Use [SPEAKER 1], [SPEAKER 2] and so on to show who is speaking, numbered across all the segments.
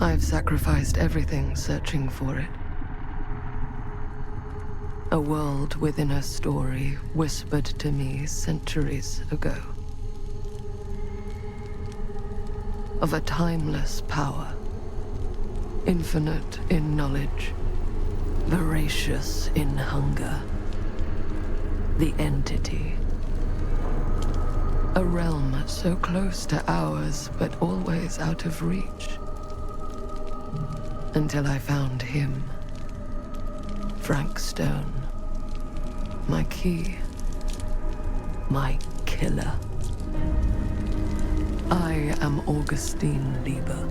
[SPEAKER 1] I've sacrificed everything searching for it. A world within a story whispered to me centuries ago. Of a timeless power, infinite in knowledge, voracious in hunger. The entity. A realm so close to ours, but always out of reach. Until I found him. Frank Stone. My key. My killer. I am Augustine Lieber.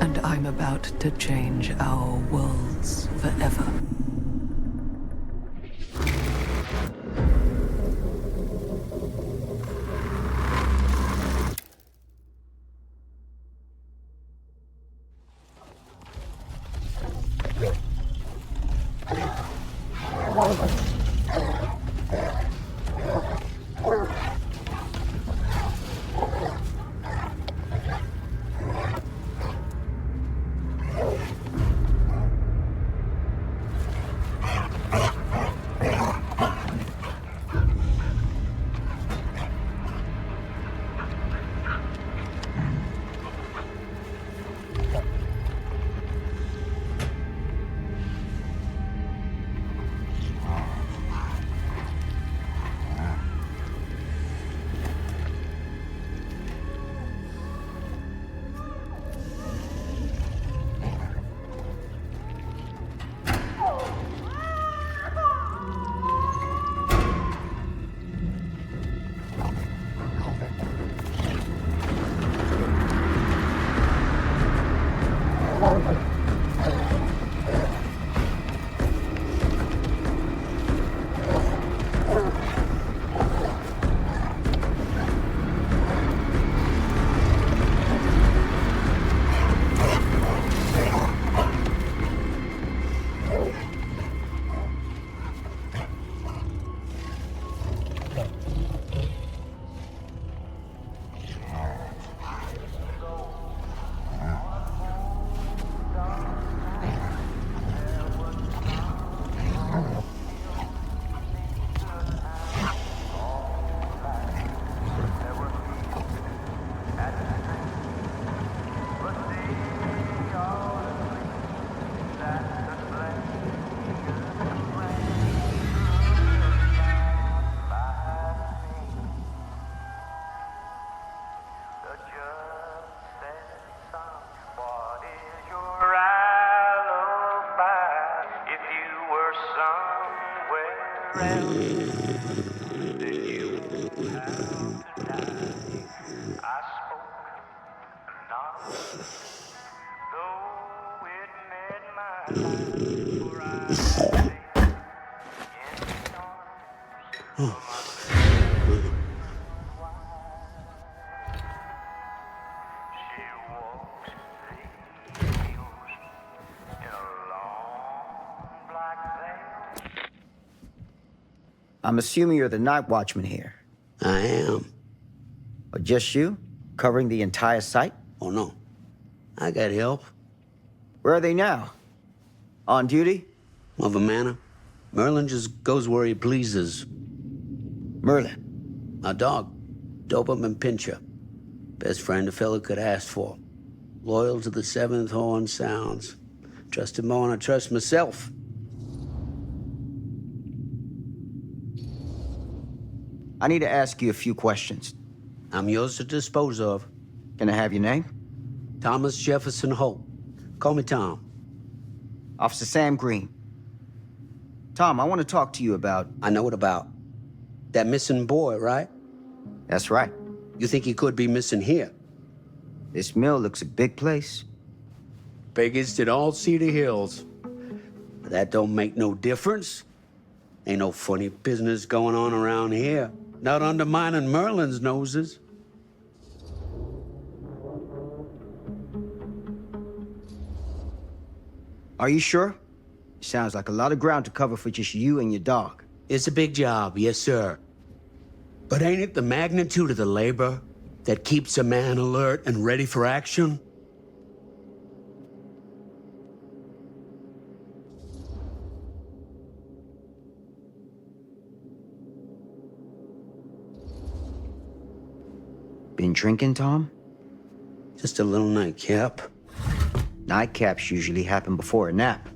[SPEAKER 1] And I'm about to change our worlds forever.
[SPEAKER 2] I'm assuming you're the night watchman here.
[SPEAKER 3] I am.
[SPEAKER 2] Or just you? Covering the entire site?
[SPEAKER 3] Oh, no. I got help.
[SPEAKER 2] Where are they now? On duty?
[SPEAKER 3] Of a manner. Merlin just goes where he pleases.
[SPEAKER 2] Merlin?
[SPEAKER 3] A dog. Doberman Pinscher. Best friend a fella could ask for. Loyal to the seventh horn sounds. Trust him more than I trust myself.
[SPEAKER 2] I need to ask you a few questions.
[SPEAKER 3] I'm yours to dispose of.
[SPEAKER 2] Can I have your name?
[SPEAKER 3] Thomas Jefferson Holt. Call me Tom.
[SPEAKER 2] Officer Sam Green. Tom, I want to talk to you about...
[SPEAKER 3] I know what about. That missing boy, right?
[SPEAKER 2] That's right.
[SPEAKER 3] You think he could be missing here?
[SPEAKER 2] This mill looks a big place.
[SPEAKER 3] Biggest in all Cedar Hills. But that don't make no difference. Ain't no funny business going on around here. Not undermining Merlin's noses.
[SPEAKER 2] Are you sure? Sounds like a lot of ground to cover for just you and your dog.
[SPEAKER 3] It's a big job, yes, sir. But ain't it the magnitude of the labor that keeps a man alert and ready for action?
[SPEAKER 2] Been drinking, Tom?
[SPEAKER 3] Just a little nightcap.
[SPEAKER 2] Nightcaps usually happen before a nap.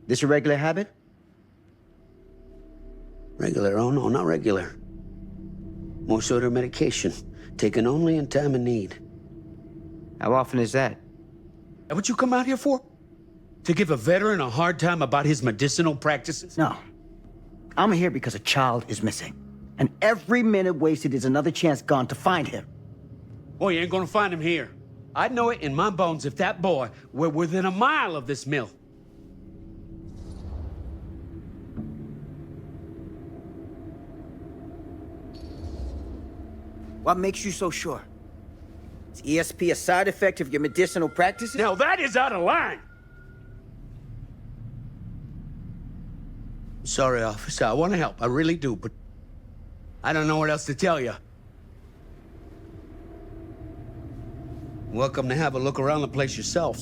[SPEAKER 2] This a regular habit?
[SPEAKER 3] Regular? Oh, no, not regular. More sort of medication. Taken only in time of need.
[SPEAKER 2] How often is that?
[SPEAKER 3] And what you come out here for? To give a veteran a hard time about his medicinal practices?
[SPEAKER 4] No. I'm here because a child is missing. And every minute wasted is another chance gone to find him.
[SPEAKER 3] Boy, you ain't gonna find him here. I'd know it in my bones if that boy were within a mile of this mill.
[SPEAKER 4] What makes you so sure? Is ESP a side effect of your medicinal practices?
[SPEAKER 3] Now that is out of line! Sorry, officer, I want to help, I really do, but I don't know what else to tell you. Welcome to have a look around the place yourself.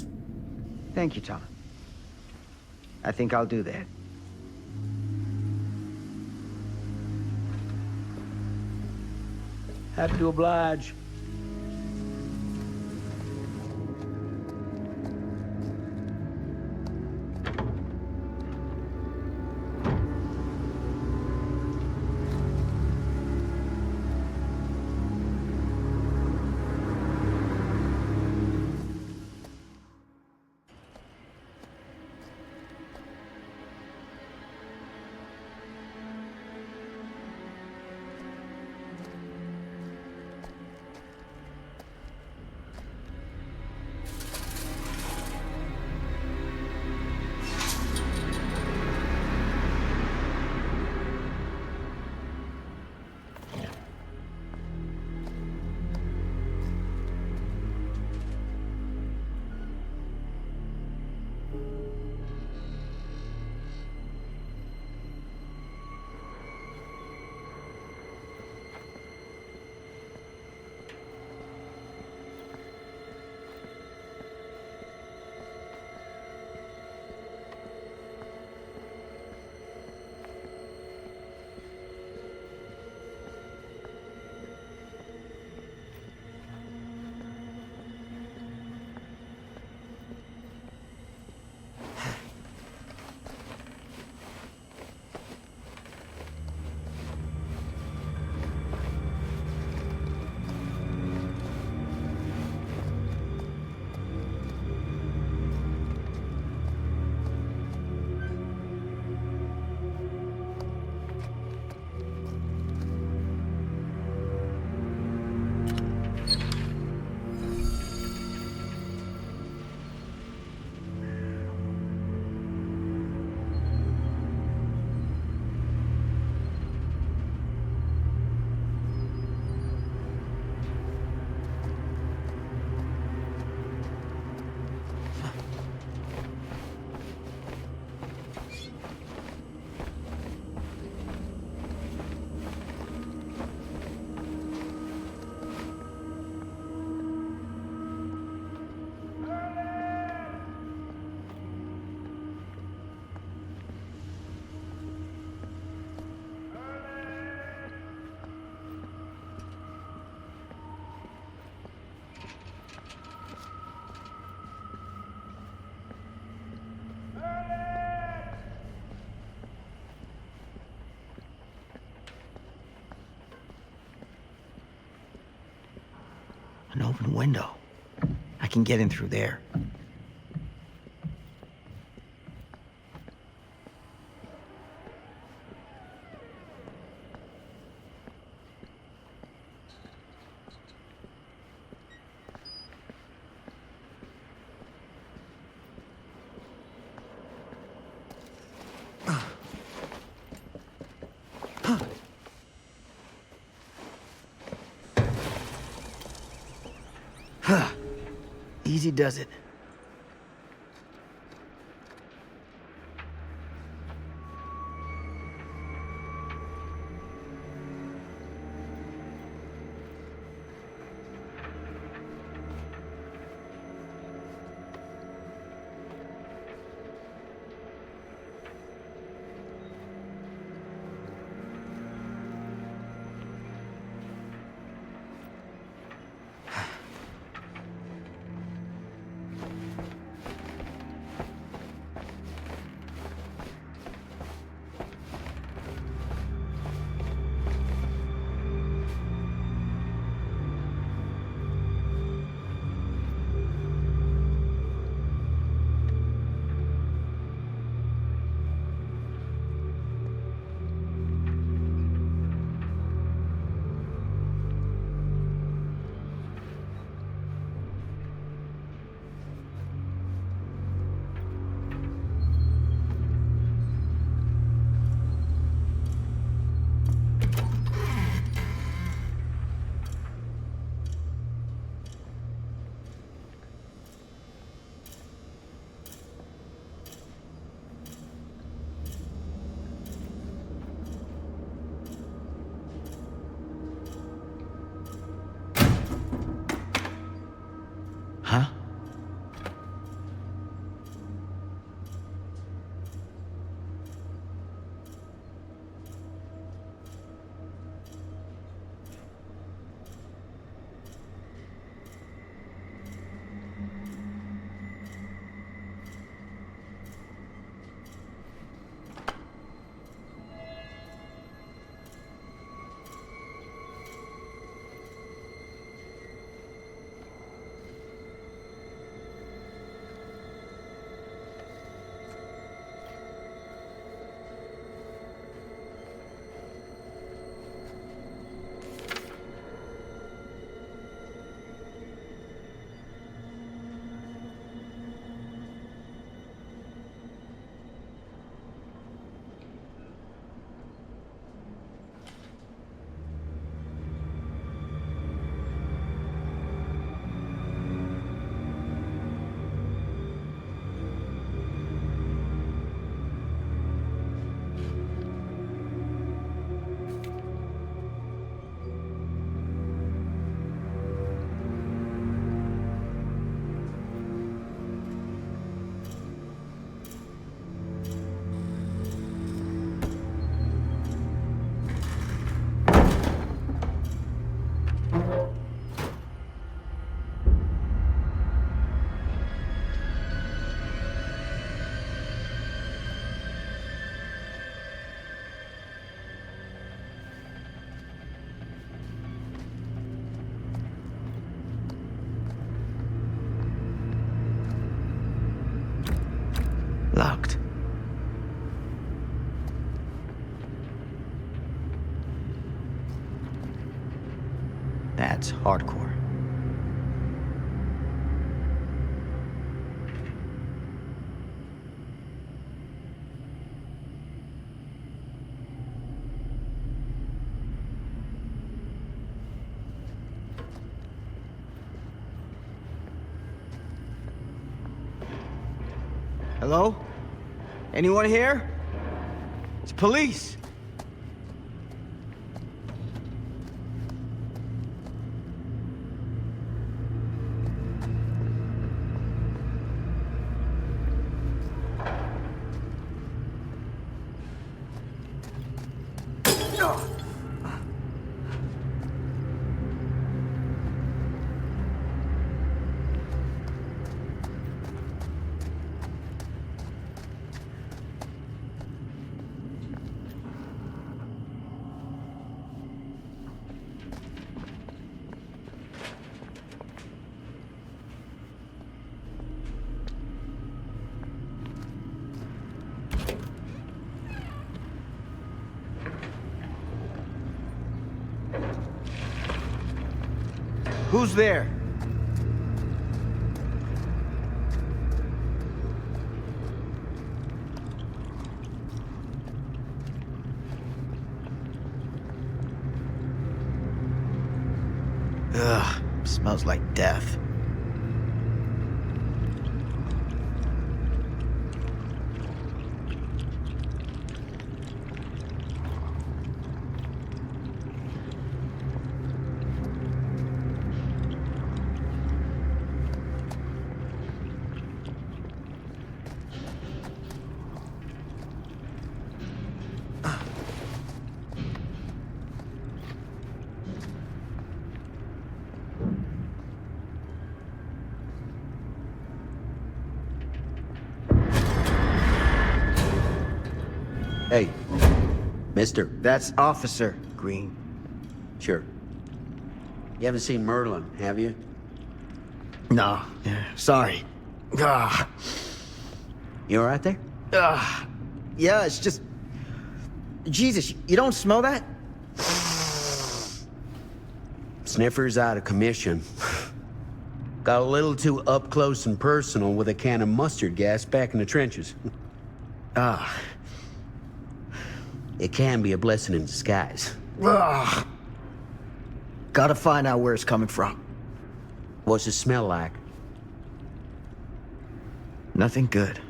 [SPEAKER 2] Thank you, Tom. I think I'll do that.
[SPEAKER 3] Happy to oblige.
[SPEAKER 4] An open window. I can get in through there. Easy does it.
[SPEAKER 2] That's hardcore. Hello? Anyone here? It's police. Who's there? Ugh, smells like death.
[SPEAKER 3] Hey, mister.
[SPEAKER 2] That's Officer Green.
[SPEAKER 3] Sure. You haven't seen Merlin, have you?
[SPEAKER 2] No, sorry. Ah.
[SPEAKER 3] You all right there?
[SPEAKER 2] Yeah, it's just... Jesus, you don't smell that?
[SPEAKER 3] Sniffer's out of commission. Got a little too up close and personal with a can of mustard gas back in the trenches. It can be a blessing in disguise.
[SPEAKER 2] Gotta find out where it's coming from.
[SPEAKER 3] What's it smell like?
[SPEAKER 2] Nothing good.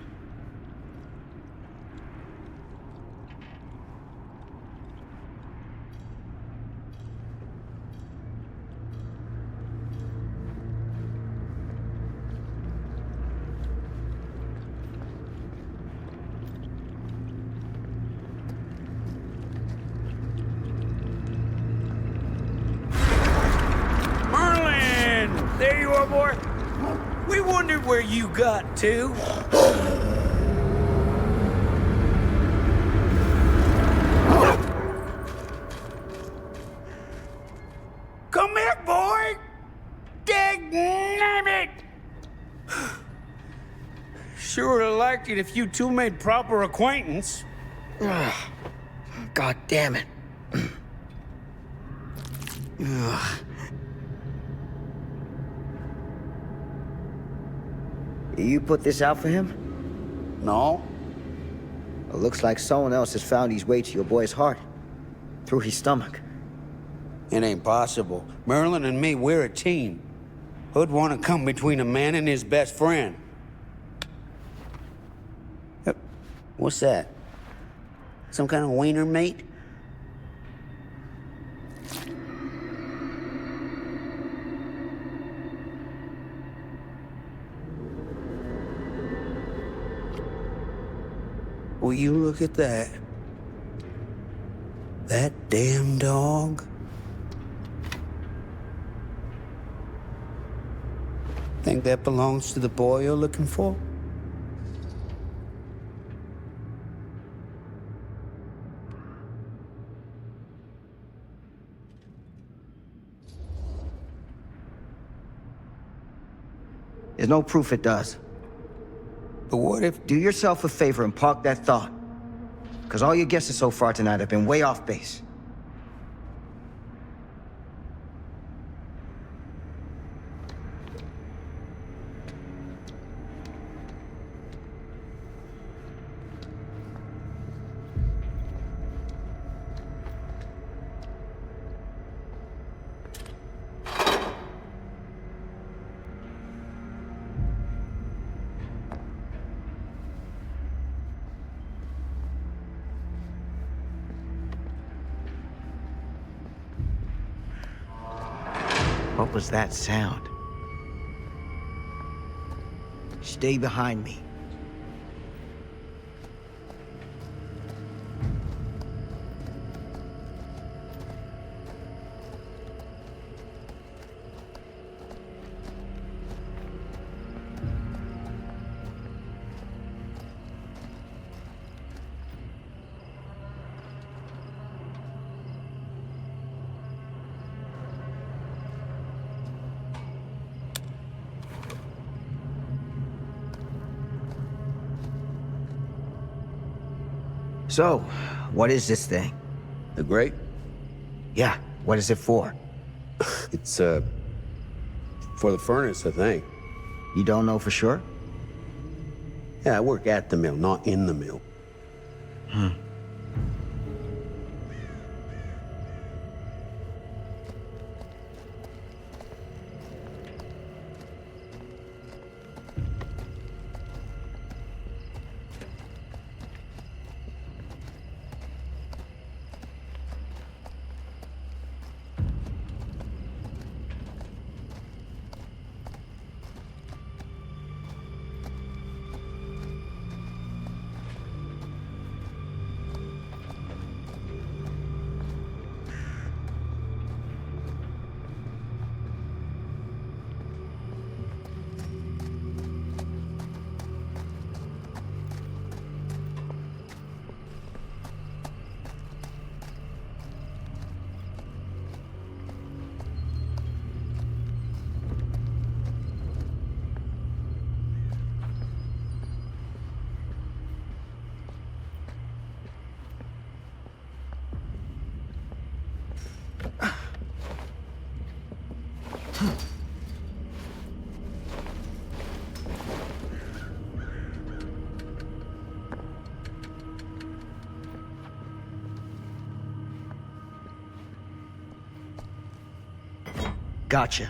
[SPEAKER 3] There you are, boy. We wondered where you got to. Come here, boy. Dang it. Sure would have liked it if you two made proper acquaintance.
[SPEAKER 2] God damn it. You put this out for him?
[SPEAKER 3] No.
[SPEAKER 2] It looks like someone else has found his way to your boy's heart. Through his stomach.
[SPEAKER 3] It ain't possible. Merlin and me, we're a team. Who'd want to come between a man and his best friend? What's that? Some kind of wiener meat? Will you look at that? That damn dog? Think that belongs to the boy you're looking for?
[SPEAKER 2] There's no proof it does.
[SPEAKER 3] But what if...
[SPEAKER 2] Do yourself a favor and park that thought. Because all your guesses so far tonight have been way off base.
[SPEAKER 4] What was that sound? Stay behind me. So, what is this thing?
[SPEAKER 3] The grate?
[SPEAKER 4] Yeah, what is it for?
[SPEAKER 3] It's, for the furnace, I think.
[SPEAKER 4] You don't know for sure?
[SPEAKER 3] Yeah, I work at the mill, not in the mill.
[SPEAKER 4] Gotcha.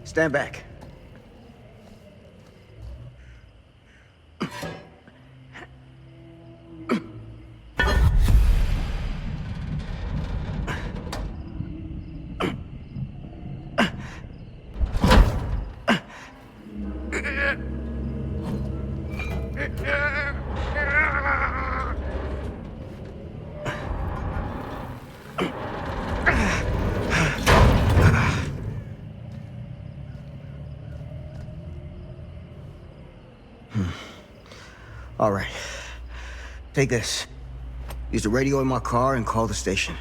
[SPEAKER 4] Stand back. All right. Take this. Use the radio in my car and call the station.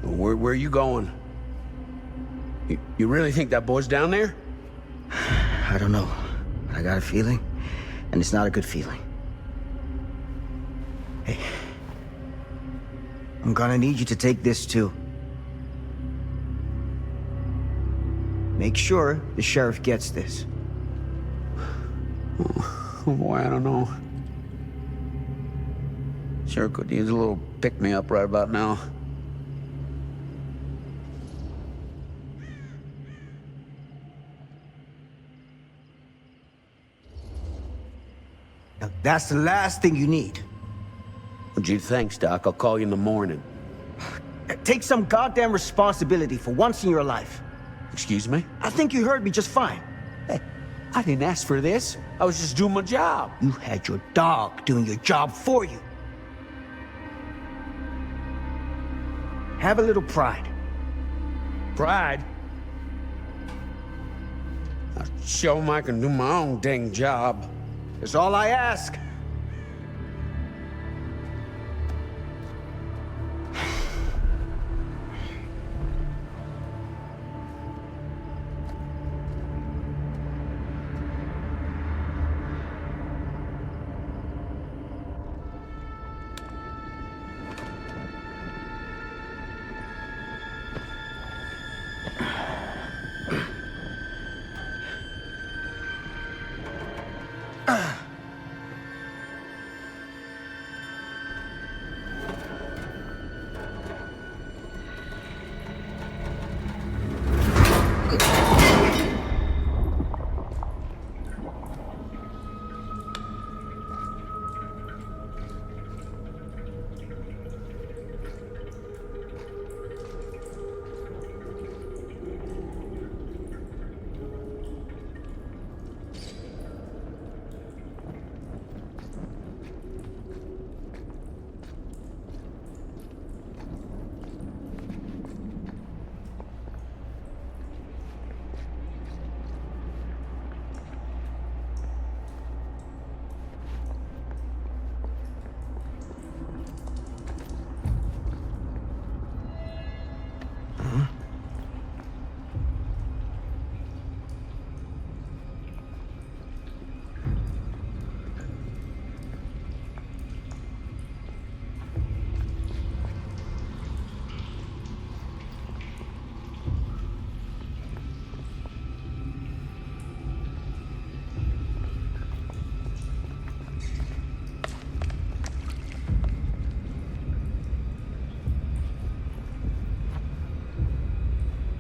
[SPEAKER 3] Where are you going? You really think that boy's down there?
[SPEAKER 4] I don't know. But I got a feeling, and it's not a good feeling. Hey. I'm gonna need you to take this too. Make sure the sheriff gets this.
[SPEAKER 3] Oh boy, I don't know. Sure could use a little pick-me-up right about now.
[SPEAKER 4] Now, that's the last thing you need.
[SPEAKER 3] Well, gee, thanks, Doc. I'll call you in the morning.
[SPEAKER 4] Take some goddamn responsibility for once in your life.
[SPEAKER 3] Excuse me?
[SPEAKER 4] I think you heard me just fine.
[SPEAKER 3] Hey, I didn't ask for this. I was just doing my job.
[SPEAKER 4] You had your dog doing your job for you. Have a little pride.
[SPEAKER 3] Pride? I'll show 'em I can do my own dang job.
[SPEAKER 4] That's all I ask.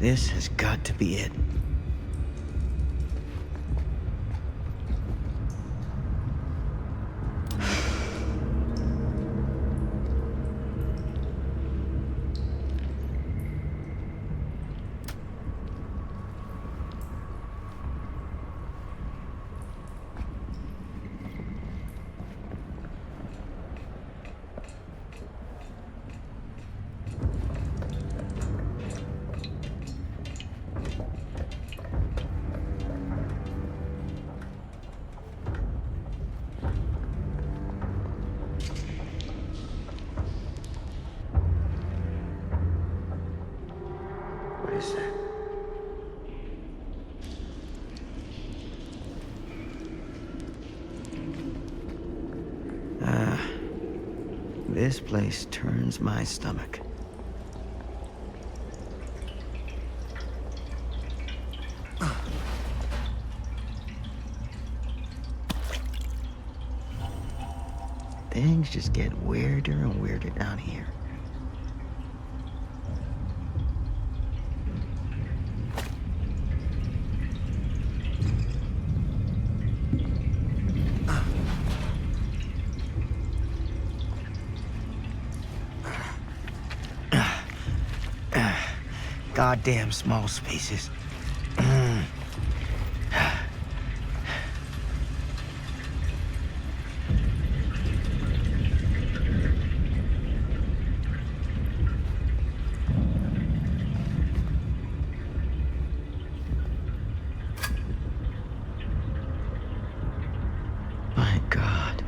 [SPEAKER 4] This has got to be it.
[SPEAKER 2] What is that?
[SPEAKER 4] This place turns my stomach. Things just get weirder and weirder down here. Goddamn small spaces. My God.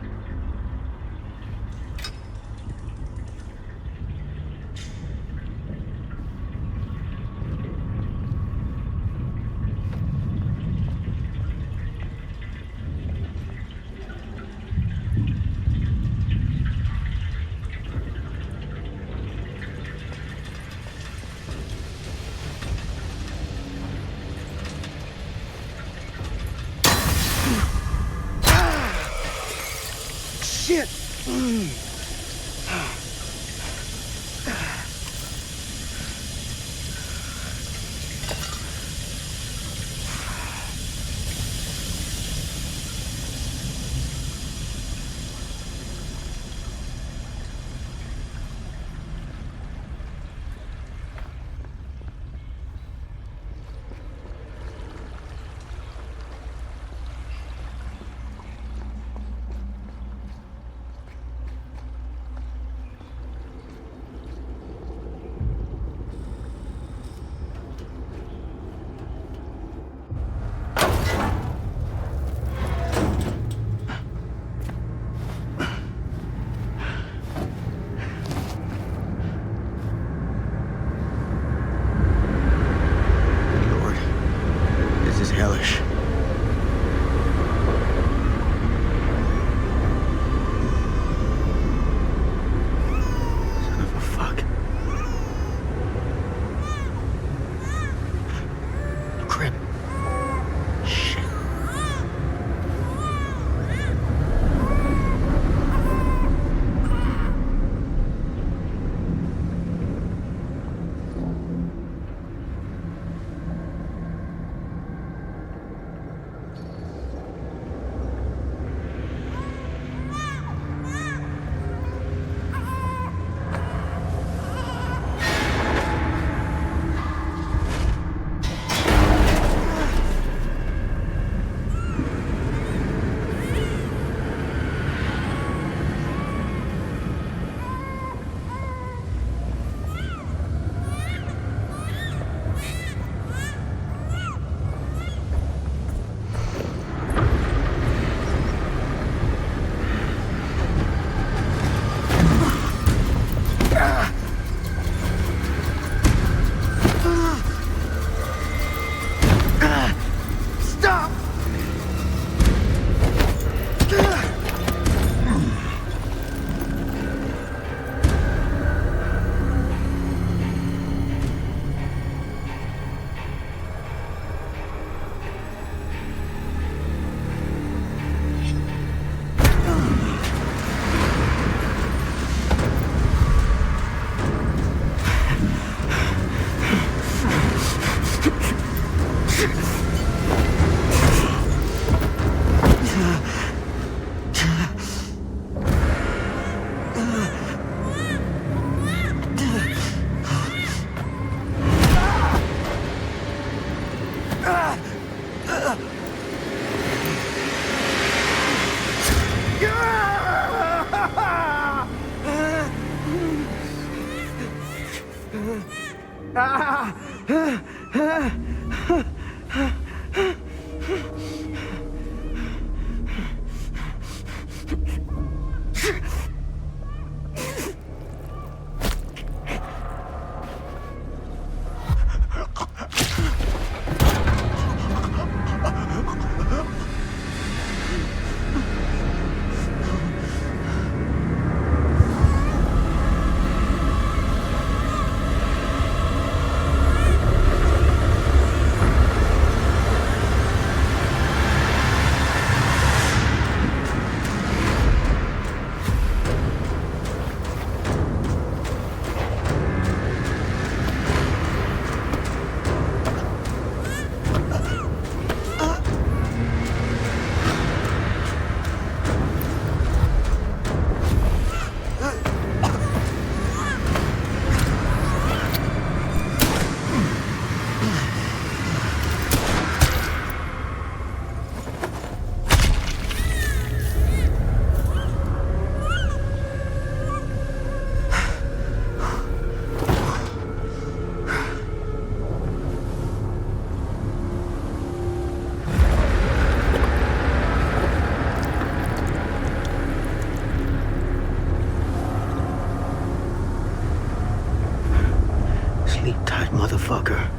[SPEAKER 3] Sleep tight, motherfucker.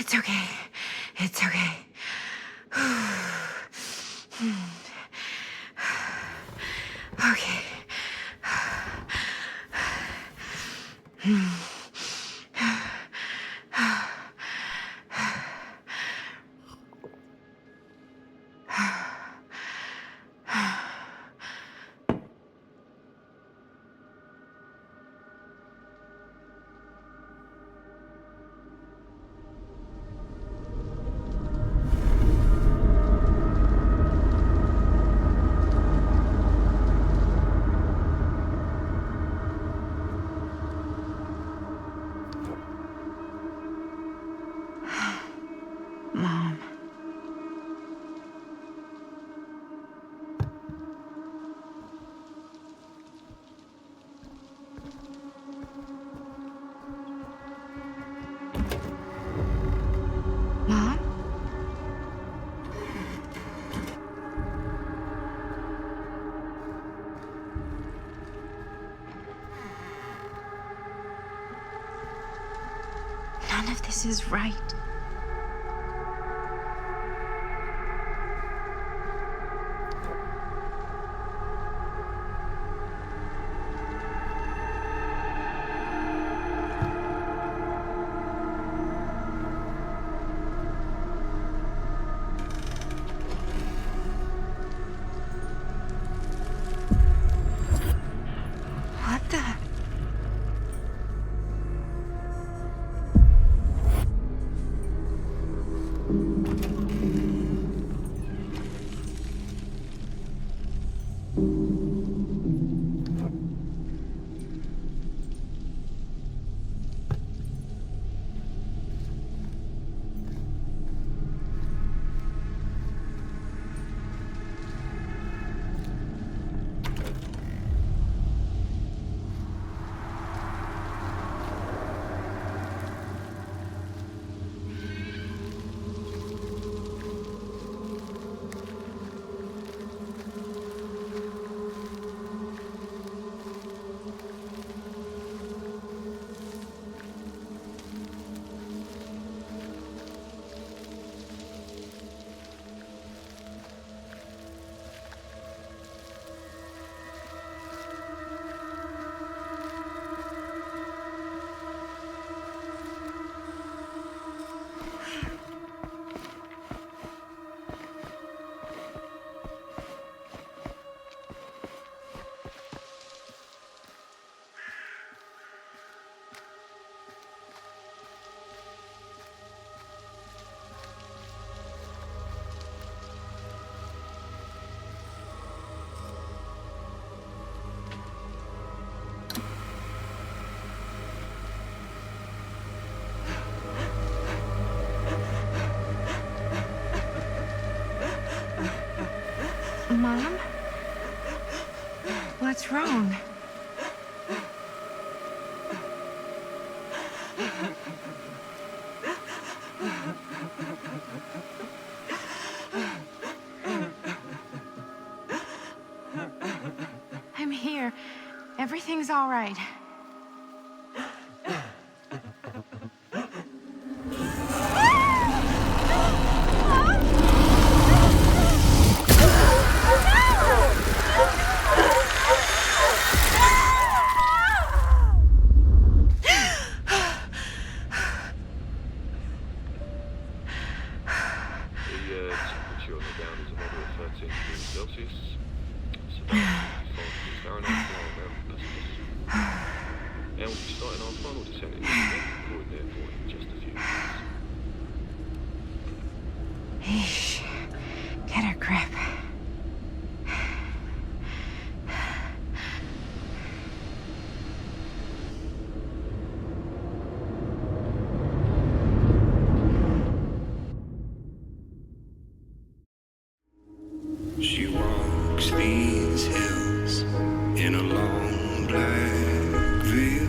[SPEAKER 5] It's okay. It's okay. Okay. Mom. Mom? None of this is right. What the? Mom? What's wrong? I'm here. Everything's all right. Eesh. Get a grip.
[SPEAKER 6] She walks these hills in a long black veil.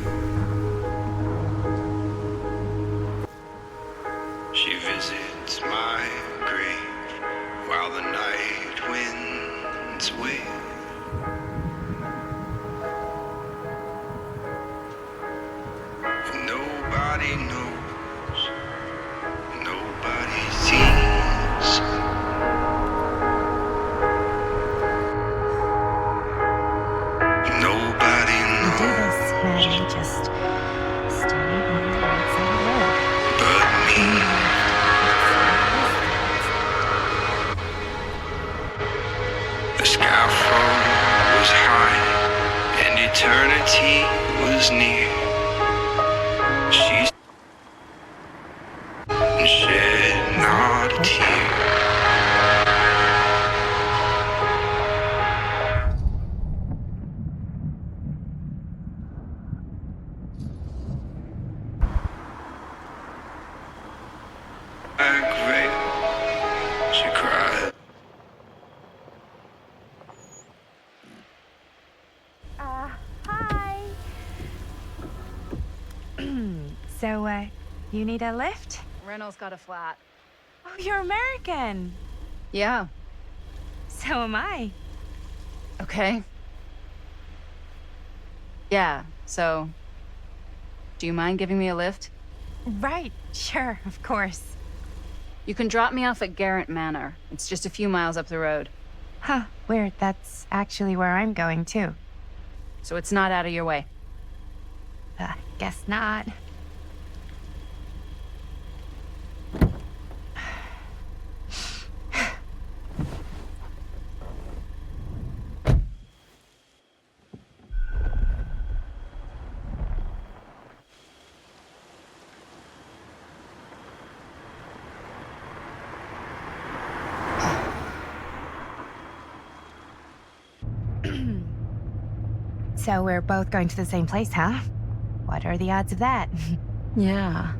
[SPEAKER 6] She visits my grave while the night winds wail. And nobody knows, nobody sees. Nobody
[SPEAKER 5] You do
[SPEAKER 6] knows
[SPEAKER 5] this, Maddie. Just stay on the outside road.
[SPEAKER 6] but me. The scaffold was high and eternity was near. She shed not a tear. Black veil, she cried.
[SPEAKER 5] Hi. So, you need a lift?
[SPEAKER 7] Reynolds got a flat.
[SPEAKER 5] Oh, you're American.
[SPEAKER 7] Yeah.
[SPEAKER 5] So am I.
[SPEAKER 7] Okay. Yeah, so... Do you mind giving me a lift?
[SPEAKER 5] Right, sure, of course.
[SPEAKER 7] You can drop me off at Garrett Manor. It's just a few miles up the road.
[SPEAKER 5] Huh, weird. That's actually where I'm going, too.
[SPEAKER 7] So it's not out of your way.
[SPEAKER 5] Guess not. So we're both going to the same place, huh? What are the odds of that?
[SPEAKER 7] Yeah.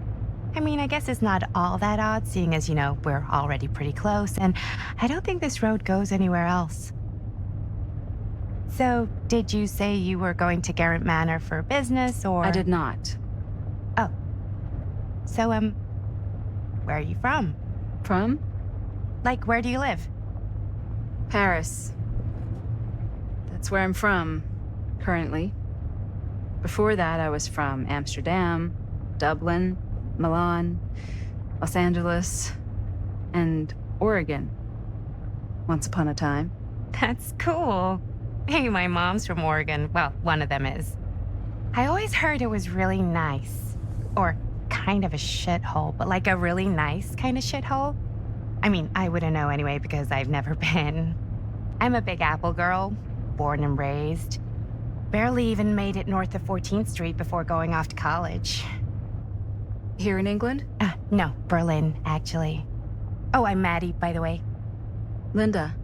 [SPEAKER 5] I mean, I guess it's not all that odd, seeing as, you know, we're already pretty close, and I don't think this road goes anywhere else. So, did you say you were going to Garrett Manor for business, or...?
[SPEAKER 7] I did not.
[SPEAKER 5] Oh. So, where are you from?
[SPEAKER 7] From?
[SPEAKER 5] Like, where do you live?
[SPEAKER 7] Paris. That's where I'm from, currently. Before that, I was from Amsterdam, Dublin, Milan, Los Angeles, and Oregon. Once upon a time.
[SPEAKER 5] That's cool. Hey, my mom's from Oregon. Well, one of them is. I always heard it was really nice. Or kind of a shithole, but like a really nice kind of shithole. I mean, I wouldn't know anyway because I've never been. I'm a Big Apple girl, born and raised. Barely even made it north of 14th Street before going off to college.
[SPEAKER 7] Here in England?
[SPEAKER 5] No, Berlin, actually. Oh, I'm Maddie, by the way.
[SPEAKER 7] Linda.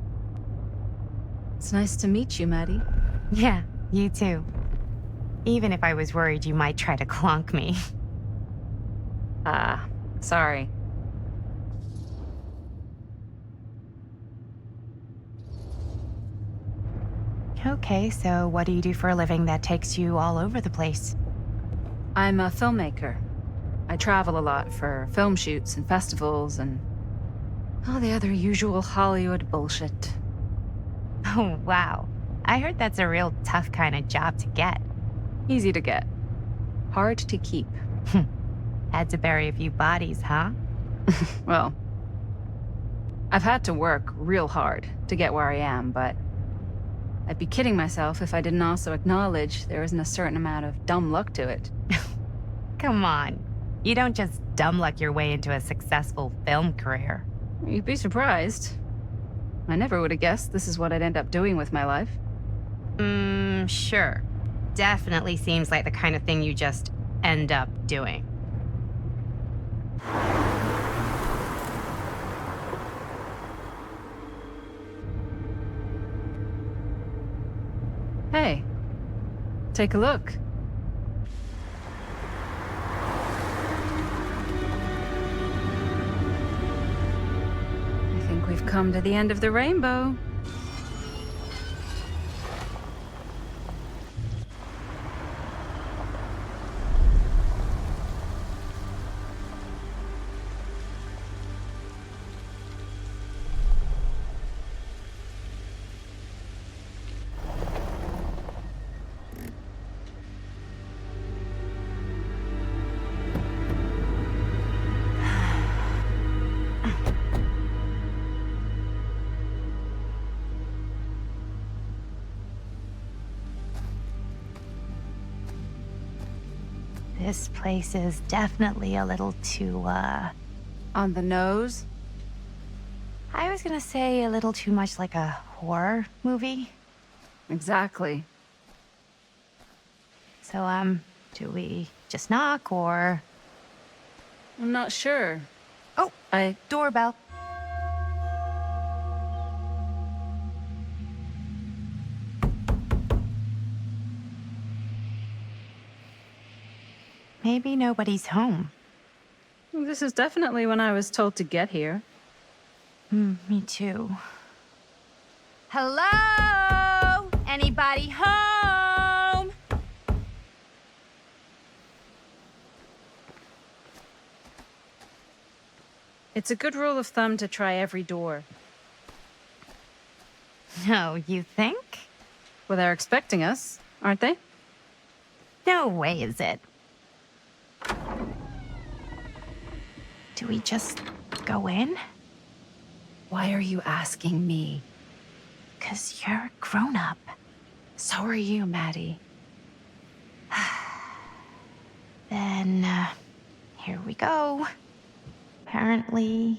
[SPEAKER 7] It's nice to meet you, Maddie.
[SPEAKER 5] Yeah, you too. Even if I was worried you might try to clonk me. Okay, so what do you do for a living that takes you all over the place?
[SPEAKER 7] I'm a filmmaker. I travel a lot for film shoots and festivals and all the other usual Hollywood bullshit.
[SPEAKER 5] Oh, wow. I heard that's a real tough kind of job to get.
[SPEAKER 7] Easy to get. Hard to keep.
[SPEAKER 5] Had to bury a few bodies, huh?
[SPEAKER 7] Well, I've had to work real hard to get where I am, but I'd be kidding myself if I didn't also acknowledge there isn't a certain amount of dumb luck to it.
[SPEAKER 5] Come on. You don't just dumb luck your way into a successful film career.
[SPEAKER 7] You'd be surprised. I never would have guessed this is what I'd end up doing with my life.
[SPEAKER 5] Sure. Definitely seems like the kind of thing you just end up doing.
[SPEAKER 7] Hey, take a look. I think we've come to the end of the rainbow.
[SPEAKER 5] This place is definitely a little too,
[SPEAKER 7] On the nose?
[SPEAKER 5] I was gonna say a little too much like a horror movie.
[SPEAKER 7] Exactly.
[SPEAKER 5] So, do we just knock or...
[SPEAKER 7] I'm not sure.
[SPEAKER 5] Oh, doorbell. Maybe nobody's home.
[SPEAKER 7] This is definitely when I was told to get here.
[SPEAKER 5] Me too. Hello? Anybody home?
[SPEAKER 7] It's a good rule of thumb to try every door.
[SPEAKER 5] No, you think?
[SPEAKER 7] Well, they're expecting us, aren't they?
[SPEAKER 5] No way is it. Do we just go in?
[SPEAKER 7] Why are you asking me?
[SPEAKER 5] 'Cause you're a grown-up.
[SPEAKER 7] So are you, Maddie.
[SPEAKER 5] Then, here we go. Apparently...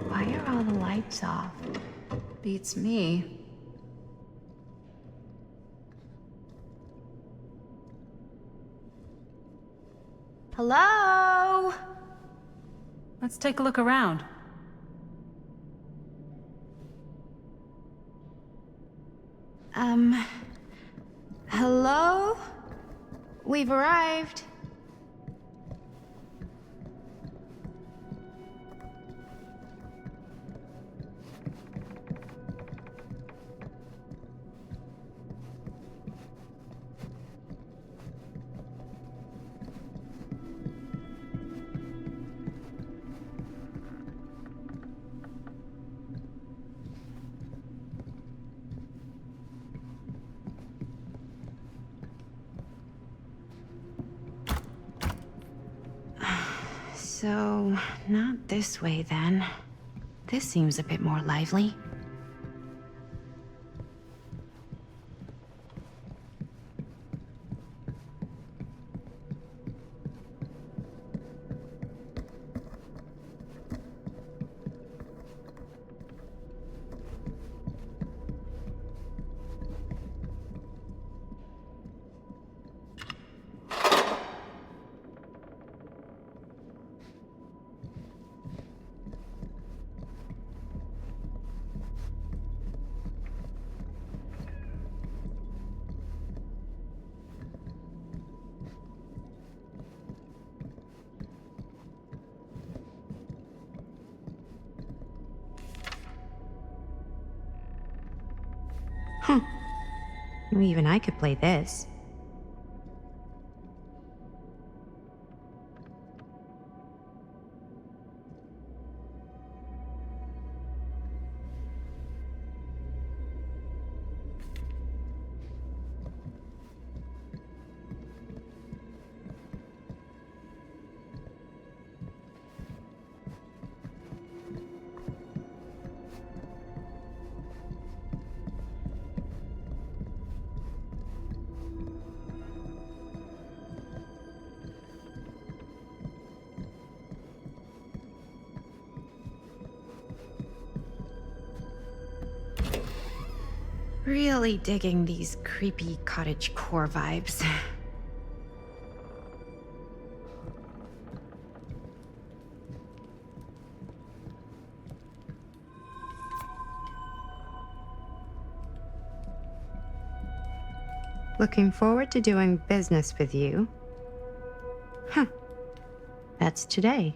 [SPEAKER 5] Why are all the lights off?
[SPEAKER 7] Beats me.
[SPEAKER 5] Hello?
[SPEAKER 7] Let's take a look around.
[SPEAKER 5] Hello? We've arrived. So, not this way then. This seems a bit more lively. Huh. Even I could play this. Really digging these creepy cottagecore vibes. Looking forward to doing business with you. Huh. That's today.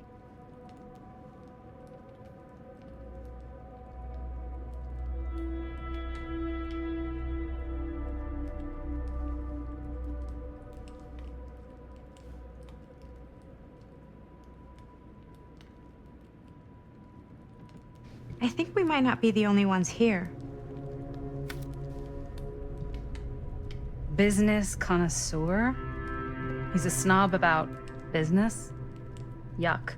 [SPEAKER 5] I think we might not be the only ones here.
[SPEAKER 7] Business connoisseur? He's a snob about business? Yuck.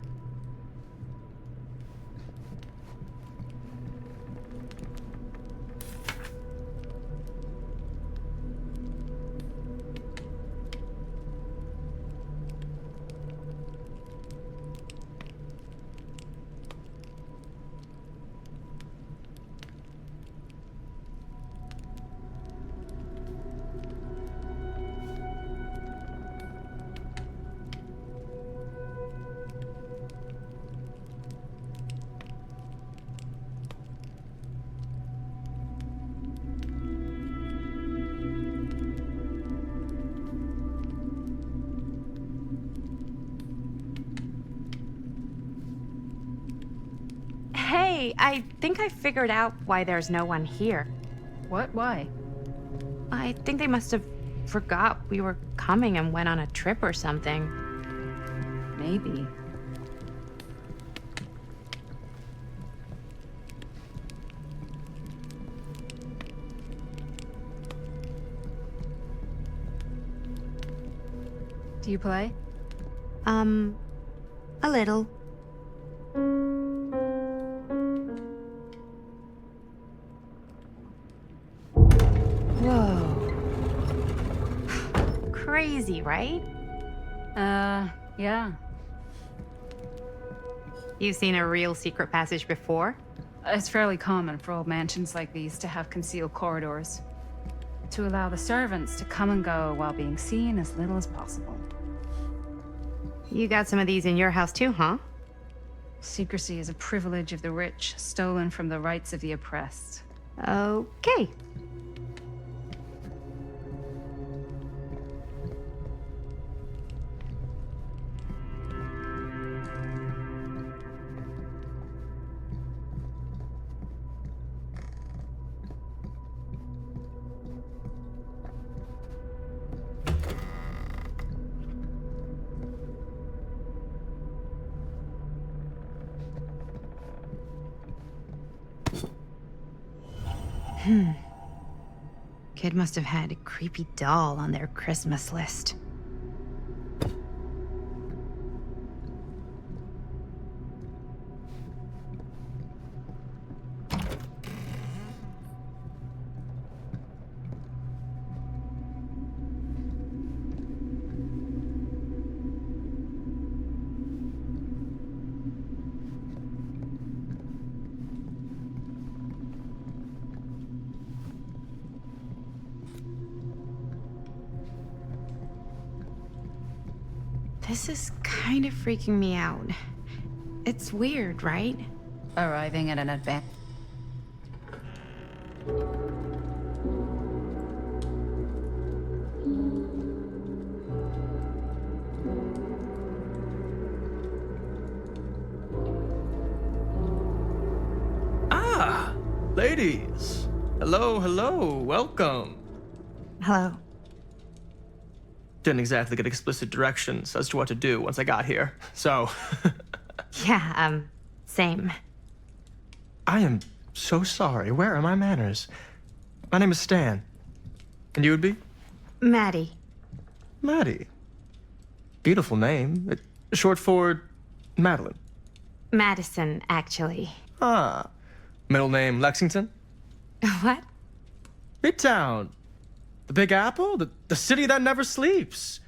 [SPEAKER 5] Hey, I think I figured out why there's no one here.
[SPEAKER 7] What? Why?
[SPEAKER 5] I think they must have forgot we were coming and went on a trip or something.
[SPEAKER 7] Maybe. Do you play?
[SPEAKER 5] A little. Whoa. Crazy, right?
[SPEAKER 7] Yeah.
[SPEAKER 5] You've seen a real secret passage before?
[SPEAKER 7] It's fairly common for old mansions like these to have concealed corridors, to allow the servants to come and go while being seen as little as possible.
[SPEAKER 5] You got some of these in your house too, huh?
[SPEAKER 7] Secrecy is a privilege of the rich, stolen from the rights of the oppressed.
[SPEAKER 5] Okay. Kid must have had a creepy doll on their Christmas list. This is kind of freaking me out. It's weird, right?
[SPEAKER 7] Arriving at an advance.
[SPEAKER 3] Ah, ladies.
[SPEAKER 8] Hello, hello, welcome.
[SPEAKER 5] Hello.
[SPEAKER 8] Didn't exactly get explicit directions as to what to do once I got here, so...
[SPEAKER 5] Yeah, same.
[SPEAKER 8] I am so sorry. Where are my manners? My name is Stan. And you would be?
[SPEAKER 5] Maddie.
[SPEAKER 8] Maddie. Beautiful name. Short for Madeline.
[SPEAKER 5] Madison, actually.
[SPEAKER 8] Ah. Middle name Lexington?
[SPEAKER 5] What?
[SPEAKER 8] Midtown. The Big Apple? The city that never sleeps.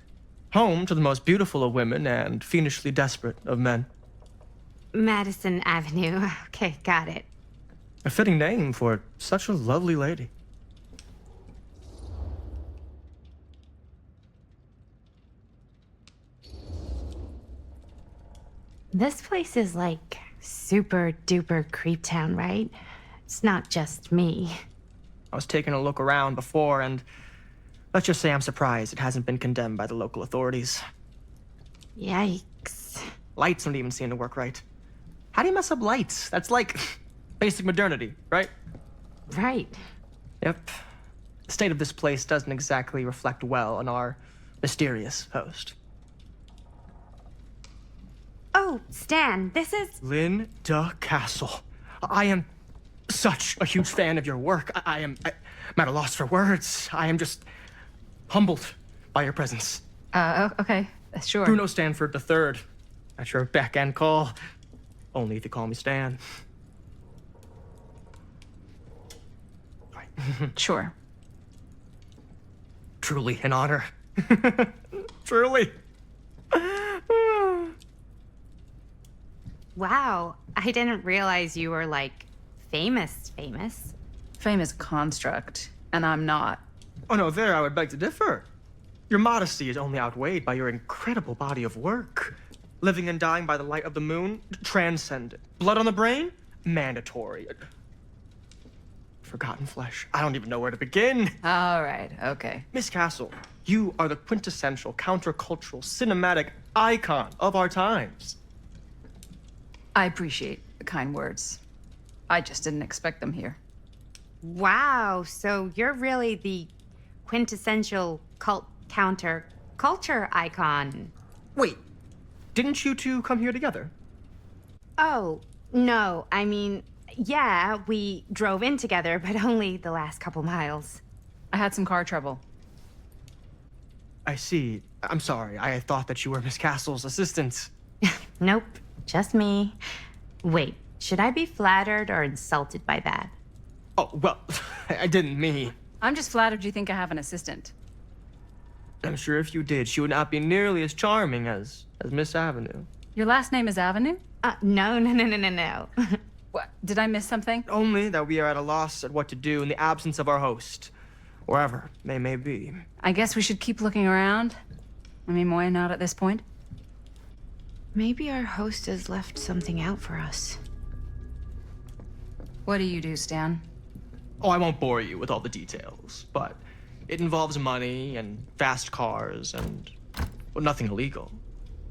[SPEAKER 8] Home to the most beautiful of women and fiendishly desperate of men.
[SPEAKER 5] Madison Avenue. Okay, got it.
[SPEAKER 8] A fitting name for such a lovely lady.
[SPEAKER 5] This place is like super duper creep town, right? It's not just me.
[SPEAKER 8] I was taking a look around before, and let's just say I'm surprised it hasn't been condemned by the local authorities.
[SPEAKER 5] Yikes.
[SPEAKER 8] Lights don't even seem to work right. How do you mess up lights? That's like basic modernity, right?
[SPEAKER 5] Right.
[SPEAKER 8] Yep. The state of this place doesn't exactly reflect well on our mysterious host.
[SPEAKER 5] Oh, Stan, this is...
[SPEAKER 8] Linda Castle. I am such a huge fan of your work. I'm at a loss for words. I am just humbled by your presence.
[SPEAKER 7] Okay, sure.
[SPEAKER 8] Bruno Stanford III, at your beck and call. Only if you call me Stan.
[SPEAKER 7] Sure.
[SPEAKER 8] Truly an honor. Truly.
[SPEAKER 5] Wow, I didn't realize you were, like, famous.
[SPEAKER 7] Fame is a construct, and I'm not.
[SPEAKER 8] Oh no, there I would beg to differ. Your modesty is only outweighed by your incredible body of work. Living and dying by the light of the moon, transcendent. Blood on the brain, mandatory. Forgotten flesh, I don't even know where to begin.
[SPEAKER 7] All right, okay.
[SPEAKER 8] Miss Castle, you are the quintessential countercultural cinematic icon of our times.
[SPEAKER 7] I appreciate the kind words. I just didn't expect them here.
[SPEAKER 5] Wow, so you're really the quintessential counter-culture icon.
[SPEAKER 8] Wait, didn't you two come here together?
[SPEAKER 5] Oh, no, I mean, yeah, we drove in together, but only the last couple miles.
[SPEAKER 7] I had some car trouble.
[SPEAKER 8] I see. I'm sorry, I thought that you were Miss Castle's assistant.
[SPEAKER 5] Nope, just me. Wait, should I be flattered or insulted by that?
[SPEAKER 8] Oh, well, I didn't mean.
[SPEAKER 7] I'm just flattered you think I have an assistant.
[SPEAKER 8] I'm sure if you did, she would not be nearly as charming as Miss Avenue.
[SPEAKER 7] Your last name is Avenue?
[SPEAKER 5] No.
[SPEAKER 7] What? Did I miss something?
[SPEAKER 8] Only that we are at a loss at what to do in the absence of our host, wherever they may be.
[SPEAKER 7] I guess we should keep looking around. I mean, why not at this point?
[SPEAKER 5] Maybe our host has left something out for us.
[SPEAKER 7] What do you do, Stan?
[SPEAKER 8] Oh, I won't bore you with all the details, but it involves money and fast cars and, well, nothing illegal,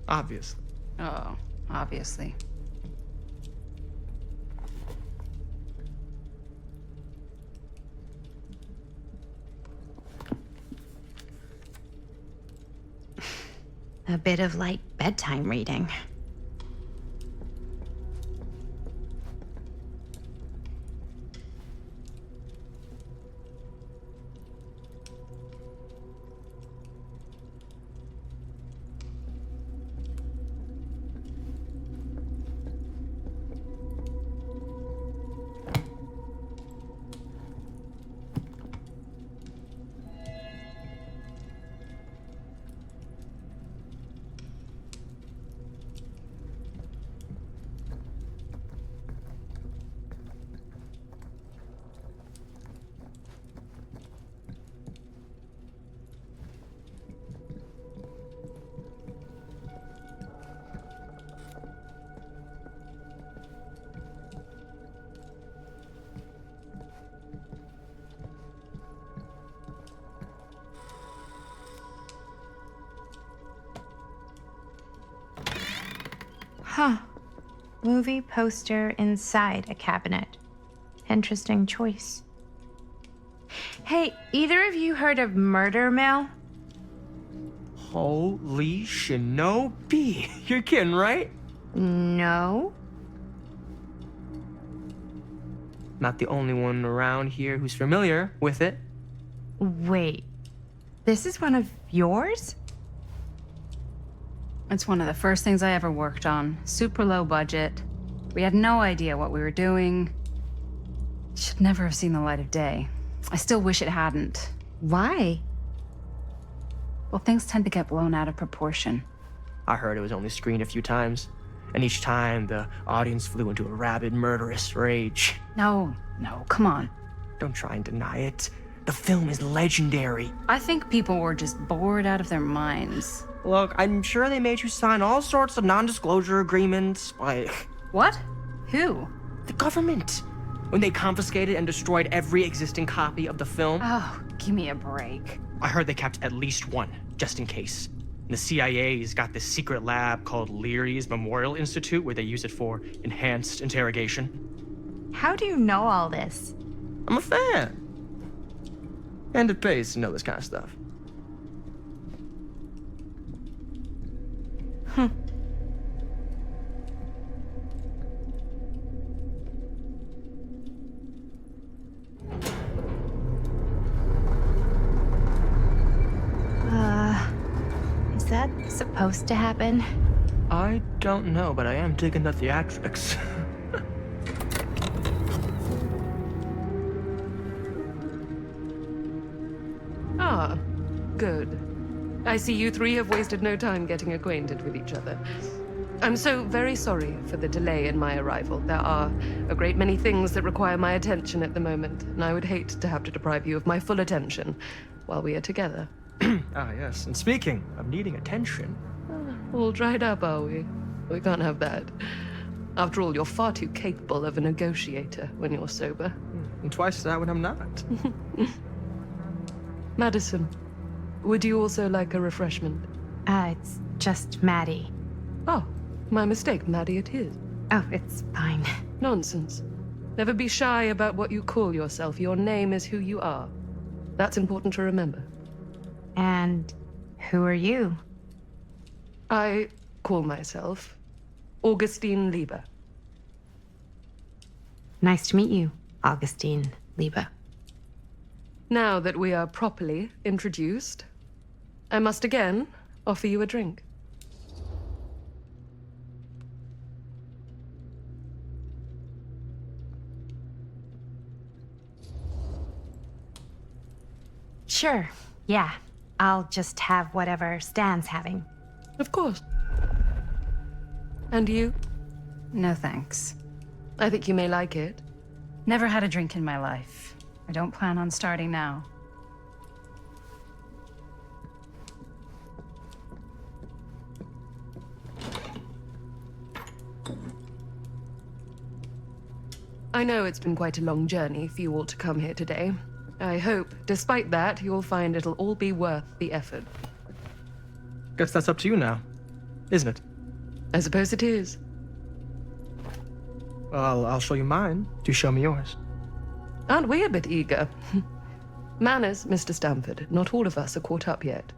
[SPEAKER 8] obviously.
[SPEAKER 7] Oh, obviously.
[SPEAKER 5] A bit of light bedtime reading. Huh. Movie poster inside a cabinet. Interesting choice. Hey, either of you heard of Murder Mill?
[SPEAKER 8] Holy shinobi. You're kidding, right?
[SPEAKER 5] No.
[SPEAKER 8] Not the only one around here who's familiar with it.
[SPEAKER 5] Wait, this is one of yours?
[SPEAKER 7] It's one of the first things I ever worked on. Super low budget. We had no idea what we were doing. Should never have seen the light of day. I still wish it hadn't.
[SPEAKER 5] Why?
[SPEAKER 7] Well, things tend to get blown out of proportion.
[SPEAKER 8] I heard it was only screened a few times, and each time the audience flew into a rabid, murderous rage.
[SPEAKER 7] No, come on.
[SPEAKER 8] Don't try and deny it. The film is legendary.
[SPEAKER 7] I think people were just bored out of their minds.
[SPEAKER 8] Look, I'm sure they made you sign all sorts of non-disclosure agreements, like...
[SPEAKER 7] What? Who?
[SPEAKER 8] The government. When they confiscated and destroyed every existing copy of the film.
[SPEAKER 7] Oh, give me a break.
[SPEAKER 8] I heard they kept at least one, just in case. And the CIA's got this secret lab called Leary's Memorial Institute where they use it for enhanced interrogation.
[SPEAKER 5] How do you know all this?
[SPEAKER 8] I'm a fan. And it pays to know this kind of stuff.
[SPEAKER 5] Is that supposed to happen?
[SPEAKER 8] I don't know, but I am digging the theatrics.
[SPEAKER 9] Ah, good. I see you three have wasted no time getting acquainted with each other. I'm so very sorry for the delay in my arrival. There are a great many things that require my attention at the moment, and I would hate to have to deprive you of my full attention while we are together.
[SPEAKER 8] Ah, yes. And speaking of needing attention...
[SPEAKER 9] All dried up, are we? We can't have that. After all, you're far too capable of a negotiator when you're sober.
[SPEAKER 8] And twice that when I'm not.
[SPEAKER 9] Madison, would you also like a refreshment?
[SPEAKER 5] It's just Maddie.
[SPEAKER 9] Oh, my mistake. Maddie it is.
[SPEAKER 5] Oh, it's fine.
[SPEAKER 9] Nonsense. Never be shy about what you call yourself. Your name is who you are. That's important to remember.
[SPEAKER 5] And who are you?
[SPEAKER 9] I call myself Augustine Lieber.
[SPEAKER 5] Nice to meet you, Augustine Lieber.
[SPEAKER 9] Now that we are properly introduced, I must again offer you a drink.
[SPEAKER 5] Sure, yeah. I'll just have whatever Stan's having.
[SPEAKER 9] Of course. And you?
[SPEAKER 7] No thanks.
[SPEAKER 9] I think you may like it.
[SPEAKER 7] Never had a drink in my life. I don't plan on starting now.
[SPEAKER 9] I know it's been quite a long journey for you all to come here today. I hope, despite that, you'll find it'll all be worth the effort.
[SPEAKER 8] Guess that's up to you now, isn't it?
[SPEAKER 9] I suppose it is.
[SPEAKER 8] Well, I'll show you mine. Do show me yours.
[SPEAKER 9] Aren't we a bit eager? Manners, Mr. Stamford. Not all of us are caught up yet.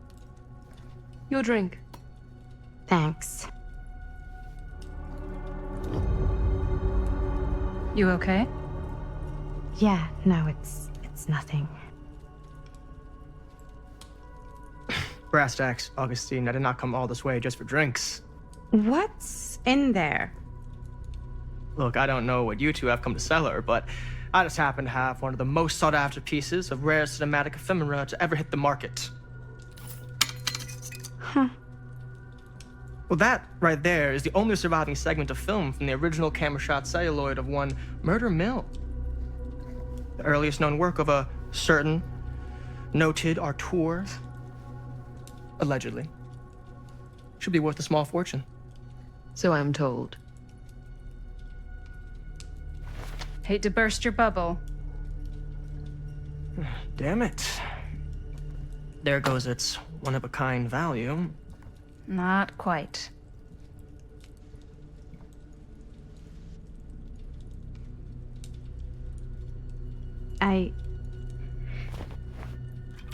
[SPEAKER 9] Your drink.
[SPEAKER 5] Thanks.
[SPEAKER 7] You okay?
[SPEAKER 5] Yeah, no, it's nothing.
[SPEAKER 8] Brass tacks, Augustine. I did not come all this way just for drinks.
[SPEAKER 5] What's in there?
[SPEAKER 8] Look, I don't know what you two have come to cellar, but I just happen to have one of the most sought-after pieces of rare cinematic ephemera to ever hit the market.
[SPEAKER 5] Huh.
[SPEAKER 8] Well, that right there is the only surviving segment of film from the original camera shot celluloid of one Murder Mill. The earliest known work of a certain noted auteur, allegedly. Should be worth a small fortune.
[SPEAKER 9] So I'm told.
[SPEAKER 7] Hate to burst your bubble.
[SPEAKER 8] Damn it. There goes its one-of-a-kind value.
[SPEAKER 7] Not quite.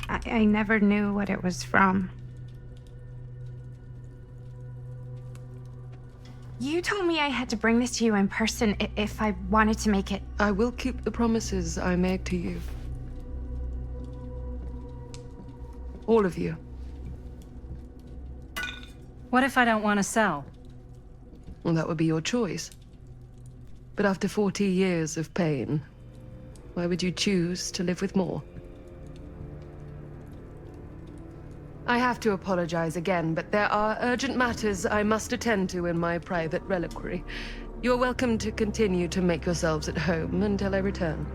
[SPEAKER 5] I never knew what it was from. You told me I had to bring this to you in person if I wanted to make it.
[SPEAKER 9] I will keep the promises I made to you. All of you.
[SPEAKER 7] What if I don't want to sell?
[SPEAKER 9] Well, that would be your choice. But after 40 years of pain, why would you choose to live with more? I have to apologize again, but there are urgent matters I must attend to in my private reliquary. You're welcome to continue to make yourselves at home until I return.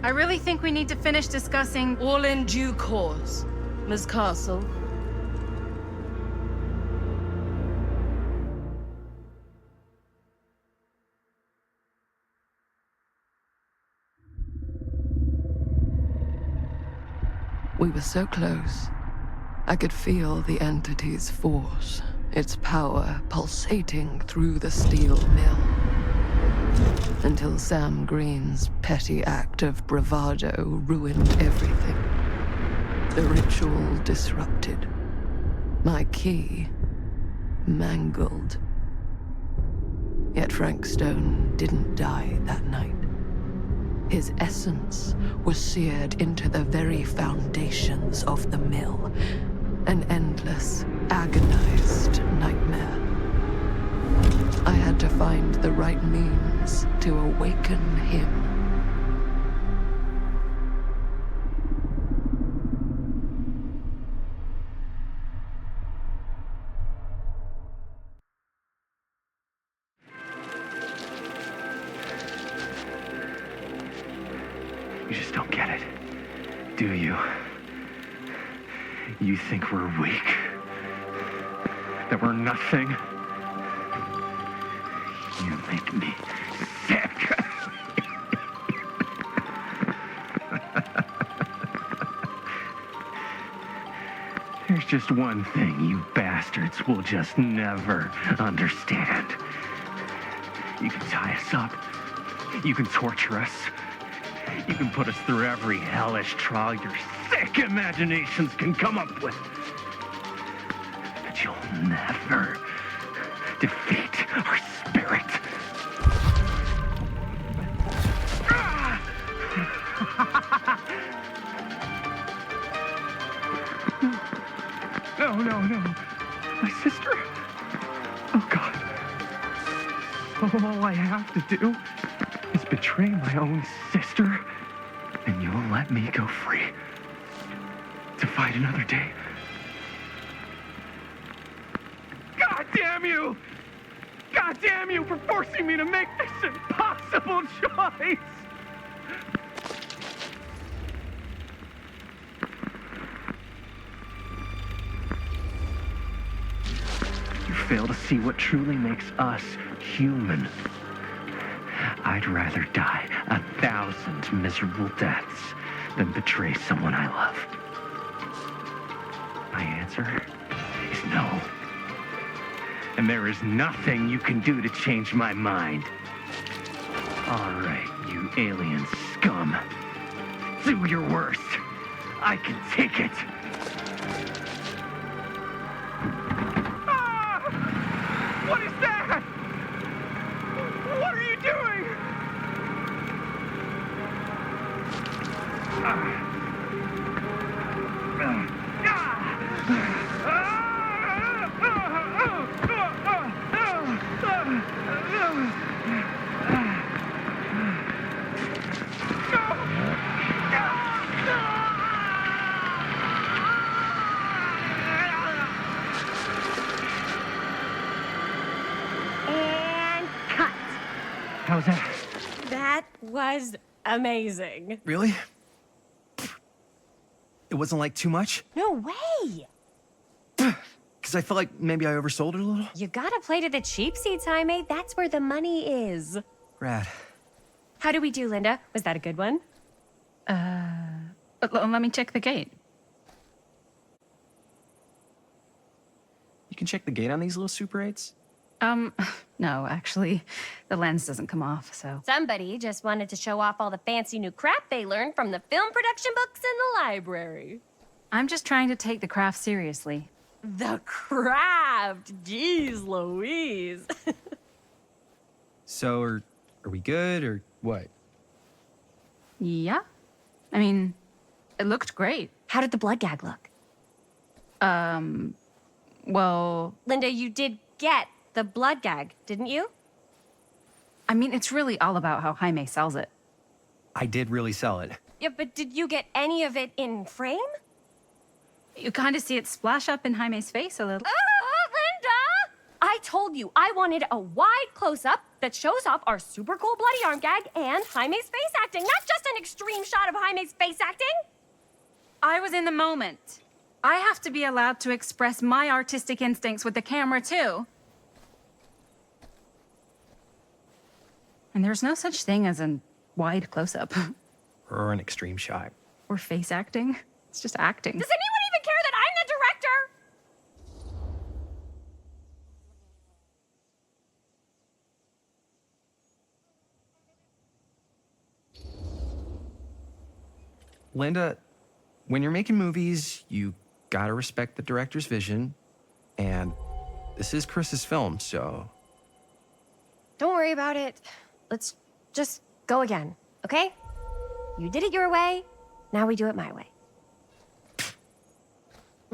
[SPEAKER 7] I really think we need to finish discussing...
[SPEAKER 9] All in due course, Ms. Castle. We were so close. I could feel the entity's force, its power pulsating through the steel mill. Until Sam Green's petty act of bravado ruined everything. The ritual disrupted. My key mangled. Yet Frank Stone didn't die that night. His essence was seared into the very foundations of the mill. An endless, agonized nightmare. I had to find the right means to awaken him.
[SPEAKER 10] You just don't get it, do you? You think we're weak? That we're nothing? You make me sick. There's just one thing you bastards will just never understand. You can tie us up. You can torture us. You can put us through every hellish trial your sick imaginations can come up with. But you'll never defeat our spirit. No. My sister? Oh, God. All I have to do is betray my own sister, and you'll let me go free to fight another day. God damn you! God damn you for forcing me to make this impossible choice! You fail to see what truly makes us human. I'd rather die 1,000 miserable deaths than betray someone I love. My answer is no. And there is nothing you can do to change my mind. All right, you alien scum. Do your worst. I can take it. Ah! What is that? What are you doing?
[SPEAKER 11] And cut.
[SPEAKER 10] How's that?
[SPEAKER 11] That was amazing.
[SPEAKER 8] Really? It wasn't like too much?
[SPEAKER 11] No way.
[SPEAKER 8] Because I felt like maybe I oversold it a little.
[SPEAKER 11] You gotta play to the cheap seats, Jaime. That's where the money is.
[SPEAKER 8] Rad.
[SPEAKER 11] How do we do, Linda? Was that a good one?
[SPEAKER 7] Let me check the gate.
[SPEAKER 8] You can check the gate on these little Super 8s?
[SPEAKER 7] No, actually, the lens doesn't come off, so...
[SPEAKER 11] Somebody just wanted to show off all the fancy new crap they learned from the film production books in the library.
[SPEAKER 7] I'm just trying to take the craft seriously.
[SPEAKER 11] The craft! Jeez Louise.
[SPEAKER 12] So, are we good, or what?
[SPEAKER 7] Yeah. I mean, it looked great.
[SPEAKER 11] How did the blood gag look?
[SPEAKER 7] Well...
[SPEAKER 11] Linda, you did get the blood gag, didn't you?
[SPEAKER 7] I mean, it's really all about how Jaime sells it.
[SPEAKER 12] I did really sell it.
[SPEAKER 11] Yeah, but did you get any of it in frame?
[SPEAKER 7] You kind of see it splash up in Jaime's face a little.
[SPEAKER 11] Linda! I told you I wanted a wide close-up that shows off our super cool bloody arm gag and Jaime's face acting, not just an extreme shot of Jaime's face acting.
[SPEAKER 7] I was in the moment. I have to be allowed to express my artistic instincts with the camera, too. And there's no such thing as a wide close-up.
[SPEAKER 12] Or an extreme shot.
[SPEAKER 7] Or face acting. It's just acting.
[SPEAKER 11] Does anyone even care that I'm the director?
[SPEAKER 12] Linda, when you're making movies, you gotta respect the director's vision. And this is Chris's film, so...
[SPEAKER 11] Don't worry about it. Let's just go again, okay? You did it your way, now we do it my way.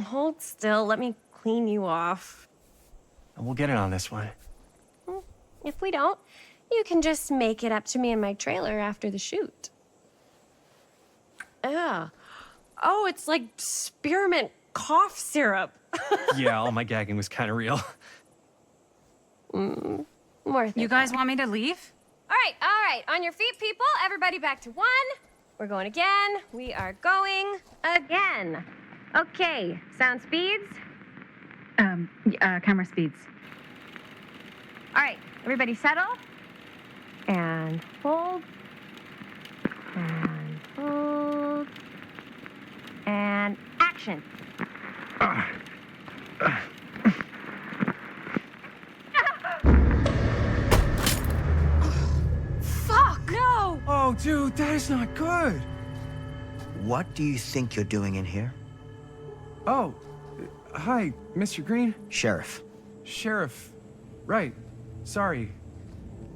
[SPEAKER 11] Hold still, let me clean you off.
[SPEAKER 12] We'll get it on this one.
[SPEAKER 11] If we don't, you can just make it up to me in my trailer after the shoot. Yeah. Oh, it's like spearmint cough syrup.
[SPEAKER 12] Yeah, all my gagging was kind of real.
[SPEAKER 11] Worth it.
[SPEAKER 7] You guys want me to leave?
[SPEAKER 11] All right. On your feet, people. Everybody back to one. We're going again. We are going again. Okay, sound speeds.
[SPEAKER 7] Camera speeds.
[SPEAKER 11] All right, everybody settle. And hold. And hold. And action. Fuck! No!
[SPEAKER 12] Oh, dude, that is not good.
[SPEAKER 2] What do you think you're doing in here?
[SPEAKER 12] Oh, hi, Mr. Green.
[SPEAKER 2] Sheriff.
[SPEAKER 12] Sheriff. Right. Sorry.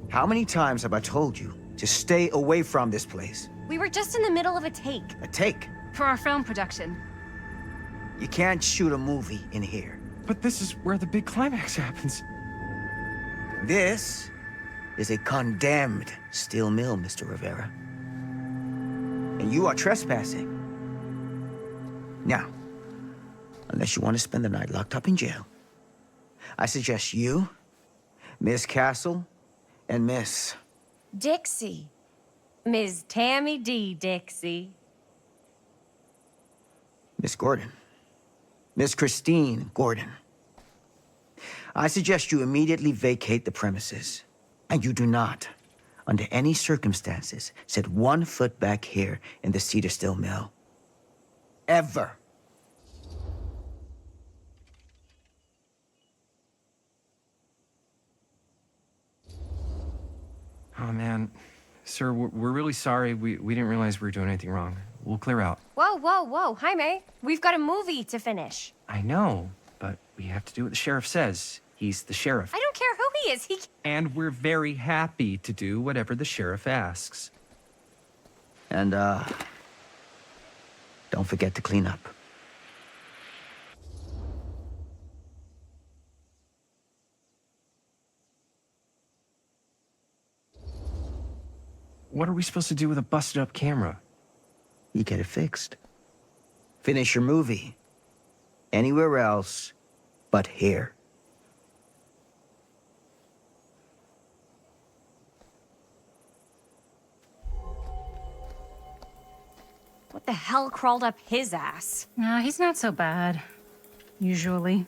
[SPEAKER 2] How many times have I told you to stay away from this place?
[SPEAKER 11] We were just in the middle of a take.
[SPEAKER 2] A take?
[SPEAKER 7] For our film production.
[SPEAKER 2] You can't shoot a movie in here.
[SPEAKER 12] But this is where the big climax happens.
[SPEAKER 2] This is a condemned steel mill, Mr. Rivera. And you are trespassing. Now, unless you want to spend the night locked up in jail, I suggest you, Miss Castle, and Miss...
[SPEAKER 11] Dixie. Ms. Tammy D. Dixie.
[SPEAKER 2] Miss Gordon. Miss Christine Gordon. I suggest you immediately vacate the premises. And you do not, under any circumstances, set 1 foot back here in the Cedar Steel Mill. Ever.
[SPEAKER 12] Oh, man. Sir, we're really sorry. We didn't realize we were doing anything wrong. We'll clear out.
[SPEAKER 11] Whoa. Jaime, we've got a movie to finish.
[SPEAKER 12] I know, but we have to do what the sheriff says. He's the sheriff.
[SPEAKER 11] I don't care who he is.
[SPEAKER 12] And we're very happy to do whatever the sheriff asks.
[SPEAKER 2] And, don't forget to clean up.
[SPEAKER 12] What are we supposed to do with a busted-up camera?
[SPEAKER 2] You get it fixed. Finish your movie. Anywhere else but here.
[SPEAKER 11] What the hell crawled up his ass?
[SPEAKER 7] Nah, he's not so bad. Usually.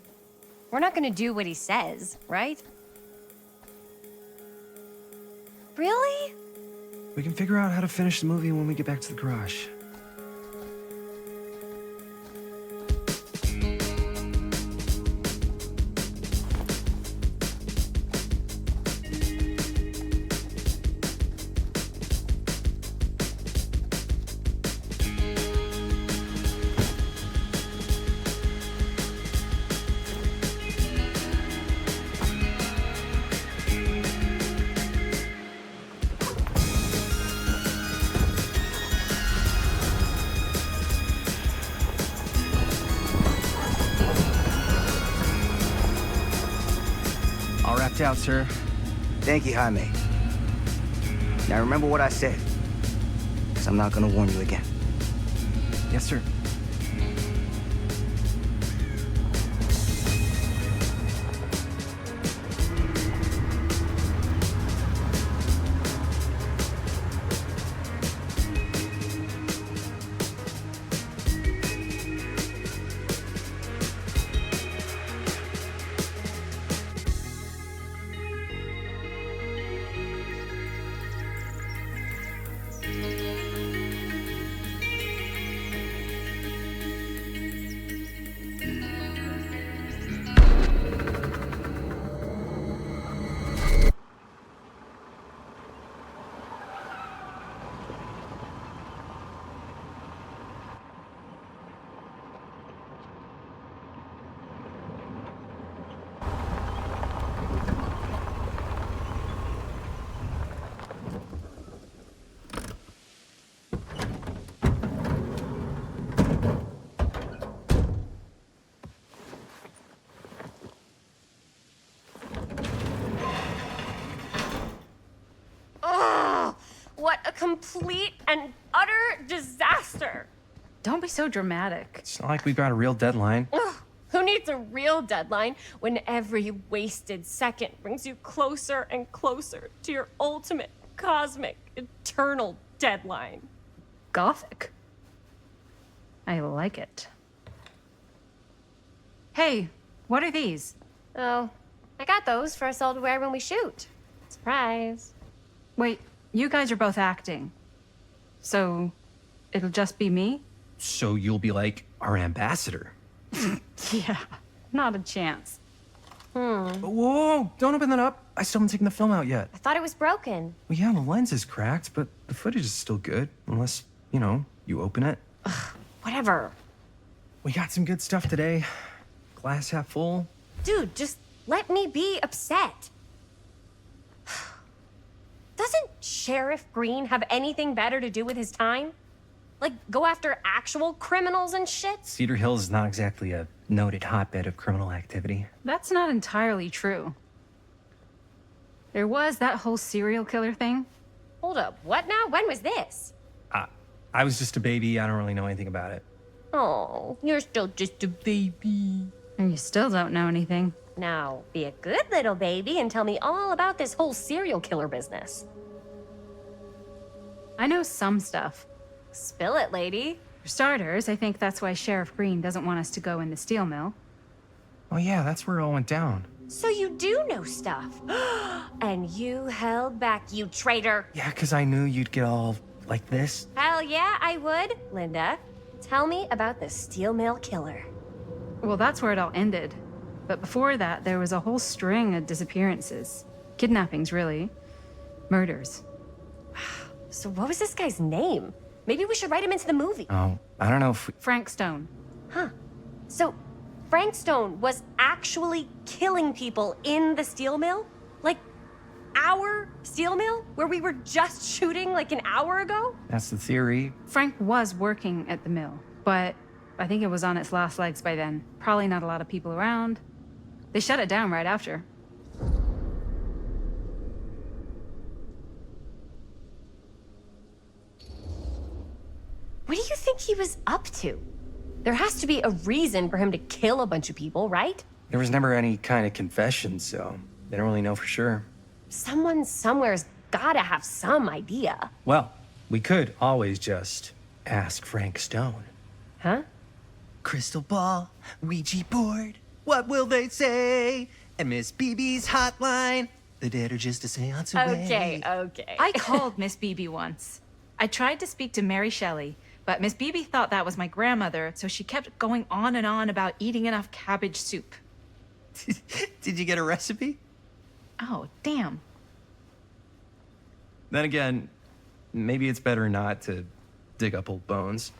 [SPEAKER 11] We're not gonna do what he says, right? Really?
[SPEAKER 12] We can figure out how to finish the movie when we get back to the garage. All wrapped out, sir.
[SPEAKER 2] Thank you, Jaime. Now remember what I said, because I'm not going to warn you again.
[SPEAKER 12] Yes, sir.
[SPEAKER 11] What a complete and utter disaster!
[SPEAKER 7] Don't be so dramatic.
[SPEAKER 12] It's not like we've got a real deadline.
[SPEAKER 11] Ugh, who needs a real deadline when every wasted second brings you closer and closer to your ultimate, cosmic, eternal deadline?
[SPEAKER 7] Gothic. I like it. Hey, what are these?
[SPEAKER 11] Oh, I got those for us all to wear when we shoot. Surprise.
[SPEAKER 7] Wait, you guys are both acting. So, it'll just be me?
[SPEAKER 12] So you'll be like our ambassador.
[SPEAKER 7] Yeah, not a chance.
[SPEAKER 12] Whoa, don't open that up. I still haven't taken the film out yet.
[SPEAKER 11] I thought it was broken.
[SPEAKER 12] Well, yeah, the lens is cracked, but the footage is still good. Unless, you open it.
[SPEAKER 11] Whatever.
[SPEAKER 12] We got some good stuff today. Glass half full.
[SPEAKER 11] Dude, just let me be upset. Doesn't Sheriff Green have anything better to do with his time? Like, go after actual criminals and shit?
[SPEAKER 12] Cedar Hills is not exactly a noted hotbed of criminal activity.
[SPEAKER 7] That's not entirely true. There was that whole serial killer thing.
[SPEAKER 11] Hold up, what now? When was this?
[SPEAKER 12] I was just a baby. I don't really know anything about it.
[SPEAKER 11] Oh, you're still just a baby.
[SPEAKER 7] And you still don't know anything.
[SPEAKER 11] Now, be a good little baby and tell me all about this whole serial killer business.
[SPEAKER 7] I know some stuff.
[SPEAKER 11] Spill it, lady.
[SPEAKER 7] For starters, I think that's why Sheriff Green doesn't want us to go in the steel mill.
[SPEAKER 12] Oh yeah, that's where it all went down.
[SPEAKER 11] So you do know stuff. And you held back, you traitor.
[SPEAKER 12] Yeah, because I knew you'd get all like this.
[SPEAKER 11] Hell yeah, I would. Linda, tell me about the steel mill killer.
[SPEAKER 7] Well, that's where it all ended. But before that, there was a whole string of disappearances. Kidnappings, really. Murders.
[SPEAKER 11] So what was this guy's name? Maybe we should write him into the movie.
[SPEAKER 12] Oh, I don't know if we...
[SPEAKER 7] Frank Stone.
[SPEAKER 11] Huh. So Frank Stone was actually killing people in the steel mill? Like, our steel mill? Where we were just shooting like an hour ago?
[SPEAKER 12] That's the theory.
[SPEAKER 7] Frank was working at the mill, but I think it was on its last legs by then. Probably not a lot of people around. They shut it down right after.
[SPEAKER 11] What do you think he was up to? There has to be a reason for him to kill a bunch of people, right?
[SPEAKER 12] There was never any kind of confession, so they don't really know for sure.
[SPEAKER 11] Someone somewhere's gotta have some idea.
[SPEAKER 12] Well, we could always just ask Frank Stone.
[SPEAKER 11] Huh?
[SPEAKER 13] Crystal ball, Ouija board, what will they say? And Miss BB's hotline, the dead are just a seance away.
[SPEAKER 11] Okay.
[SPEAKER 7] I called Miss BB once. I tried to speak to Mary Shelley, but Miss BB thought that was my grandmother, so she kept going on and on about eating enough cabbage soup.
[SPEAKER 13] Did you get a recipe?
[SPEAKER 7] Oh, damn.
[SPEAKER 12] Then again, maybe it's better not to dig up old bones.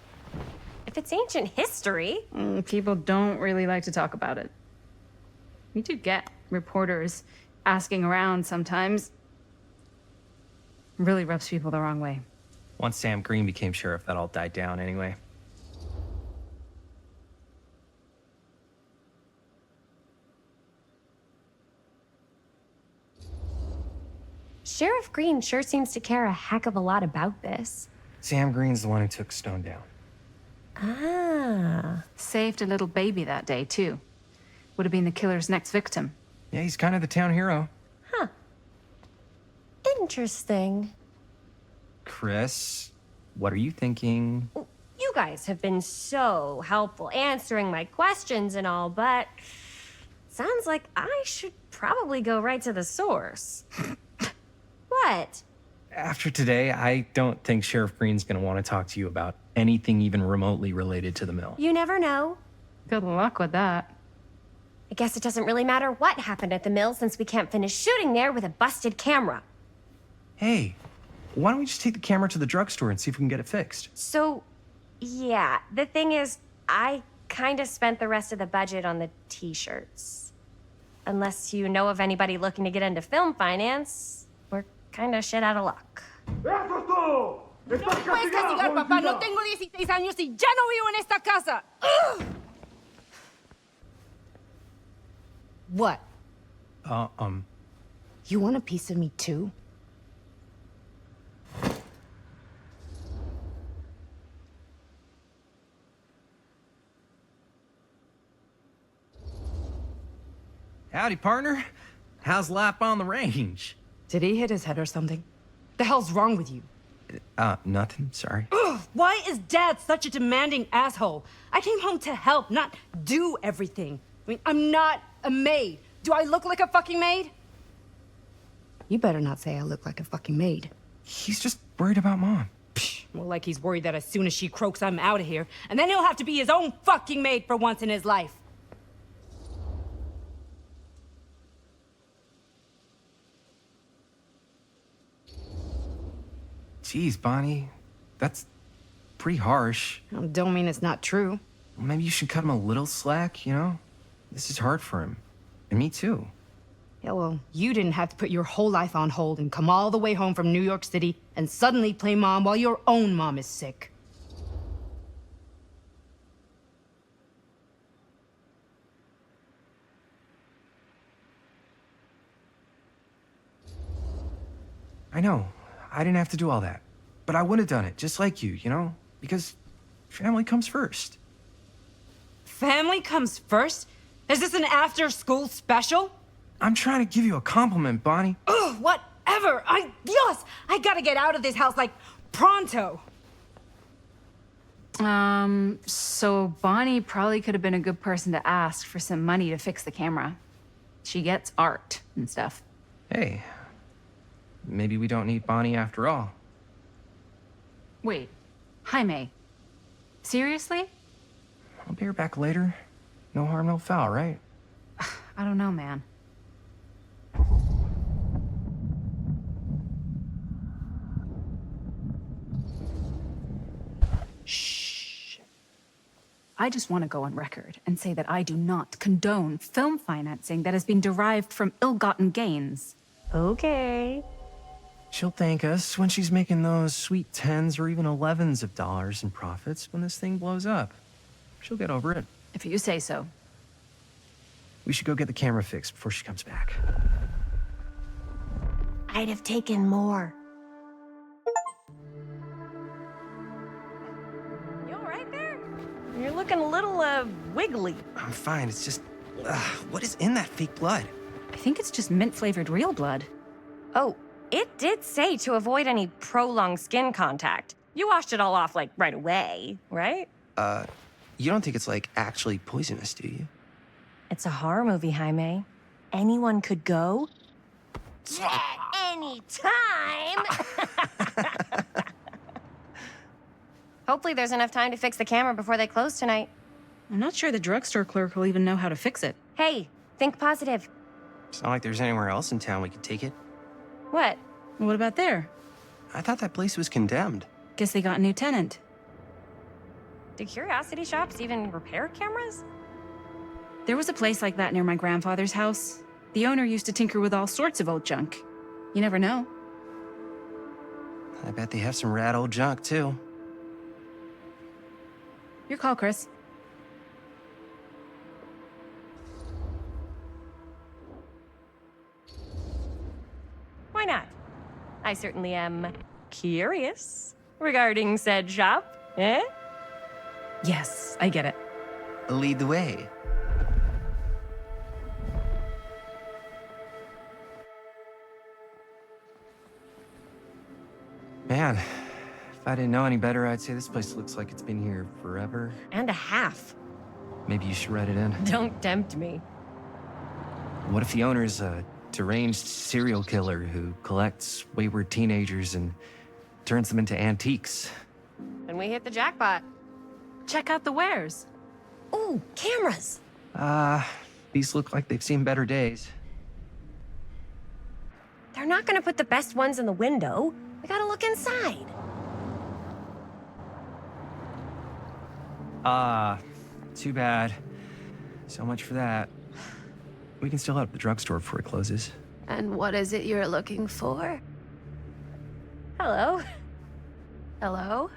[SPEAKER 11] If it's ancient history...
[SPEAKER 7] People don't really like to talk about it. We do get reporters asking around sometimes. Really rubs people the wrong way.
[SPEAKER 12] Once Sam Green became sheriff, that all died down anyway.
[SPEAKER 11] Sheriff Green sure seems to care a heck of a lot about this.
[SPEAKER 12] Sam Green's the one who took Stone down.
[SPEAKER 11] Ah.
[SPEAKER 7] Saved a little baby that day, too. Would have been the killer's next victim.
[SPEAKER 12] Yeah, he's kind of the town hero.
[SPEAKER 11] Huh. Interesting.
[SPEAKER 12] Chris, what are you thinking?
[SPEAKER 11] You guys have been so helpful answering my questions and all, but sounds like I should probably go right to the source. What?
[SPEAKER 12] After today, I don't think Sheriff Green's gonna want to talk to you about anything even remotely related to the mill.
[SPEAKER 11] You never know.
[SPEAKER 7] Good luck with that.
[SPEAKER 11] I guess it doesn't really matter what happened at the mill since we can't finish shooting there with a busted camera.
[SPEAKER 12] Hey, why don't we just take the camera to the drugstore and see if we can get it fixed?
[SPEAKER 11] So, yeah, the thing is, I kind of spent the rest of the budget on the t-shirts. Unless you know of anybody looking to get into film finance, we're kind of shit out of luck.
[SPEAKER 14] ¡Eso es todo! ¡Estás castigado,
[SPEAKER 15] papá. No tengo 16 años y ya no vivo en esta casa. What? You want a piece of me too?
[SPEAKER 12] Howdy, partner. How's life on the range?
[SPEAKER 15] Did he hit his head or something? The hell's wrong with you?
[SPEAKER 12] Nothing, sorry.
[SPEAKER 15] Ugh, why is Dad such a demanding asshole? I came home to help, not do everything. I mean, I'm not a maid. Do I look like a fucking maid? You better not say I look like a fucking maid.
[SPEAKER 12] He's just worried about Mom.
[SPEAKER 15] More like he's worried that as soon as she croaks, I'm out of here. And then he'll have to be his own fucking maid for once in his life.
[SPEAKER 12] Jeez, Bonnie, that's pretty harsh.
[SPEAKER 15] Don't mean it's not true.
[SPEAKER 12] Well, maybe you should cut him a little slack, you know? This is hard for him. And me too.
[SPEAKER 15] Yeah, well, you didn't have to put your whole life on hold and come all the way home from New York City and suddenly play mom while your own mom is sick.
[SPEAKER 12] I know. I didn't have to do all that. But I would have done it, just like you know? Because family comes first.
[SPEAKER 15] Family comes first? Is this an after-school special?
[SPEAKER 12] I'm trying to give you a compliment, Bonnie.
[SPEAKER 15] Ugh, whatever. Dios, I gotta get out of this house, like, pronto.
[SPEAKER 7] So Bonnie probably could have been a good person to ask for some money to fix the camera. She gets art and stuff.
[SPEAKER 12] Hey, maybe we don't need Bonnie after all.
[SPEAKER 7] Wait, Jaime, seriously?
[SPEAKER 12] I'll be her back later. No harm, no foul, right?
[SPEAKER 7] I don't know, man. Shh. I just want to go on record and say that I do not condone film financing that has been derived from ill-gotten gains.
[SPEAKER 11] Okay.
[SPEAKER 12] She'll thank us when she's making those sweet 10s or even 11s of dollars in profits when this thing blows up. She'll get over it.
[SPEAKER 7] If you say so.
[SPEAKER 12] We should go get the camera fixed before she comes back.
[SPEAKER 11] I'd have taken more. You all right there? You're looking a little, wiggly.
[SPEAKER 12] I'm fine, it's just... what is in that fake blood?
[SPEAKER 7] I think it's just mint-flavored real blood.
[SPEAKER 11] Oh, it did say to avoid any prolonged skin contact. You washed it all off, like, right away, right?
[SPEAKER 2] You don't think it's, like, actually poisonous, do you?
[SPEAKER 11] It's a horror movie, Jaime. Anyone could go. Yeah, anytime! Hopefully there's enough time to fix the camera before they close tonight.
[SPEAKER 7] I'm not sure the drugstore clerk will even know how to fix it.
[SPEAKER 11] Hey, think positive.
[SPEAKER 12] It's not like there's anywhere else in town we could take it.
[SPEAKER 11] What?
[SPEAKER 7] What about there?
[SPEAKER 12] I thought that place was condemned.
[SPEAKER 7] Guess they got a new tenant.
[SPEAKER 11] Do curiosity shops even repair cameras?
[SPEAKER 7] There was a place like that near my grandfather's house. The owner used to tinker with all sorts of old junk. You never know.
[SPEAKER 12] I bet they have some rad old junk, too.
[SPEAKER 7] Your call, Chris.
[SPEAKER 11] Why not? I certainly am curious regarding said shop, eh?
[SPEAKER 15] Yes, I get it.
[SPEAKER 13] Lead the way.
[SPEAKER 12] Man, if I didn't know any better, I'd say this place looks like it's been here forever.
[SPEAKER 11] And a half.
[SPEAKER 12] Maybe you should write it in.
[SPEAKER 11] Don't tempt me.
[SPEAKER 12] What if the owner's a deranged serial killer who collects wayward teenagers and turns them into antiques?
[SPEAKER 11] And we hit the jackpot.
[SPEAKER 7] Check out the wares.
[SPEAKER 11] Ooh, cameras.
[SPEAKER 12] These look like they've seen better days.
[SPEAKER 11] They're not gonna put the best ones in the window. We gotta look inside.
[SPEAKER 12] Too bad. So much for that. We can still head up the drugstore before it closes.
[SPEAKER 9] And what is it you're looking for?
[SPEAKER 11] Hello.
[SPEAKER 9] Hello?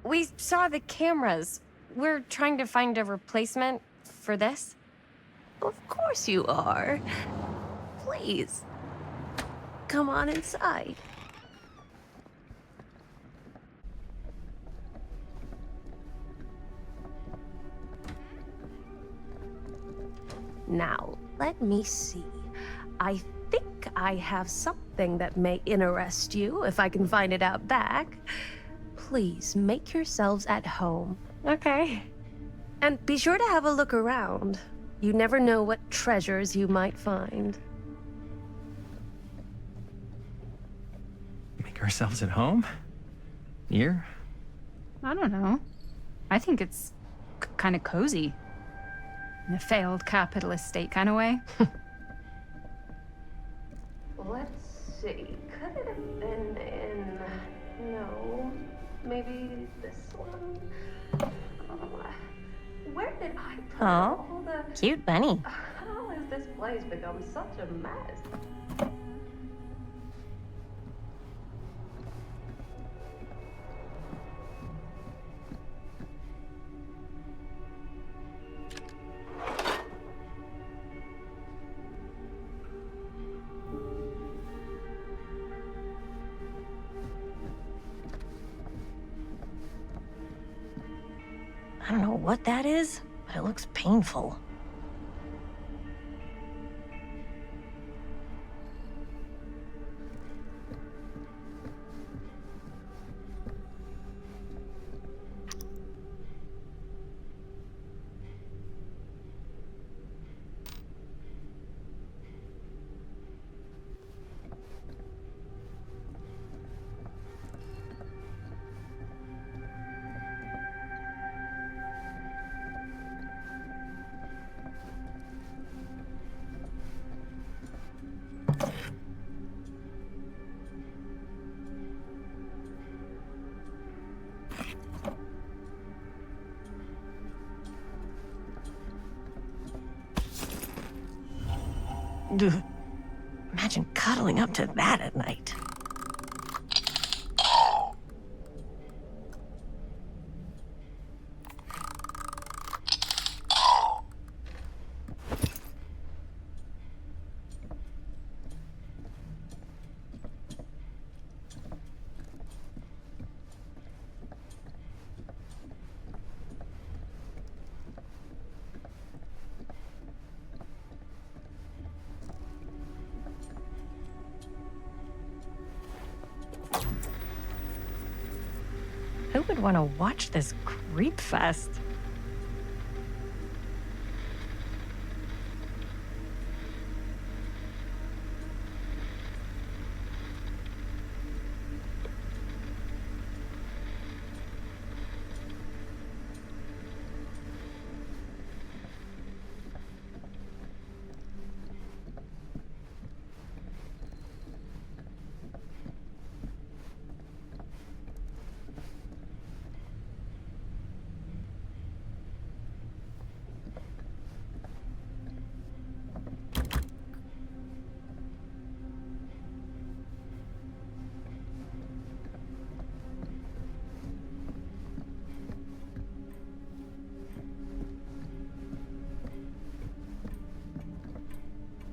[SPEAKER 11] We saw the cameras. We're trying to find a replacement for this.
[SPEAKER 9] Of course you are. Please. Come on inside. Now, let me see. I think I have something that may interest you, if I can find it out back. Please make yourselves at home.
[SPEAKER 11] Okay.
[SPEAKER 9] And be sure to have a look around. You never know what treasures you might find.
[SPEAKER 12] Make ourselves at home? Here?
[SPEAKER 7] I don't know. I think it's kind of cozy. In a failed capitalist state kind of way.
[SPEAKER 9] Let's see. Could it have been in... No. Maybe this one? Where did I put all the...
[SPEAKER 11] Cute bunny.
[SPEAKER 9] How has this place become such a mess?
[SPEAKER 11] I don't know what that is, but it looks painful. Imagine cuddling up to that at night. Who would want to watch this creep fest?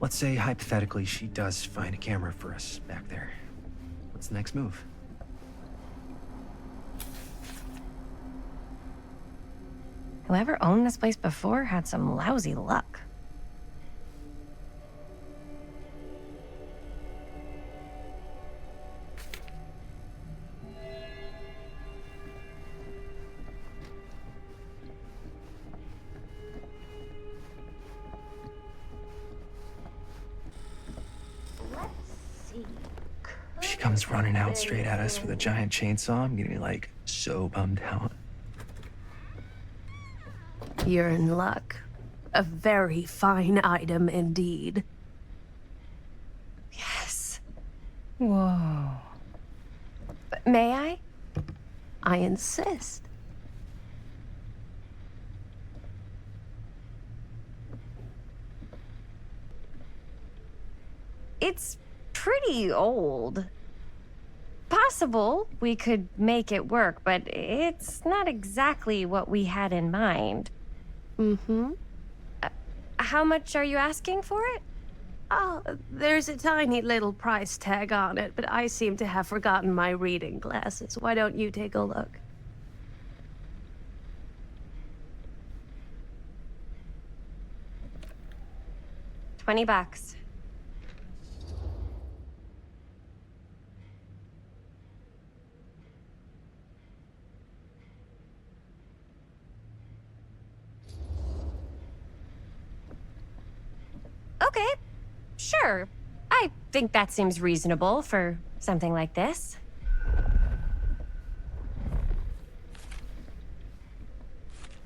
[SPEAKER 12] Let's say, hypothetically, she does find a camera for us back there. What's the next move?
[SPEAKER 11] Whoever owned this place before had some lousy luck.
[SPEAKER 12] She comes running out straight at us with a giant chainsaw. I'm gonna be like so bummed out.
[SPEAKER 9] You're in luck. A very fine item indeed.
[SPEAKER 11] Yes.
[SPEAKER 9] Whoa.
[SPEAKER 11] But may I?
[SPEAKER 9] I insist.
[SPEAKER 11] It's pretty old. Possible we could make it work, but it's not exactly what we had in mind.
[SPEAKER 9] Mm-hmm.
[SPEAKER 11] How much are you asking for it?
[SPEAKER 9] Oh, there's a tiny little price tag on it, but I seem to have forgotten my reading glasses. Why don't you take a look?
[SPEAKER 11] $20. Okay, sure. I think that seems reasonable for something like this.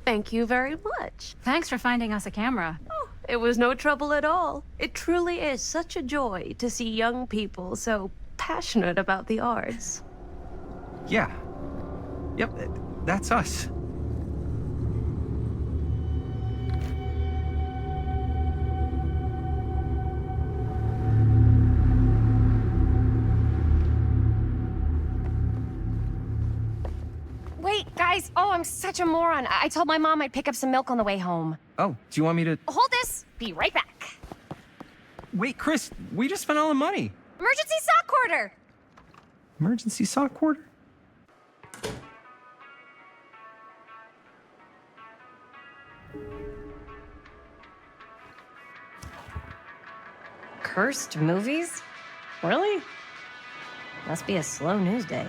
[SPEAKER 9] Thank you very much.
[SPEAKER 7] Thanks for finding us a camera.
[SPEAKER 9] Oh, it was no trouble at all. It truly is such a joy to see young people so passionate about the arts.
[SPEAKER 12] Yeah. Yep, that's us.
[SPEAKER 11] Wait, guys. Oh, I'm such a moron. I told my mom I'd pick up some milk on the way home.
[SPEAKER 12] Oh, do you want me to...
[SPEAKER 11] Hold this. Be right back.
[SPEAKER 12] Wait, Chris, we just spent all the money.
[SPEAKER 11] Emergency sock quarter.
[SPEAKER 12] Emergency sock quarter?
[SPEAKER 11] Cursed movies? Really? Must be a slow news day.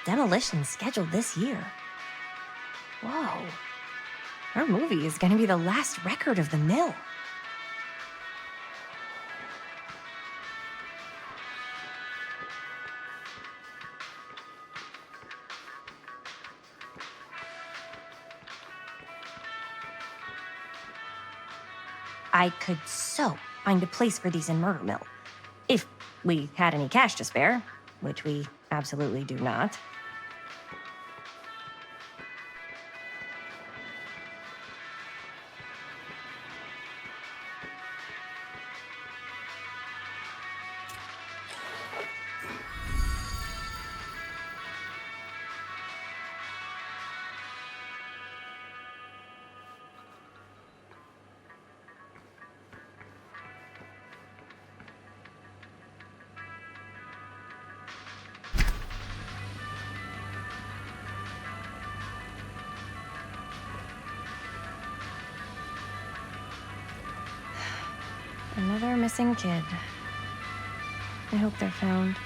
[SPEAKER 11] Demolition scheduled this year. Whoa. Our movie is gonna be the last record of the mill. I could so find a place for these in Murder Mill. If we had any cash to spare, which we absolutely do not. Another missing kid. I hope they're found.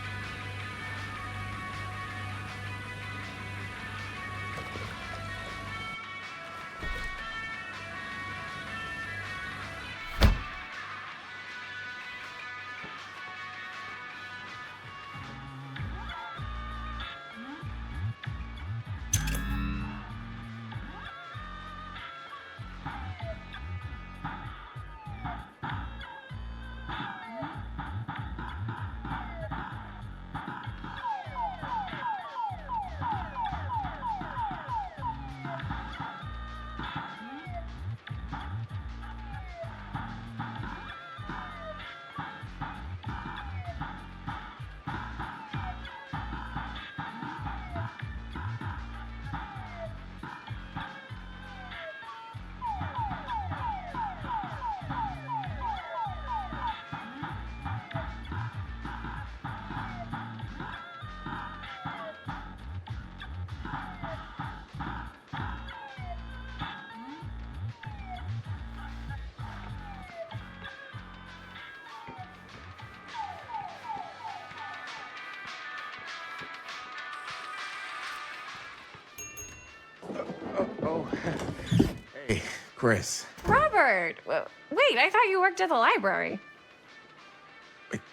[SPEAKER 16] Hey, Chris.
[SPEAKER 11] Robert! Wait, I thought you worked at the library.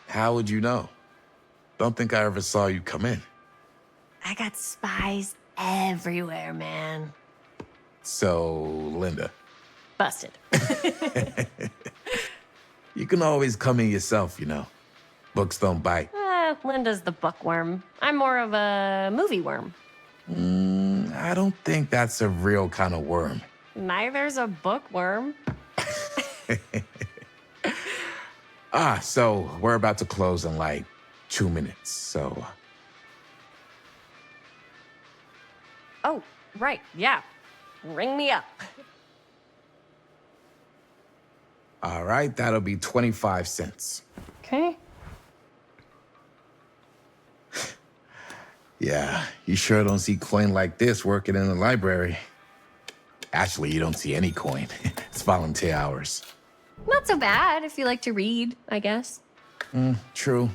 [SPEAKER 16] How would you know? Don't think I ever saw you come in.
[SPEAKER 11] I got spies everywhere, man.
[SPEAKER 16] So, Linda.
[SPEAKER 11] Busted.
[SPEAKER 16] You can always come in yourself, you know. Books don't bite.
[SPEAKER 11] Linda's the bookworm. I'm more of a movie worm.
[SPEAKER 16] I don't think that's a real kind of worm.
[SPEAKER 11] Neither's a bookworm.
[SPEAKER 16] So we're about to close in like 2 minutes, so...
[SPEAKER 11] Oh, right, yeah. Ring me up.
[SPEAKER 16] All right, that'll be 25 cents.
[SPEAKER 11] Okay.
[SPEAKER 16] Yeah, you sure don't see coin like this working in the library. Actually, you don't see any coin. It's volunteer hours.
[SPEAKER 11] Not so bad if you like to read, I guess.
[SPEAKER 16] True.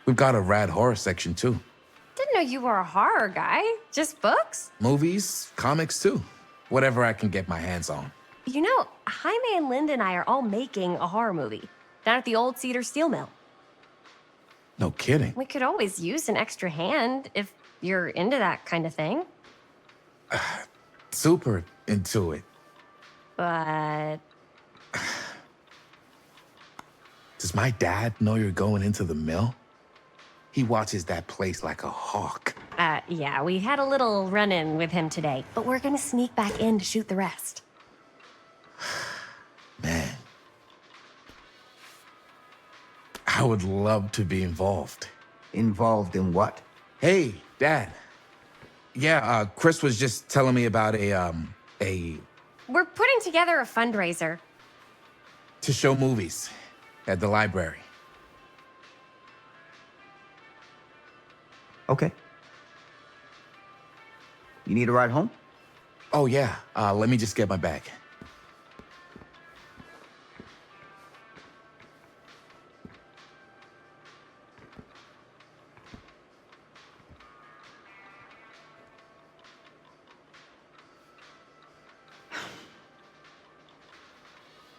[SPEAKER 16] We've got a rad horror section, too.
[SPEAKER 11] Didn't know you were a horror guy. Just books?
[SPEAKER 16] Movies, comics, too. Whatever I can get my hands on.
[SPEAKER 11] You know, Jaime and Linda and I are all making a horror movie down at the old Cedar Steel Mill.
[SPEAKER 16] No kidding.
[SPEAKER 11] We could always use an extra hand if you're into that kind of thing.
[SPEAKER 16] Super into it.
[SPEAKER 11] But...
[SPEAKER 16] Does my dad know you're going into the mill? He watches that place like a hawk.
[SPEAKER 11] Yeah, we had a little run-in with him today, but we're gonna sneak back in to shoot the rest.
[SPEAKER 16] Man. I would love to be involved.
[SPEAKER 2] Involved in what?
[SPEAKER 16] Hey, Dad. Yeah, Chris was just telling me about a...
[SPEAKER 11] We're putting together a fundraiser.
[SPEAKER 16] to show movies at the library.
[SPEAKER 2] Okay. You need a ride home?
[SPEAKER 16] Oh, yeah. Let me just get my bag.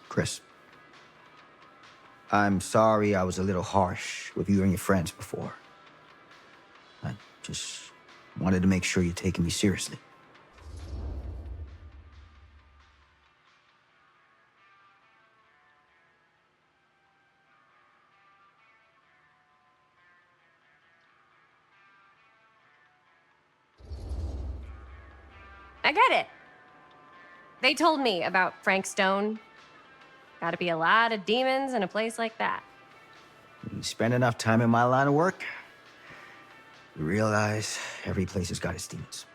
[SPEAKER 2] Chris, I'm sorry I was a little harsh with you and your friends before. I just wanted to make sure you're taking me seriously.
[SPEAKER 11] I get it. They told me about Frank Stone. Gotta be a lot of demons in a place like that.
[SPEAKER 2] You spend enough time in my line of work, you realize every place has got its demons.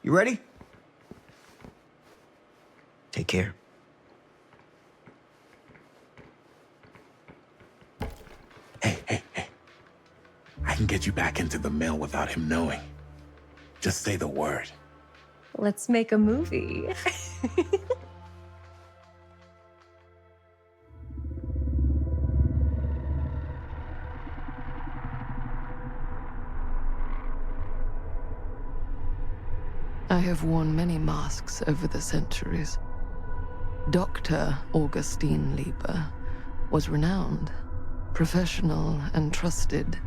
[SPEAKER 2] You ready? Take care.
[SPEAKER 16] Hey. I can get you back into the mill without him knowing. Just say the word.
[SPEAKER 11] Let's make a movie.
[SPEAKER 1] I have worn many masks over the centuries. Dr. Augustine Lieber was renowned, professional, and trusted.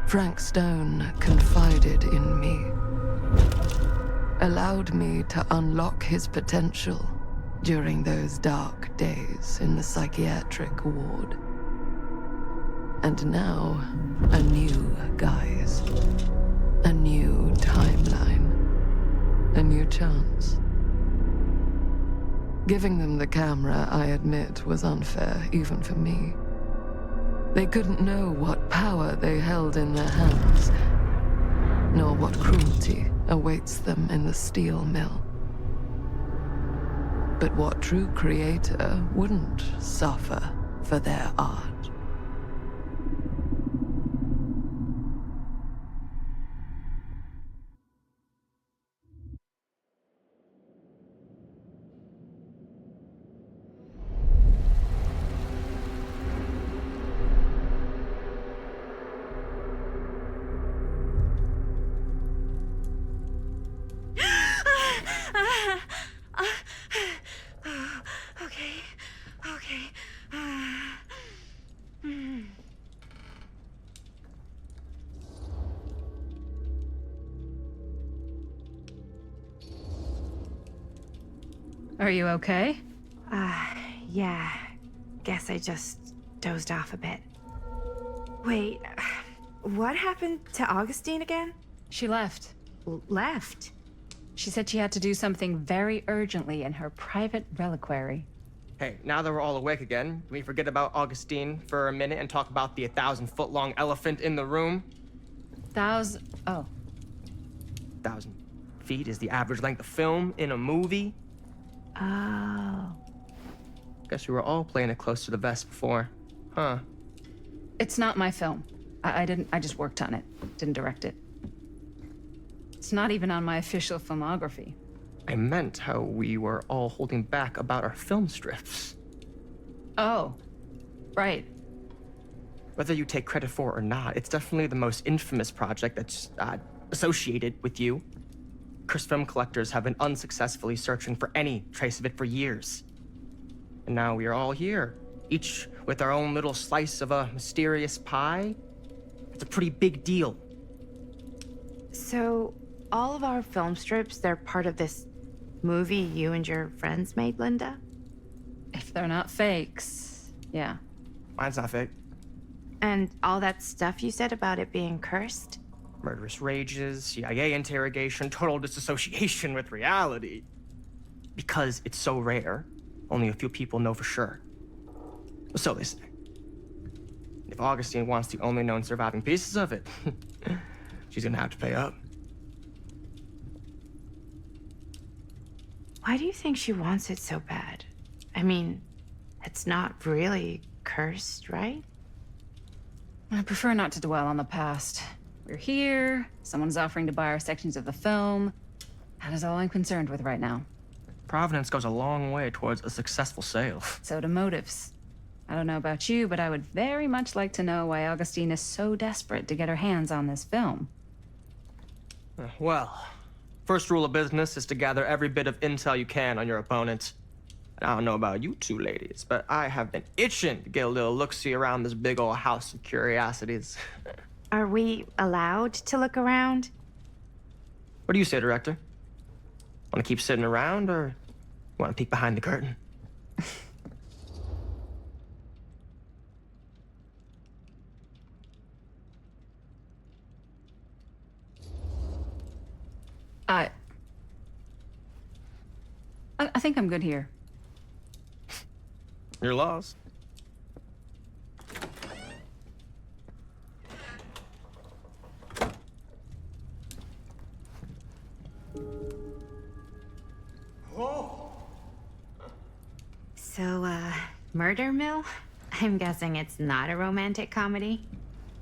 [SPEAKER 1] Frank Stone confided in me, allowed me to unlock his potential during those dark days in the psychiatric ward. And now, a new guise, a new timeline, a new chance. Giving them the camera, I admit, was unfair, even for me. They couldn't know what power they held in their hands, nor what cruelty awaits them in the steel mill. But what true creator wouldn't suffer for their art?
[SPEAKER 7] Are you okay?
[SPEAKER 5] Yeah. Guess I just dozed off a bit. Wait, what happened to Augustine again?
[SPEAKER 7] She left.
[SPEAKER 5] Left?
[SPEAKER 7] She said she had to do something very urgently in her private reliquary.
[SPEAKER 8] Hey, now that we're all awake again, can we forget about Augustine for a minute and talk about the 1,000-foot-long elephant in the room? 1,000 feet is the average length of film in a movie.
[SPEAKER 5] Oh.
[SPEAKER 8] Guess we were all playing it close to the vest before, huh?
[SPEAKER 7] It's not my film. I just worked on it. Didn't direct it. It's not even on my official filmography.
[SPEAKER 8] I meant how we were all holding back about our film strips.
[SPEAKER 7] Oh, right.
[SPEAKER 8] Whether you take credit for it or not, it's definitely the most infamous project that's associated with you. Cursed film collectors have been unsuccessfully searching for any trace of it for years. And now we are all here, each with our own little slice of a mysterious pie. It's a pretty big deal.
[SPEAKER 5] So, all of our film strips, they're part of this movie you and your friends made, Linda?
[SPEAKER 7] If they're not fakes, yeah.
[SPEAKER 8] Mine's not fake.
[SPEAKER 5] And all that stuff you said about it being cursed?
[SPEAKER 8] Murderous rages, CIA interrogation, total disassociation with reality. Because it's so rare, only a few people know for sure. So they say. If Augustine wants the only known surviving pieces of it, she's gonna have to pay up.
[SPEAKER 5] Why do you think she wants it so bad? I mean, it's not really cursed, right?
[SPEAKER 7] I prefer not to dwell on the past. We're here, someone's offering to buy our sections of the film. That is all I'm concerned with right now.
[SPEAKER 8] Providence goes a long way towards a successful sale.
[SPEAKER 7] So do motives. I don't know about you, but I would very much like to know why Augustine is so desperate to get her hands on this film.
[SPEAKER 8] Well, first rule of business is to gather every bit of intel you can on your opponent. And I don't know about you two ladies, but I have been itching to get a little look-see around this big old house of curiosities.
[SPEAKER 5] Are we allowed to look around?
[SPEAKER 8] What do you say, director? Want to keep sitting around, or want to peek behind the curtain?
[SPEAKER 7] I think I'm good here.
[SPEAKER 8] You're lost.
[SPEAKER 5] So, Murder Mill? I'm guessing it's not a romantic comedy?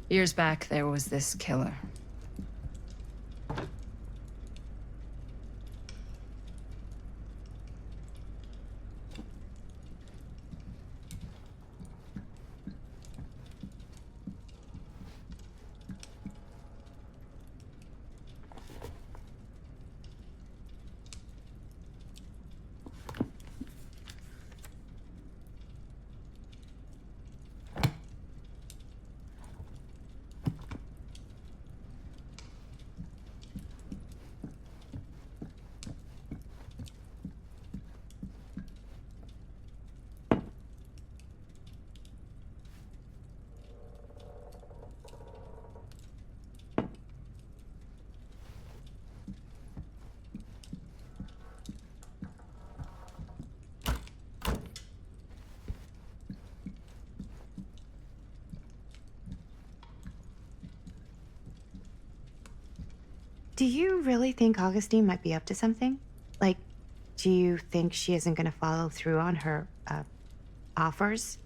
[SPEAKER 7] Years back, there was this killer.
[SPEAKER 5] Do you really think Augustine might be up to something? Like, do you think she isn't gonna follow through on her, offers?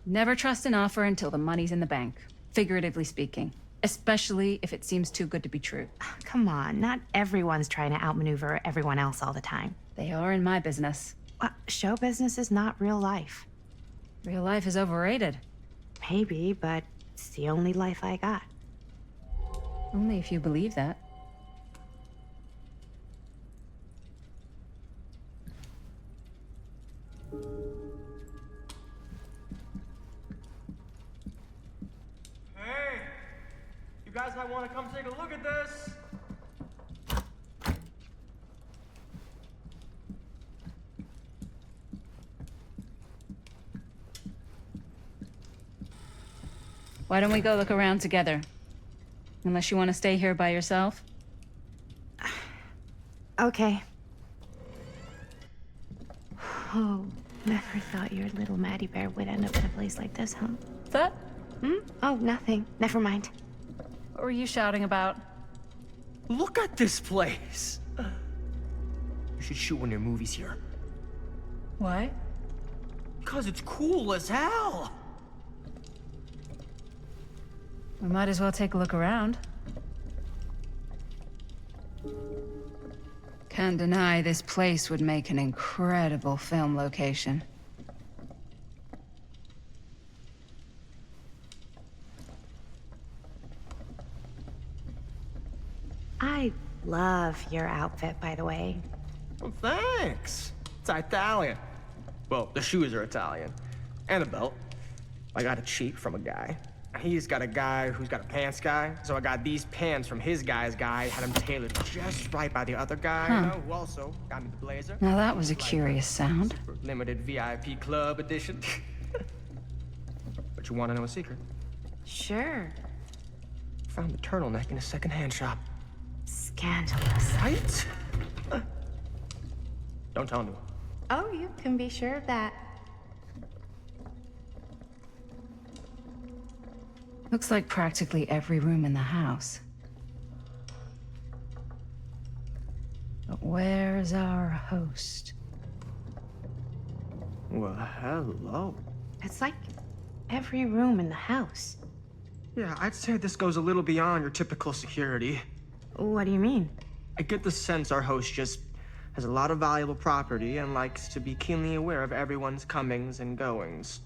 [SPEAKER 7] Never trust an offer until the money's in the bank, figuratively speaking. Especially if it seems too good to be true.
[SPEAKER 5] Come on, not everyone's trying to outmaneuver everyone else all the time.
[SPEAKER 7] They are in my business.
[SPEAKER 5] Show business is not real life.
[SPEAKER 7] Real life is overrated.
[SPEAKER 5] Maybe, but it's the only life I got.
[SPEAKER 7] Only if you believe that.
[SPEAKER 8] want to come take a look at this?
[SPEAKER 7] Why don't we go look around together? Unless you want to stay here by yourself?
[SPEAKER 5] Okay. Oh, never thought your little Maddie Bear would end up in a place like this, huh?
[SPEAKER 7] That?
[SPEAKER 5] Oh, nothing. Never mind.
[SPEAKER 7] What were you shouting about?
[SPEAKER 8] Look at this place! You should shoot one of your movies here.
[SPEAKER 7] Why?
[SPEAKER 8] Because it's cool as hell!
[SPEAKER 7] We might as well take a look around. Can't deny this place would make an incredible film location.
[SPEAKER 5] I love your outfit, by the way.
[SPEAKER 8] Well, thanks. It's Italian. Well, the shoes are Italian. And a belt. I got it cheap from a guy. He's got a guy who's got a pants guy, so I got these pants from his guy's guy, had them tailored just right by the other guy, you know, who also got me the blazer.
[SPEAKER 7] Now that was a curious sound.
[SPEAKER 8] Super limited VIP club edition. But you want to know a secret?
[SPEAKER 5] Sure.
[SPEAKER 8] Found the turtleneck in a secondhand shop.
[SPEAKER 5] Scandalous.
[SPEAKER 8] Right? Don't tell anyone.
[SPEAKER 5] Oh, you can be sure of that.
[SPEAKER 7] Looks like practically every room in the house. But where's our host?
[SPEAKER 8] Well, hello.
[SPEAKER 5] It's like every room in the house.
[SPEAKER 8] Yeah, I'd say this goes a little beyond your typical security.
[SPEAKER 5] What do you mean?
[SPEAKER 8] I get the sense our host just has a lot of valuable property and likes to be keenly aware of everyone's comings and goings.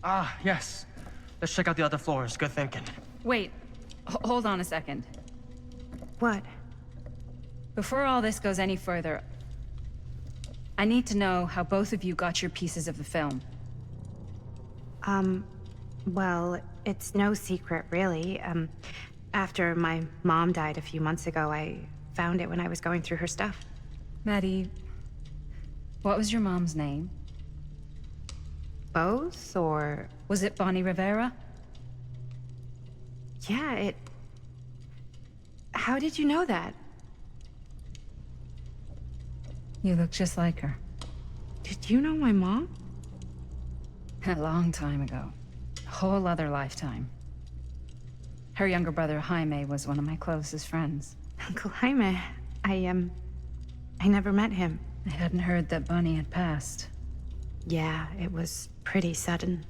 [SPEAKER 8] Ah, yes. Let's check out the other floors. Good thinking.
[SPEAKER 7] Wait, hold on a second.
[SPEAKER 5] What?
[SPEAKER 7] Before all this goes any further, I need to know how both of you got your pieces of the film.
[SPEAKER 5] Well, it's no secret, really. After my mom died a few months ago, I found it when I was going through her stuff.
[SPEAKER 7] Maddie, what was your mom's name?
[SPEAKER 5] Both, or...
[SPEAKER 7] Was it Bonnie Rivera?
[SPEAKER 5] Yeah, How did you know that?
[SPEAKER 7] You look just like her.
[SPEAKER 5] Did you know my mom?
[SPEAKER 7] A long time ago. A whole other lifetime. Her younger brother, Jaime, was one of my closest friends.
[SPEAKER 5] Uncle Jaime, I never met him.
[SPEAKER 7] I hadn't heard that Bonnie had passed.
[SPEAKER 5] Yeah, it was pretty sudden.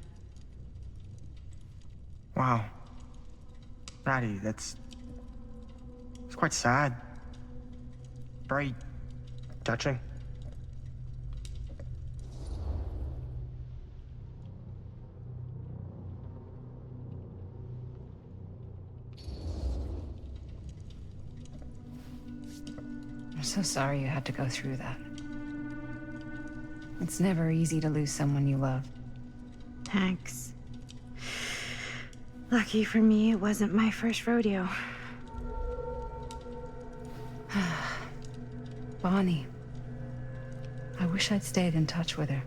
[SPEAKER 8] Wow. Maddie, it's quite sad. Very touching.
[SPEAKER 7] I'm so sorry you had to go through that. It's never easy to lose someone you love.
[SPEAKER 5] Thanks. Lucky for me, it wasn't my first rodeo.
[SPEAKER 7] Bonnie. I wish I'd stayed in touch with her.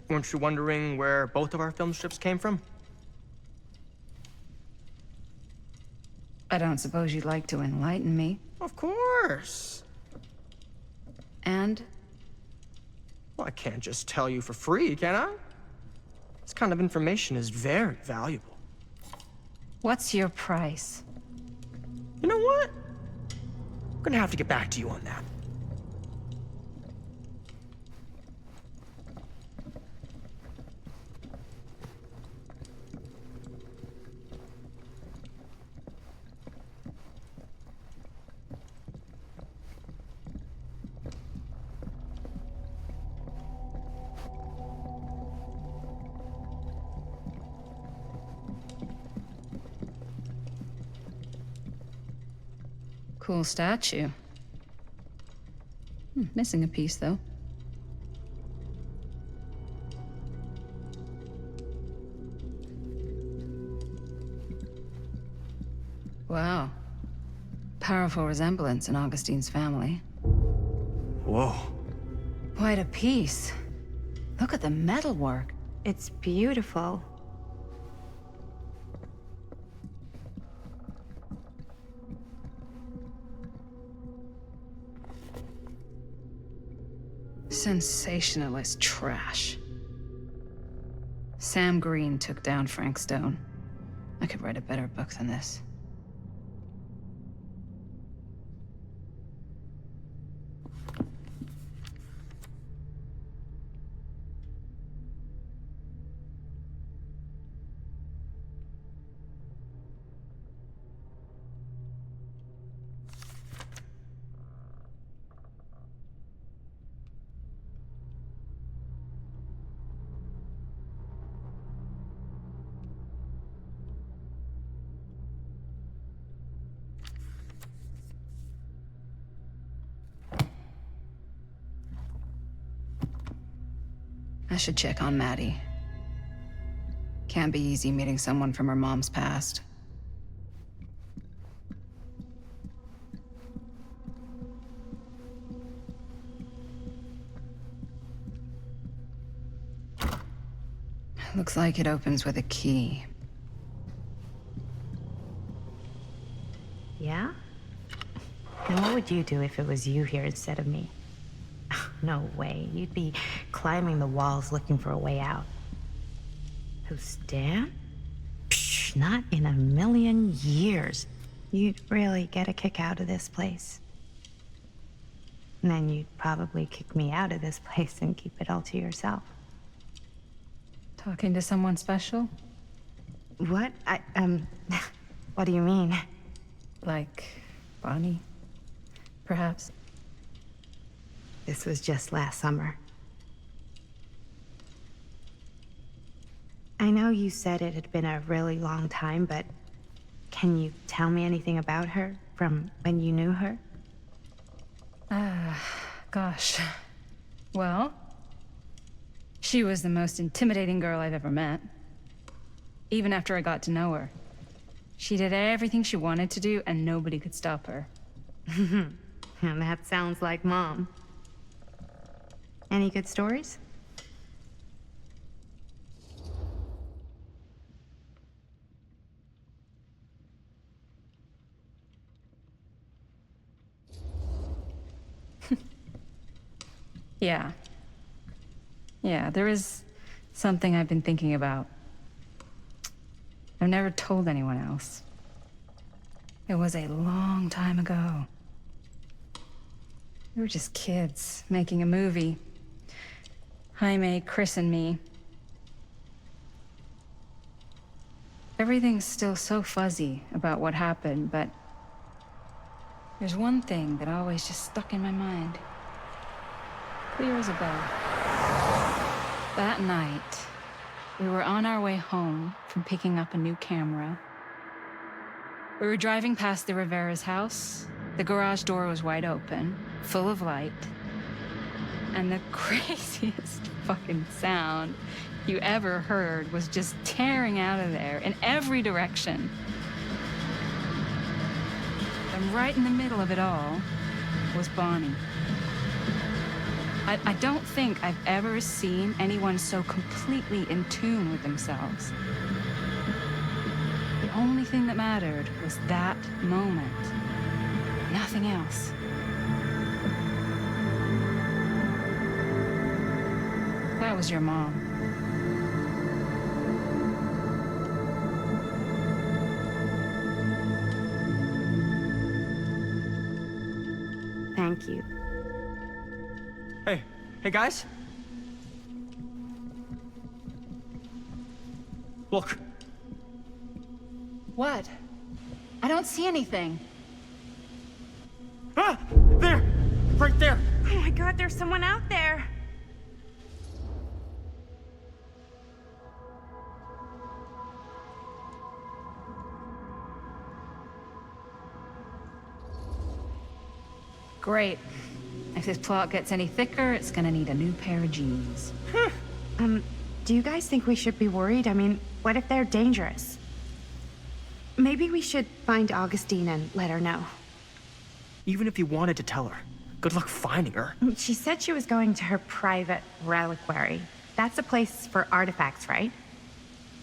[SPEAKER 8] Weren't you wondering where both of our film strips came from?
[SPEAKER 7] I don't suppose you'd like to enlighten me.
[SPEAKER 8] Of course.
[SPEAKER 7] And?
[SPEAKER 8] Well, I can't just tell you for free, can I? This kind of information is very valuable.
[SPEAKER 7] What's your price?
[SPEAKER 8] You know what? I'm gonna have to get back to you on that.
[SPEAKER 7] Cool statue. Missing a piece, though. Wow. Powerful resemblance in Augustine's family.
[SPEAKER 8] Whoa.
[SPEAKER 7] Quite a piece. Look at the metalwork.
[SPEAKER 5] It's beautiful.
[SPEAKER 7] Sensationalist trash. Sam Green took down Frank Stone. I could write a better book than this. I should check on Maddie. Can't be easy meeting someone from her mom's past. Looks like it opens with a key.
[SPEAKER 5] Yeah? And what would you do if it was you here instead of me? No way. You'd be climbing the walls looking for a way out. Who, Stan? Psh, not in a million years. You'd really get a kick out of this place. And then you'd probably kick me out of this place and keep it all to yourself.
[SPEAKER 7] Talking to someone special?
[SPEAKER 5] What? What do you mean?
[SPEAKER 7] Like Bonnie, perhaps?
[SPEAKER 5] This was just last summer. I know you said it had been a really long time, but can you tell me anything about her from when you knew her?
[SPEAKER 7] Gosh. Well, she was the most intimidating girl I've ever met. Even after I got to know her. She did everything she wanted to do, and nobody could stop her.
[SPEAKER 5] And that sounds like Mom. Any good stories?
[SPEAKER 7] Yeah. Yeah, there is something I've been thinking about. I've never told anyone else. It was a long time ago. We were just kids making a movie. Jaime, Chris, and me. Everything's still so fuzzy about what happened, but there's one thing that always just stuck in my mind. Clear as a bell. That night, we were on our way home from picking up a new camera. We were driving past the Rivera's house. The garage door was wide open, full of light. And the craziest fucking sound you ever heard was just tearing out of there in every direction. And right in the middle of it all was Bonnie. I don't think I've ever seen anyone so completely in tune with themselves. The only thing that mattered was that moment. Nothing else. That was your mom.
[SPEAKER 5] Thank you.
[SPEAKER 8] Hey guys. Look.
[SPEAKER 7] What? I don't see anything.
[SPEAKER 8] Ah! There! Right there!
[SPEAKER 5] Oh my God, there's someone out there!
[SPEAKER 7] Great. If this plot gets any thicker, it's gonna need a new pair of jeans.
[SPEAKER 5] Do you guys think we should be worried? I mean, what if they're dangerous? Maybe we should find Augustine and let her know.
[SPEAKER 8] Even if you wanted to tell her, good luck finding her.
[SPEAKER 5] She said she was going to her private reliquary. That's a place for artifacts, right?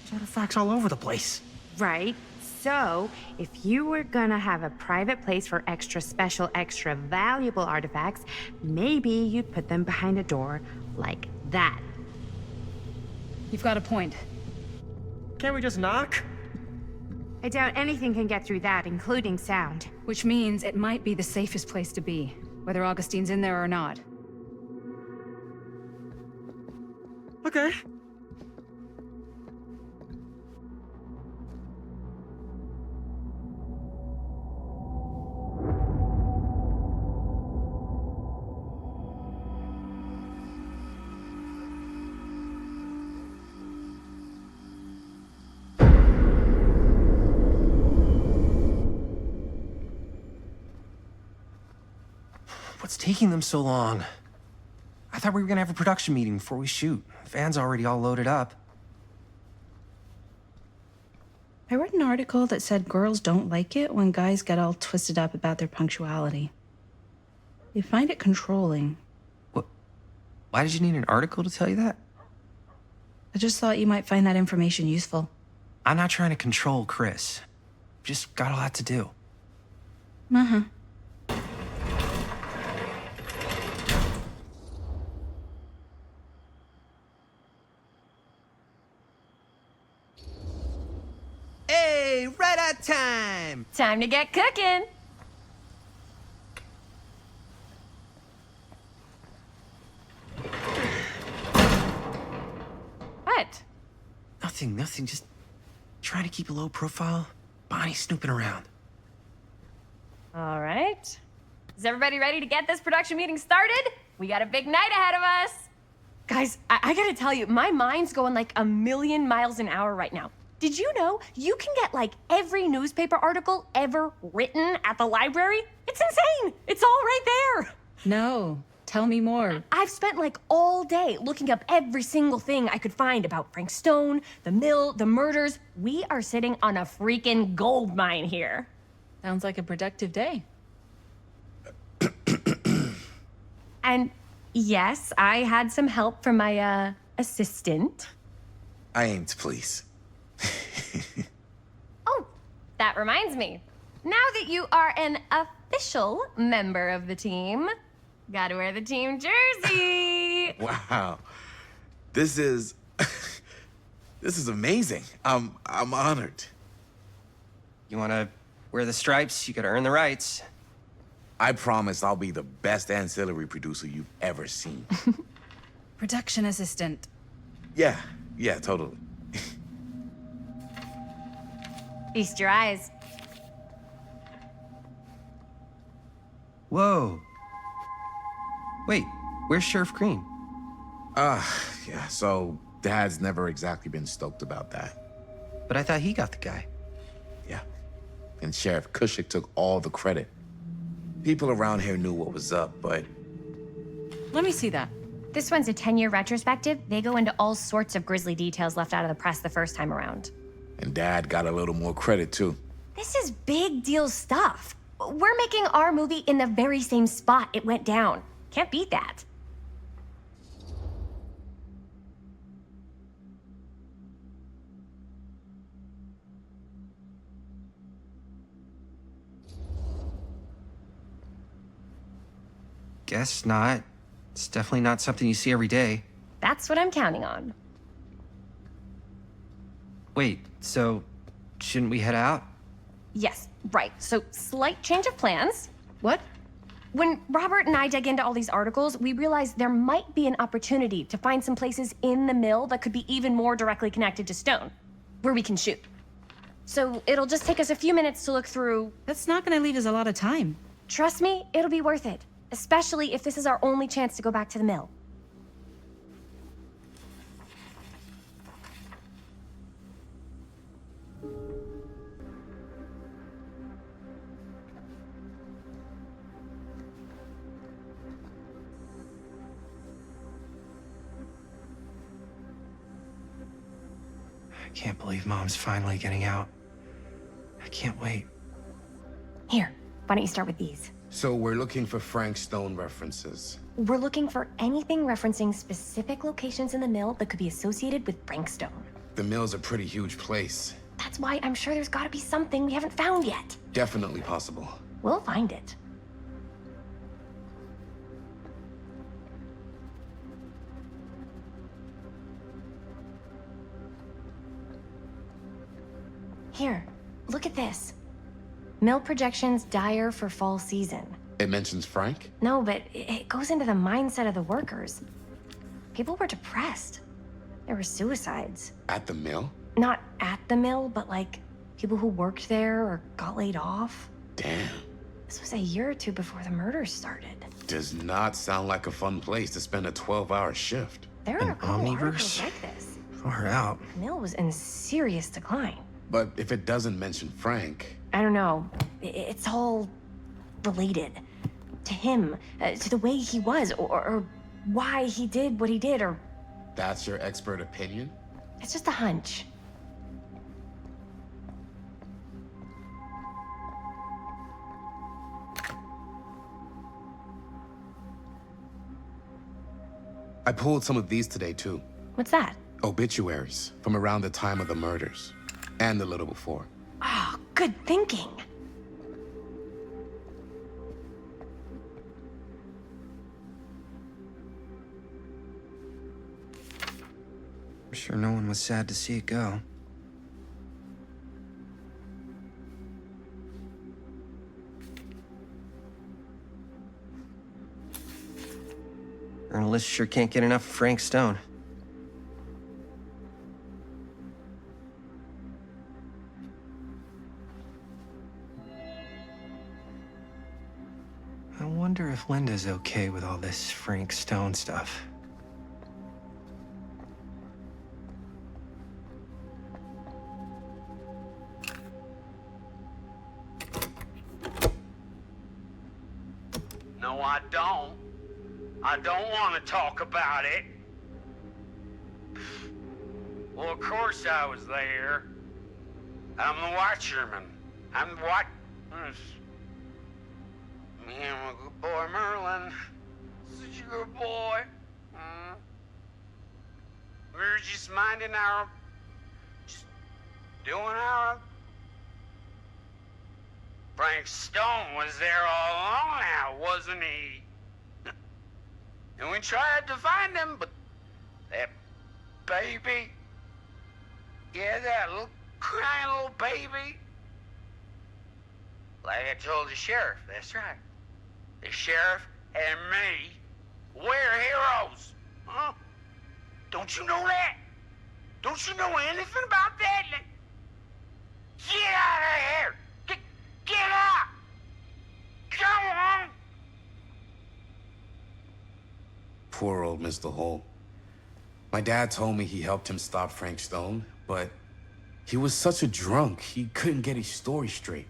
[SPEAKER 8] There's artifacts all over the place.
[SPEAKER 5] Right. So, if you were gonna have a private place for extra special, extra valuable artifacts, maybe you'd put them behind a door like that.
[SPEAKER 7] You've got a point.
[SPEAKER 8] Can't we just knock?
[SPEAKER 5] I doubt anything can get through that, including sound.
[SPEAKER 7] Which means it might be the safest place to be, whether Augustine's in there or not.
[SPEAKER 8] Okay.
[SPEAKER 12] What's taking them so long? I thought we were gonna have a production meeting before we shoot. The van's already all loaded up.
[SPEAKER 7] I read an article that said girls don't like it when guys get all twisted up about their punctuality. They find it controlling.
[SPEAKER 12] What? Why did you need an article to tell you that?
[SPEAKER 7] I just thought you might find that information useful.
[SPEAKER 12] I'm not trying to control Chris. Just got a lot to do.
[SPEAKER 7] Uh-huh.
[SPEAKER 13] Hey, right on time!
[SPEAKER 11] Time to get cooking. What?
[SPEAKER 12] Nothing. Just trying to keep a low profile. Bonnie's snooping around.
[SPEAKER 11] All right. Is everybody ready to get this production meeting started? We got a big night ahead of us. Guys, I gotta tell you, my mind's going like a million miles an hour right now. Did you know you can get like every newspaper article ever written at the library? It's insane. It's all right there.
[SPEAKER 7] No, tell me more.
[SPEAKER 11] I've spent like all day looking up every single thing I could find about Frank Stone, the mill, the murders. We are sitting on a freaking gold mine here.
[SPEAKER 7] Sounds like a productive day.
[SPEAKER 11] And yes, I had some help from my assistant.
[SPEAKER 16] I aim to please.
[SPEAKER 11] Oh, that reminds me. Now that you are an official member of the team, gotta wear the team jersey.
[SPEAKER 16] Wow. This is amazing. I'm honored.
[SPEAKER 13] You wanna wear the stripes? You gotta earn the rights.
[SPEAKER 16] I promise I'll be the best ancillary producer you've ever seen.
[SPEAKER 7] Production assistant.
[SPEAKER 16] Yeah, totally.
[SPEAKER 11] Feast your eyes.
[SPEAKER 13] Whoa. Wait, where's Sheriff Green?
[SPEAKER 16] Yeah, so Dad's never exactly been stoked about that.
[SPEAKER 13] But I thought he got the guy.
[SPEAKER 16] Yeah, and Sheriff Cushik took all the credit. People around here knew what was up, but...
[SPEAKER 7] Let me see that.
[SPEAKER 11] This one's a 10-year retrospective. They go into all sorts of grisly details left out of the press the first time around.
[SPEAKER 16] And Dad got a little more credit, too.
[SPEAKER 11] This is big deal stuff. We're making our movie in the very same spot it went down. Can't beat that.
[SPEAKER 13] Guess not. It's definitely not something you see every day.
[SPEAKER 11] That's what I'm counting on.
[SPEAKER 13] Wait, so shouldn't we head out?
[SPEAKER 11] Yes, right. So, slight change of plans.
[SPEAKER 7] What?
[SPEAKER 11] When Robert and I dug into all these articles, we realized there might be an opportunity to find some places in the mill that could be even more directly connected to Stone, where we can shoot. So, it'll just take us a few minutes to look through.
[SPEAKER 7] That's not gonna leave us a lot of time.
[SPEAKER 11] Trust me, it'll be worth it. Especially if this is our only chance to go back to the mill.
[SPEAKER 12] can't believe Mom's finally getting out. I can't wait.
[SPEAKER 11] Here, why don't you start with these?
[SPEAKER 16] So we're looking for Frank Stone references.
[SPEAKER 11] We're looking for anything referencing specific locations in the mill that could be associated with Frank Stone.
[SPEAKER 16] The mill's a pretty huge place.
[SPEAKER 11] That's why I'm sure there's gotta be something we haven't found yet.
[SPEAKER 16] Definitely possible.
[SPEAKER 11] We'll find it. Here, look at this. Mill projections dire for fall season.
[SPEAKER 16] It mentions Frank?
[SPEAKER 11] No, but it goes into the mindset of the workers. People were depressed. There were suicides.
[SPEAKER 16] At the mill?
[SPEAKER 11] Not at the mill, but like people who worked there or got laid off.
[SPEAKER 16] Damn.
[SPEAKER 11] This was a year or two before the murders started.
[SPEAKER 16] Does not sound like a fun place to spend a 12-hour shift.
[SPEAKER 11] There are a couple
[SPEAKER 12] Omniverse?
[SPEAKER 11] articles like this.
[SPEAKER 12] Far out.
[SPEAKER 11] The mill was in serious decline.
[SPEAKER 16] But if it doesn't mention Frank...
[SPEAKER 11] I don't know. It's all related. To him, to the way he was, or why he did what he did, or...
[SPEAKER 16] That's your expert opinion?
[SPEAKER 11] It's just a hunch.
[SPEAKER 16] I pulled some of these today, too.
[SPEAKER 11] What's that?
[SPEAKER 16] Obituaries from around the time of the murders. And a little before.
[SPEAKER 11] Oh, good thinking.
[SPEAKER 12] I'm sure no one was sad to see it go. Journalists sure can't get enough of Frank Stone. I wonder if Linda's okay with all this Frank Stone stuff.
[SPEAKER 3] No, I don't. I don't want to talk about it. Well, of course I was there. I'm the watcherman. I'm the watch... Me and my good boy Merlin. Such a good boy. We were just minding our... Just doing our... Frank Stone was there all along now, wasn't he? And we tried to find him, but that baby... Yeah, that little crying little baby... Like I told the sheriff, that's right. The sheriff and me, we're heroes. Huh? Don't you know that? Don't you know anything about that? Get out of here! Get out! Come on!
[SPEAKER 16] Poor old Mr. Hole. My dad told me he helped him stop Frank Stone, but he was such a drunk, he couldn't get his story straight.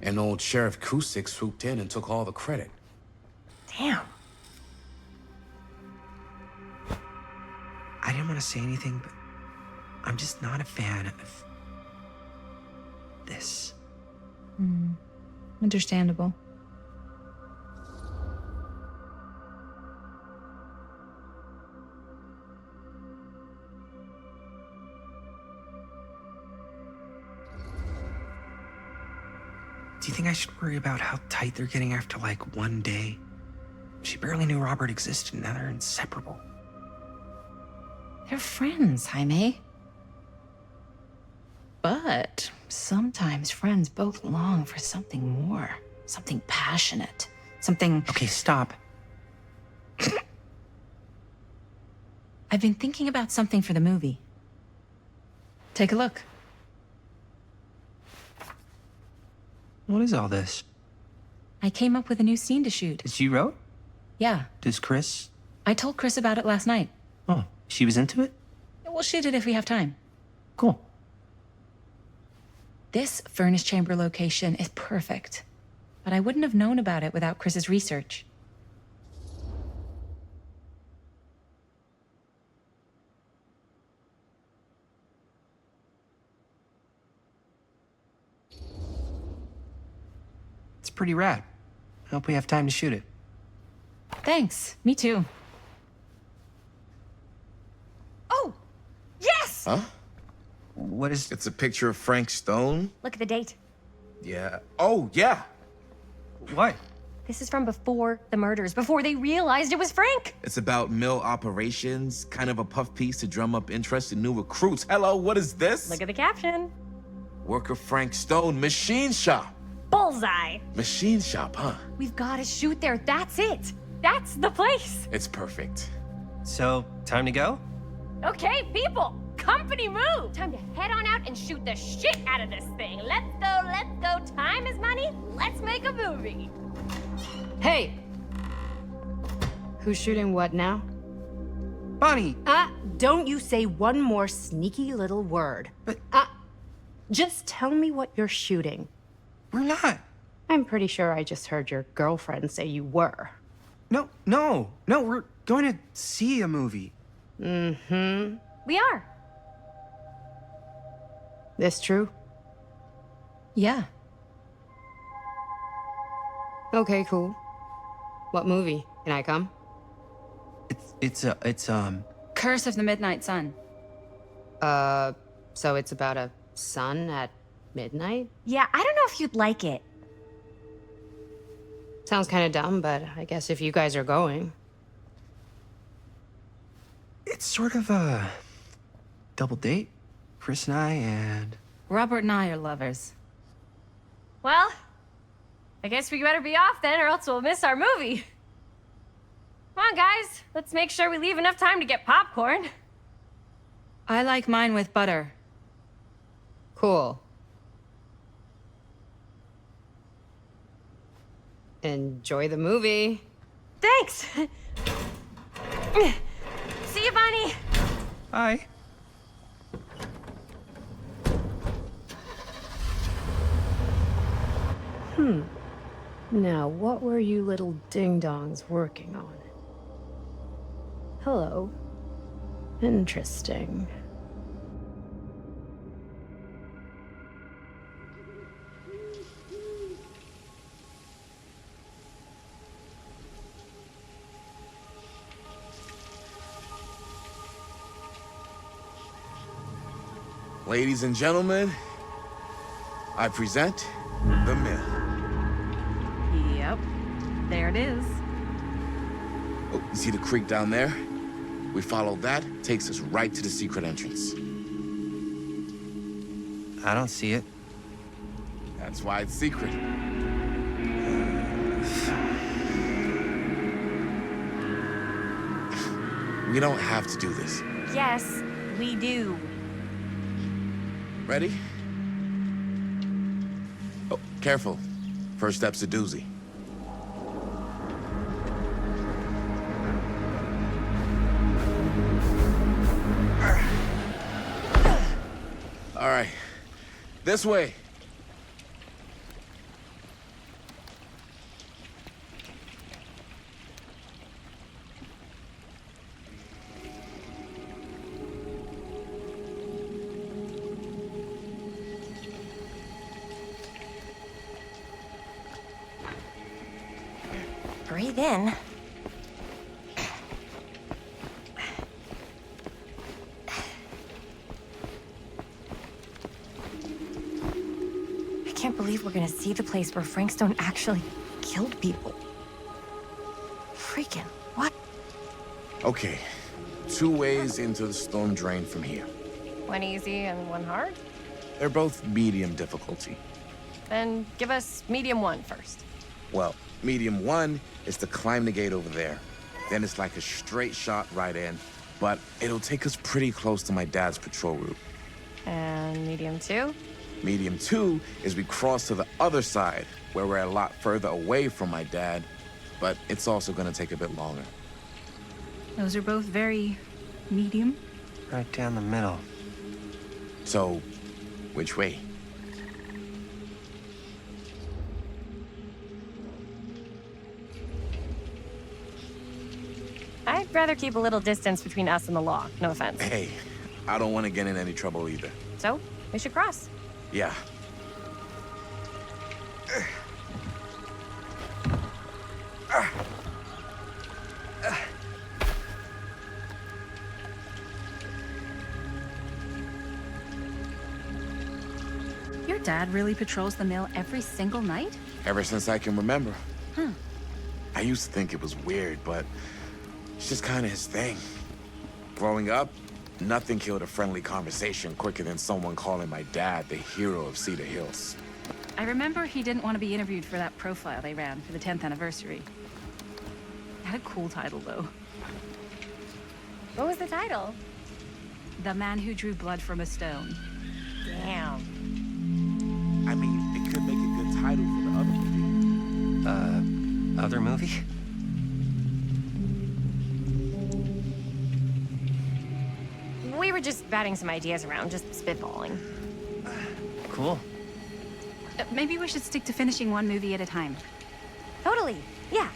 [SPEAKER 16] And old Sheriff Cusick swooped in and took all the credit.
[SPEAKER 11] Damn.
[SPEAKER 12] I didn't want to say anything, but I'm just not a fan of this.
[SPEAKER 7] Understandable.
[SPEAKER 12] Do you think I should worry about how tight they're getting after, like, one day? She barely knew Robert existed, and now they're inseparable.
[SPEAKER 7] They're friends, Jaime. But sometimes friends both long for something more. Something passionate. Something...
[SPEAKER 12] Okay, stop.
[SPEAKER 7] I've been thinking about something for the movie. Take a look.
[SPEAKER 12] What is all this?
[SPEAKER 7] I came up with a new scene to shoot.
[SPEAKER 12] That you wrote?
[SPEAKER 7] Yeah.
[SPEAKER 12] Does Chris?
[SPEAKER 7] I told Chris about it last night.
[SPEAKER 12] Oh, she was into it?
[SPEAKER 7] We'll shoot it if we have time.
[SPEAKER 12] Cool.
[SPEAKER 7] This furnace chamber location is perfect. But I wouldn't have known about it without Chris's research.
[SPEAKER 12] pretty rad. I hope we have time to shoot it.
[SPEAKER 7] Thanks. Me too.
[SPEAKER 11] Oh! Yes!
[SPEAKER 17] Huh?
[SPEAKER 12] What is...
[SPEAKER 17] It's a picture of Frank Stone?
[SPEAKER 11] Look at the date.
[SPEAKER 17] Yeah. Oh, yeah.
[SPEAKER 12] What?
[SPEAKER 11] This is from before the murders, before they realized it was Frank.
[SPEAKER 17] It's about mill operations, kind of a puff piece to drum up interest in new recruits. Hello, what is this?
[SPEAKER 11] Look at the caption.
[SPEAKER 17] Worker Frank Stone, machine shop.
[SPEAKER 11] Bullseye.
[SPEAKER 17] Machine shop, huh?
[SPEAKER 11] We've got to shoot there. That's it. That's the place.
[SPEAKER 17] It's perfect.
[SPEAKER 12] So, time to go?
[SPEAKER 11] Okay, people. Company move. Time to head on out and shoot the shit out of this thing. Let's go, let's go. Time is money. Let's make a movie.
[SPEAKER 15] Hey! Who's shooting what now?
[SPEAKER 12] Bonnie!
[SPEAKER 15] Don't you say one more sneaky little word.
[SPEAKER 12] But...
[SPEAKER 15] just tell me what you're shooting.
[SPEAKER 12] We're not.
[SPEAKER 15] I'm pretty sure I just heard your girlfriend say you were.
[SPEAKER 12] No, we're going to see a movie.
[SPEAKER 15] Mm-hmm.
[SPEAKER 11] We are.
[SPEAKER 15] This true?
[SPEAKER 7] Yeah.
[SPEAKER 15] Okay, cool. What movie? Can I come?
[SPEAKER 12] It's
[SPEAKER 7] Curse of the Midnight Sun.
[SPEAKER 15] So it's about a sun at midnight?
[SPEAKER 11] Yeah, I don't know if you'd like it.
[SPEAKER 15] Sounds kind of dumb, but I guess if you guys are going.
[SPEAKER 12] It's sort of a double date. Chris and I and...
[SPEAKER 7] Robert and I are lovers.
[SPEAKER 11] Well, I guess we better be off then, or else we'll miss our movie. Come on, guys. Let's make sure we leave enough time to get popcorn.
[SPEAKER 7] I like mine with butter.
[SPEAKER 15] Cool. Enjoy the movie.
[SPEAKER 11] Thanks. See you, Bonnie.
[SPEAKER 12] Bye.
[SPEAKER 15] Now, what were you little ding-dongs working on? Hello. Interesting.
[SPEAKER 17] Ladies and gentlemen, I present the mill.
[SPEAKER 7] Yep. There it is.
[SPEAKER 17] Oh, you see the creek down there? We follow that, takes us right to the secret entrance.
[SPEAKER 12] I don't see it.
[SPEAKER 17] That's why it's secret. We don't have to do this.
[SPEAKER 11] Yes, we do.
[SPEAKER 17] Ready? Oh, careful. First step's a doozy. All right, this way.
[SPEAKER 11] Breathe in. I can't believe we're gonna see the place where Frank Stone actually killed people. Freaking what?
[SPEAKER 17] Okay, 2 ways into the storm drain from here.
[SPEAKER 11] One easy and one hard?
[SPEAKER 17] They're both medium difficulty.
[SPEAKER 11] Then give us medium one first.
[SPEAKER 17] Well, medium 1 is to climb the gate over there. Then it's like a straight shot right in, but it'll take us pretty close to my dad's patrol route.
[SPEAKER 11] And medium 2?
[SPEAKER 17] Medium 2 is we cross to the other side, where we're a lot further away from my dad, but it's also gonna take a bit longer.
[SPEAKER 7] Those are both very medium.
[SPEAKER 12] Right down the middle.
[SPEAKER 17] So, which way?
[SPEAKER 11] I'd rather keep a little distance between us and the law, no offense.
[SPEAKER 17] Hey, I don't want to get in any trouble either.
[SPEAKER 11] So, we should cross.
[SPEAKER 17] Yeah.
[SPEAKER 7] Dad really patrols the mill every single night?
[SPEAKER 17] Ever since I can remember.
[SPEAKER 7] Huh.
[SPEAKER 17] I used to think it was weird, but it's just kind of his thing. Growing up, nothing killed a friendly conversation quicker than someone calling my dad the hero of Cedar Hills.
[SPEAKER 7] I remember he didn't want to be interviewed for that profile they ran for the 10th anniversary. It had a cool title, though.
[SPEAKER 11] What was the title?
[SPEAKER 7] The Man Who Drew Blood from a Stone.
[SPEAKER 11] Damn.
[SPEAKER 17] I mean, it could make a good title for the other movie.
[SPEAKER 12] Other movie?
[SPEAKER 11] We were just batting some ideas around, just spitballing.
[SPEAKER 12] Cool.
[SPEAKER 7] Maybe we should stick to finishing one movie at a time.
[SPEAKER 11] Totally, yeah.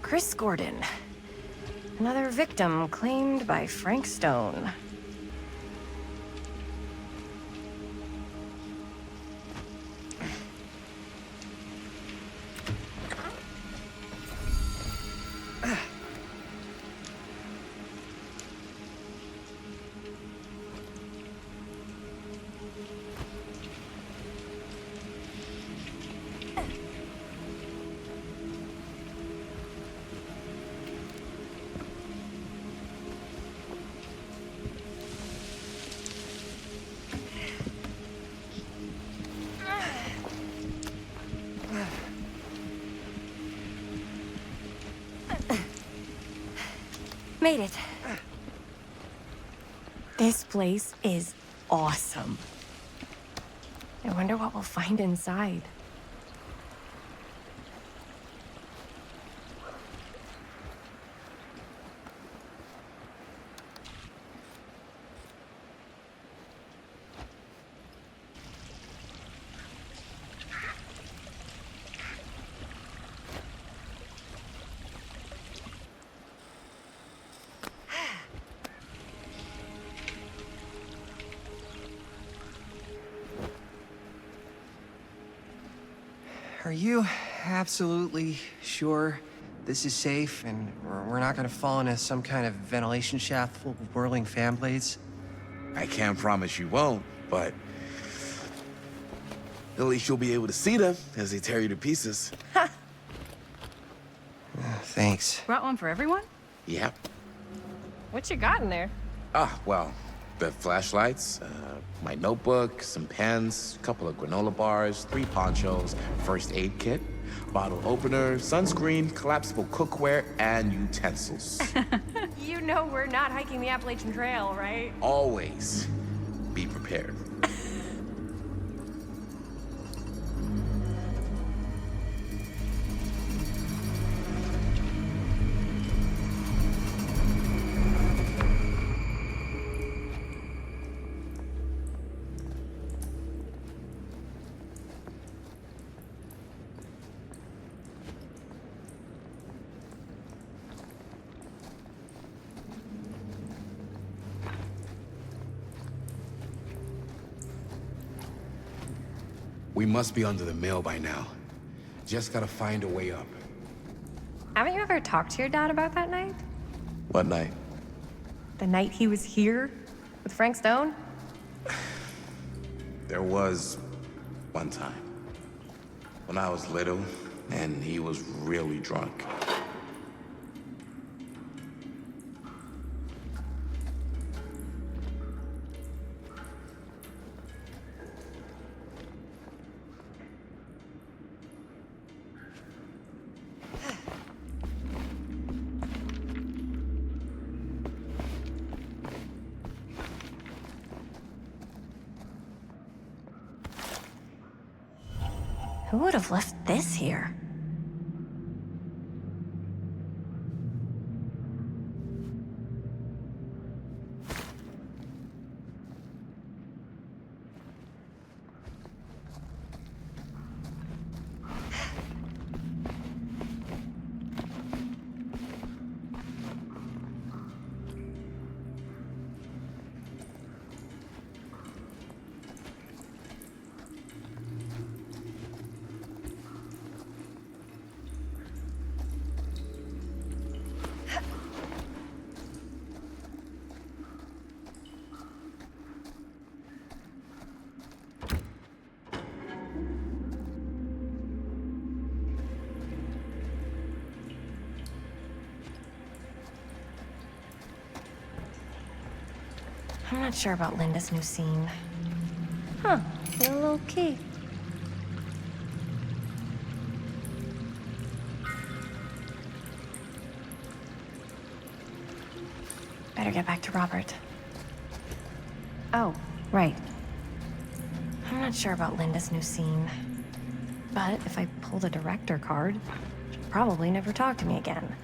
[SPEAKER 11] Chris Gordon. Another victim claimed by Frank Stone. Made it. This place is awesome. I wonder what we'll find inside.
[SPEAKER 12] Are you absolutely sure this is safe and we're not gonna fall into some kind of ventilation shaft full of whirling fan blades?
[SPEAKER 17] I can't promise you won't, but at least you'll be able to see them as they tear you to pieces.
[SPEAKER 12] Thanks.
[SPEAKER 7] Brought one for everyone?
[SPEAKER 17] Yep.
[SPEAKER 11] What you got in there?
[SPEAKER 17] Ah, well, the flashlights, my notebook, some pens, a couple of granola bars, 3 ponchos, first aid kit, bottle opener, sunscreen, collapsible cookware, and utensils.
[SPEAKER 11] You know we're not hiking the Appalachian Trail, right?
[SPEAKER 17] Always be prepared.
[SPEAKER 16] We must be under the mill by now. Just gotta find a way up.
[SPEAKER 11] Haven't you ever talked to your dad about that night?
[SPEAKER 17] What night?
[SPEAKER 11] The night he was here with Frank Stone?
[SPEAKER 16] There was one time when I was little and he was really drunk.
[SPEAKER 11] Who would have left this here? I'm not sure about Linda's new scene. Huh, a little key. Better get back to Robert. Oh, right. I'm not sure about Linda's new scene. But if I pull the director card, she'll probably never talk to me again.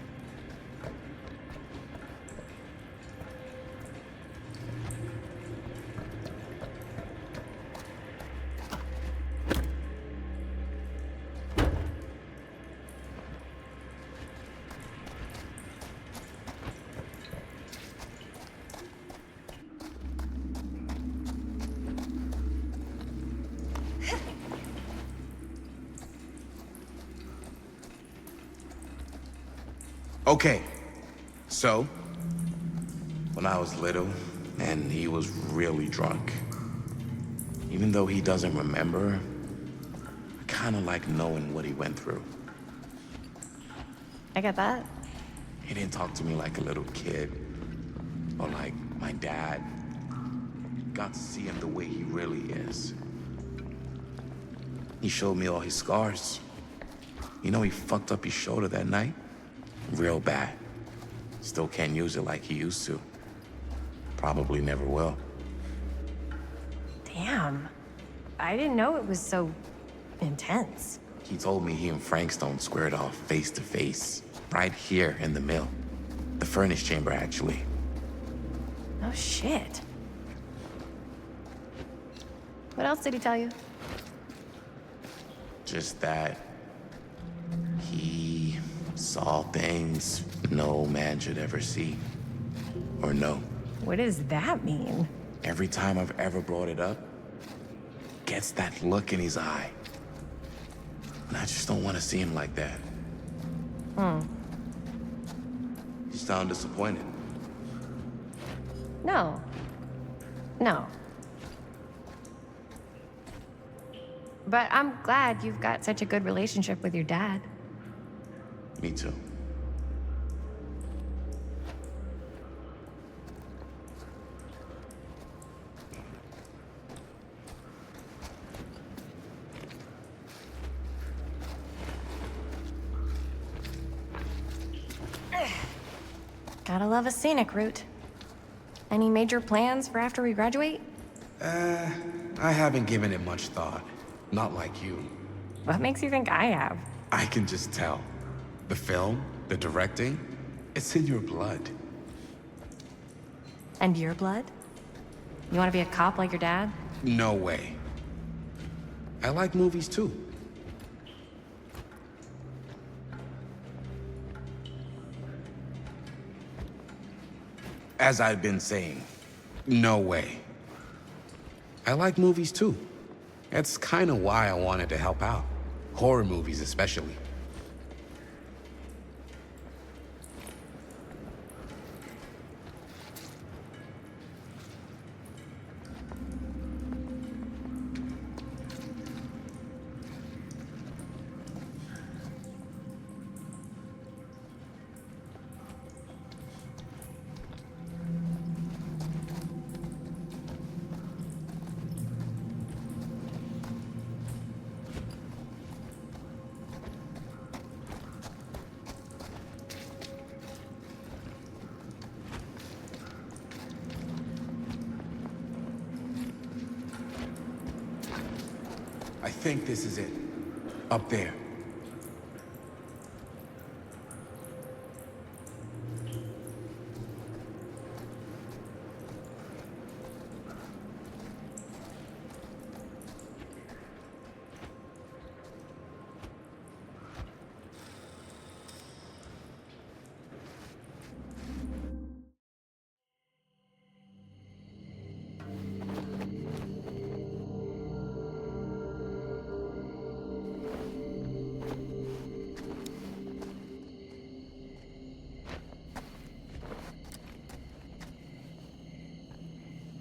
[SPEAKER 16] Okay, so, when I was little, and he was really drunk, even though he doesn't remember, I kind of like knowing what he went through.
[SPEAKER 11] I get that.
[SPEAKER 16] He didn't talk to me like a little kid, or like my dad. Got to see him the way he really is. He showed me all his scars. You know, he fucked up his shoulder that night. Real bad. Still can't use it like he used to. Probably never will.
[SPEAKER 11] Damn. I didn't know it was so intense.
[SPEAKER 16] He told me he and Frank Stone squared off face to face, right here in the mill. The furnace chamber, actually.
[SPEAKER 11] Oh, shit. What else did he tell you?
[SPEAKER 16] Just that he saw things no man should ever see or know.
[SPEAKER 11] What does that mean?
[SPEAKER 16] Every time I've ever brought it up, gets that look in his eye. And I just don't want to see him like that. You sound disappointed.
[SPEAKER 11] No. No. But I'm glad you've got such a good relationship with your dad.
[SPEAKER 16] Me too.
[SPEAKER 11] Gotta love a scenic route. Any major plans for after we graduate?
[SPEAKER 16] I haven't given it much thought. Not like you.
[SPEAKER 11] What makes you think I have?
[SPEAKER 16] I can just tell. The film, the directing, it's in your blood.
[SPEAKER 11] And your blood? You want to be a cop like your dad?
[SPEAKER 16] No way. I like movies too. As I've been saying, no way. I like movies too. That's kind of why I wanted to help out. Horror movies especially. I think this is it. Up there.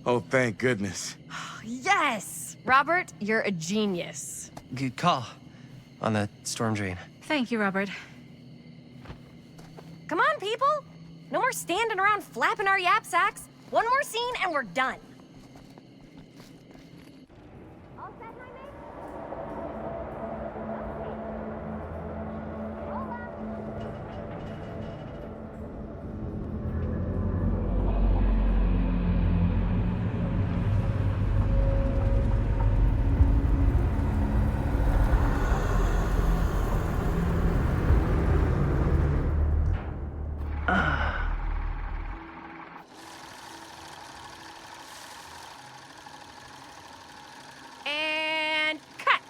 [SPEAKER 16] Oh, thank goodness.
[SPEAKER 11] Yes! Robert, you're a genius.
[SPEAKER 12] Good call on the storm drain.
[SPEAKER 7] Thank you, Robert.
[SPEAKER 11] Come on, people! No more standing around flapping our yap sacks. One more scene and we're done. All set, my mate? And cut.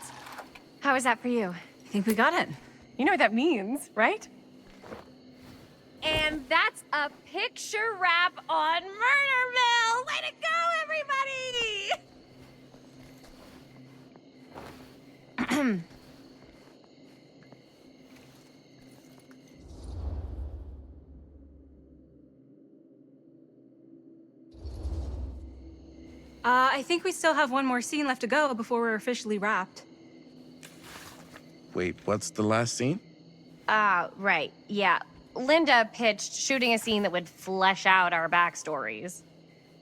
[SPEAKER 11] How was that for you?
[SPEAKER 7] I think we got it.
[SPEAKER 11] You know what that means, right? And that's a picture wrap on Murderville! Way to go, everybody!
[SPEAKER 7] I think we still have one more scene left to go before we're officially wrapped.
[SPEAKER 17] Wait, what's the last scene?
[SPEAKER 11] Right, yeah. Linda pitched shooting a scene that would flesh out our backstories.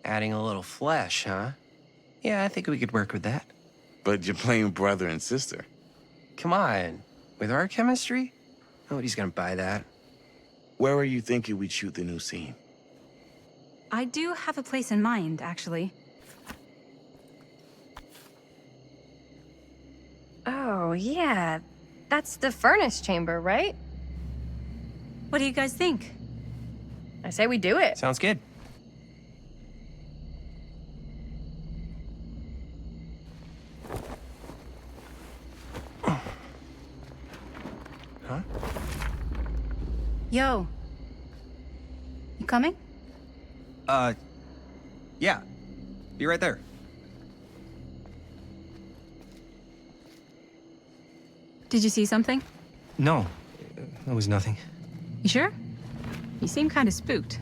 [SPEAKER 12] Adding a little flesh, huh? Yeah, I think we could work with that.
[SPEAKER 17] But you're playing brother and sister.
[SPEAKER 12] Come on. With our chemistry? Nobody's gonna buy that.
[SPEAKER 17] Where are you thinking we'd shoot the new scene?
[SPEAKER 7] I do have a place in mind, actually.
[SPEAKER 11] Oh, yeah. That's the furnace chamber, right?
[SPEAKER 7] What do you guys think?
[SPEAKER 11] I say we do it.
[SPEAKER 12] Sounds good. Huh?
[SPEAKER 7] Yo. You coming?
[SPEAKER 12] Yeah. Be right there.
[SPEAKER 7] Did you see something?
[SPEAKER 12] No, it was nothing.
[SPEAKER 7] You sure? You seem kind of spooked.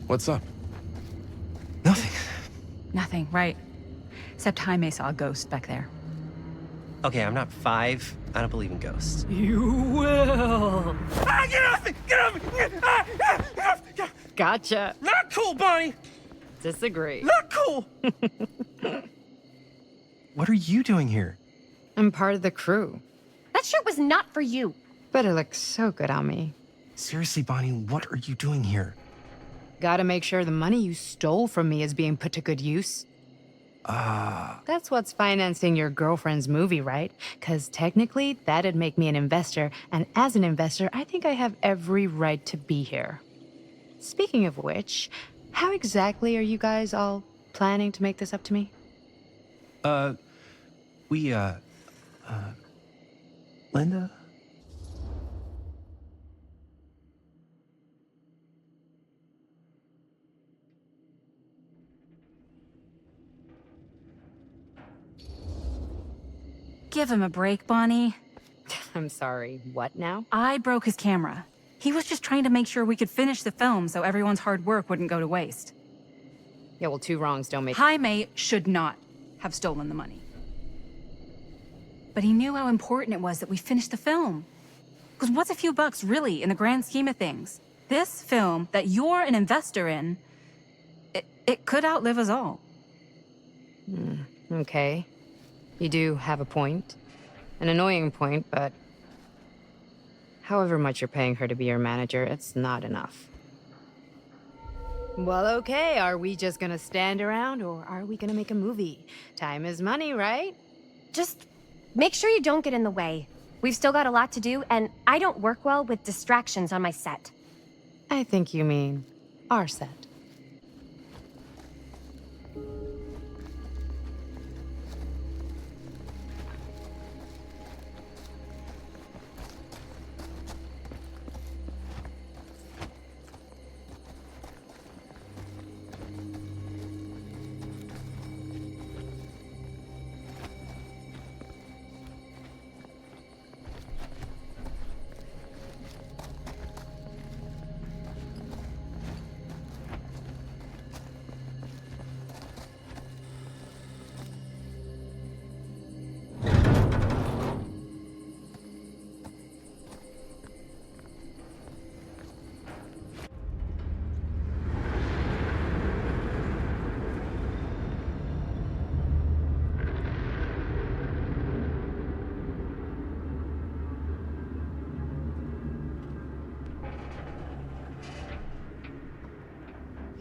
[SPEAKER 17] What's up?
[SPEAKER 12] Nothing.
[SPEAKER 7] Nothing, right. Except Jaime saw a ghost back there.
[SPEAKER 12] Okay, I'm not 5. I don't believe in ghosts.
[SPEAKER 15] You will.
[SPEAKER 13] Ah, get off me! Get off me! Ah, ah, get off! Get off.
[SPEAKER 15] Gotcha.
[SPEAKER 13] Not cool, Bonnie!
[SPEAKER 15] Disagree.
[SPEAKER 13] Not cool!
[SPEAKER 12] What are you doing here?
[SPEAKER 15] I'm part of the crew.
[SPEAKER 11] That shirt was not for you.
[SPEAKER 15] But it looks so good on me.
[SPEAKER 12] Seriously, Bonnie, what are you doing here?
[SPEAKER 15] Gotta make sure the money you stole from me is being put to good use. That's what's financing your girlfriend's movie, right? Because technically, that'd make me an investor, and as an investor, I think I have every right to be here. Speaking of which, how exactly are you guys all planning to make this up to me?
[SPEAKER 12] Linda?
[SPEAKER 7] Give him a break, Bonnie.
[SPEAKER 15] I'm sorry, what now?
[SPEAKER 7] I broke his camera. He was just trying to make sure we could finish the film so everyone's hard work wouldn't go to waste.
[SPEAKER 15] Yeah, well, 2 wrongs don't make...
[SPEAKER 7] Jaime should not have stolen the money. But he knew how important it was that we finish the film. Because what's a few bucks really in the grand scheme of things? This film that you're an investor in, it could outlive us all.
[SPEAKER 15] Okay. You do have a point. An annoying point, but... however much you're paying her to be your manager, it's not enough. Well, okay, are we just gonna stand around, or are we gonna make a movie? Time is money, right?
[SPEAKER 11] Just make sure you don't get in the way. We've still got a lot to do, and I don't work well with distractions on my set.
[SPEAKER 5] I think you mean our set.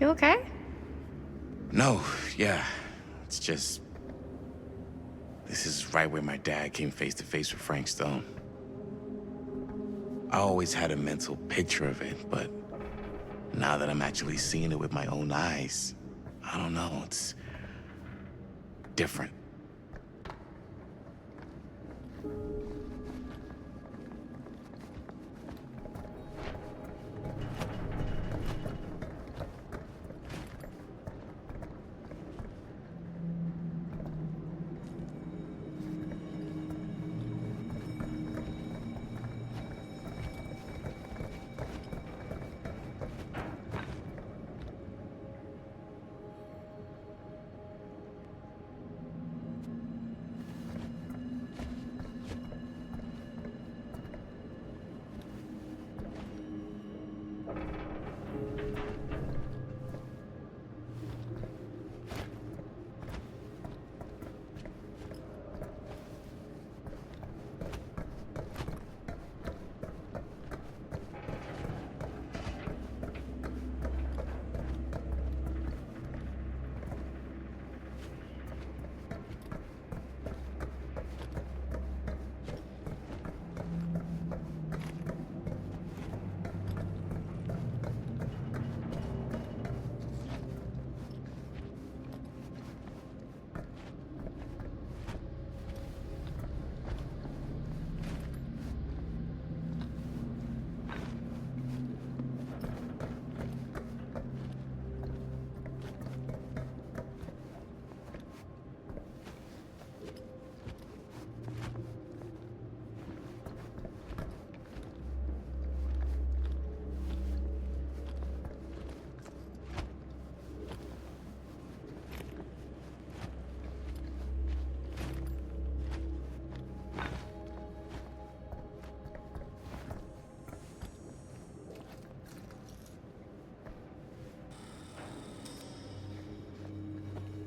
[SPEAKER 11] You okay?
[SPEAKER 16] No, yeah. It's just... this is right where my dad came face to face with Frank Stone. I always had a mental picture of it, but now that I'm actually seeing it with my own eyes, I don't know, it's different.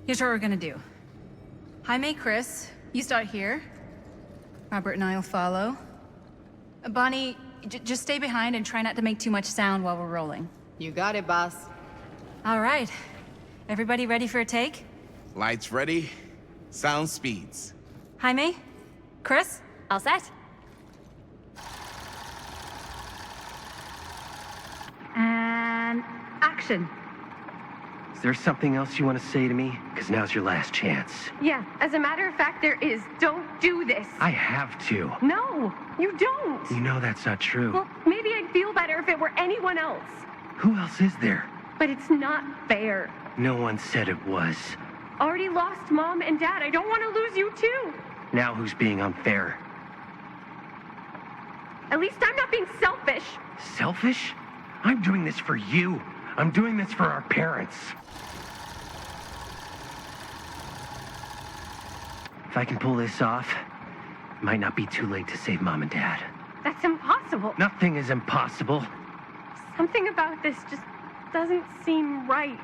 [SPEAKER 7] Here's what we're gonna do. Jaime, Chris, you start here. Robert and I'll follow. Bonnie, just stay behind and try not to make too much sound while we're rolling.
[SPEAKER 15] You got it, boss.
[SPEAKER 7] All right. Everybody ready for a take?
[SPEAKER 16] Lights ready, sound speeds.
[SPEAKER 7] Jaime? Chris?
[SPEAKER 11] All set?
[SPEAKER 7] And action.
[SPEAKER 13] Is there something else you want to say to me? Because now's your last chance.
[SPEAKER 18] Yeah, as a matter of fact, there is. Don't do this.
[SPEAKER 13] I have to.
[SPEAKER 18] No, you don't.
[SPEAKER 13] You know that's not true.
[SPEAKER 18] Well, maybe I'd feel better if it were anyone else.
[SPEAKER 13] Who else is there?
[SPEAKER 18] But it's not fair.
[SPEAKER 13] No one said it was.
[SPEAKER 18] Already lost Mom and Dad. I don't want to lose you too.
[SPEAKER 13] Now who's being unfair?
[SPEAKER 18] At least I'm not being selfish.
[SPEAKER 13] Selfish? I'm doing this for you. I'm doing this for our parents. If I can pull this off, it might not be too late to save Mom and Dad.
[SPEAKER 18] That's impossible.
[SPEAKER 13] Nothing is impossible.
[SPEAKER 18] Something about this just doesn't seem right.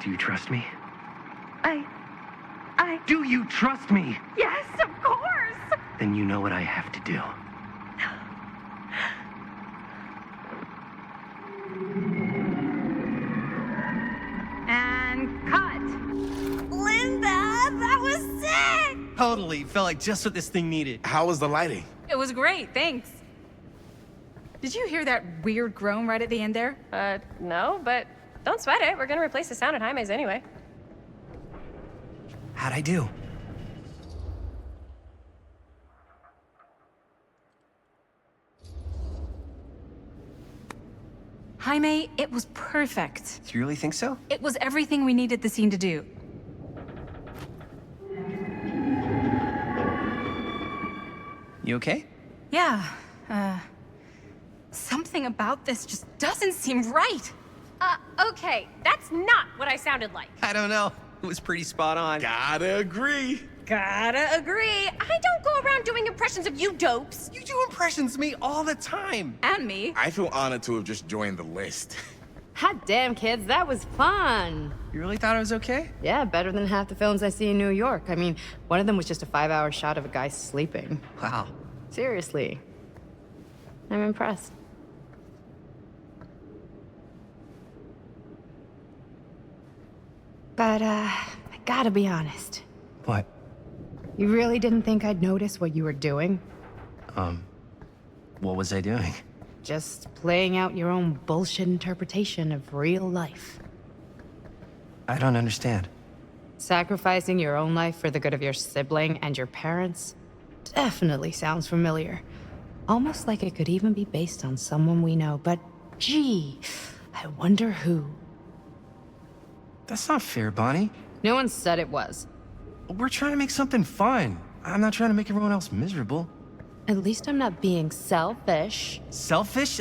[SPEAKER 13] Do you trust me?
[SPEAKER 18] Do
[SPEAKER 13] you trust me?
[SPEAKER 18] Yes, of course!
[SPEAKER 13] Then you know what I have to do.
[SPEAKER 7] And cut.
[SPEAKER 11] Linda, that was sick!
[SPEAKER 13] Totally. Felt like just what this thing needed.
[SPEAKER 17] How was the lighting?
[SPEAKER 7] It was great, thanks. Did you hear that weird groan right at the end there?
[SPEAKER 11] No, but don't sweat it. We're gonna replace the sound at Jaime's anyway.
[SPEAKER 13] How'd I do?
[SPEAKER 7] Jaime, it was perfect.
[SPEAKER 12] Do you really think so?
[SPEAKER 7] It was everything we needed the scene to do.
[SPEAKER 12] You okay?
[SPEAKER 7] Yeah, something about this just doesn't seem right.
[SPEAKER 11] Okay, that's not what I sounded like.
[SPEAKER 12] I don't know. It was pretty spot on.
[SPEAKER 17] Gotta agree.
[SPEAKER 11] Gotta agree. I don't go around doing impressions of you dopes.
[SPEAKER 12] You do impressions of me all the time.
[SPEAKER 7] And me.
[SPEAKER 17] I feel honored to have just joined the list.
[SPEAKER 15] Hot damn, kids, that was fun.
[SPEAKER 12] You really thought I was okay?
[SPEAKER 15] Yeah, better than half the films I see in New York. I mean, one of them was just a 5-hour shot of a guy sleeping.
[SPEAKER 12] Wow.
[SPEAKER 15] Seriously. I'm impressed. But, I gotta be honest.
[SPEAKER 12] What?
[SPEAKER 15] You really didn't think I'd notice what you were doing?
[SPEAKER 12] What was I doing?
[SPEAKER 15] Just playing out your own bullshit interpretation of real life.
[SPEAKER 12] I don't understand.
[SPEAKER 15] Sacrificing your own life for the good of your sibling and your parents definitely sounds familiar. Almost like it could even be based on someone we know, but gee, I wonder who.
[SPEAKER 12] That's not fair, Bonnie.
[SPEAKER 15] No one said it was.
[SPEAKER 12] We're trying to make something fun. I'm not trying to make everyone else miserable.
[SPEAKER 15] At least I'm not being selfish.
[SPEAKER 12] Selfish?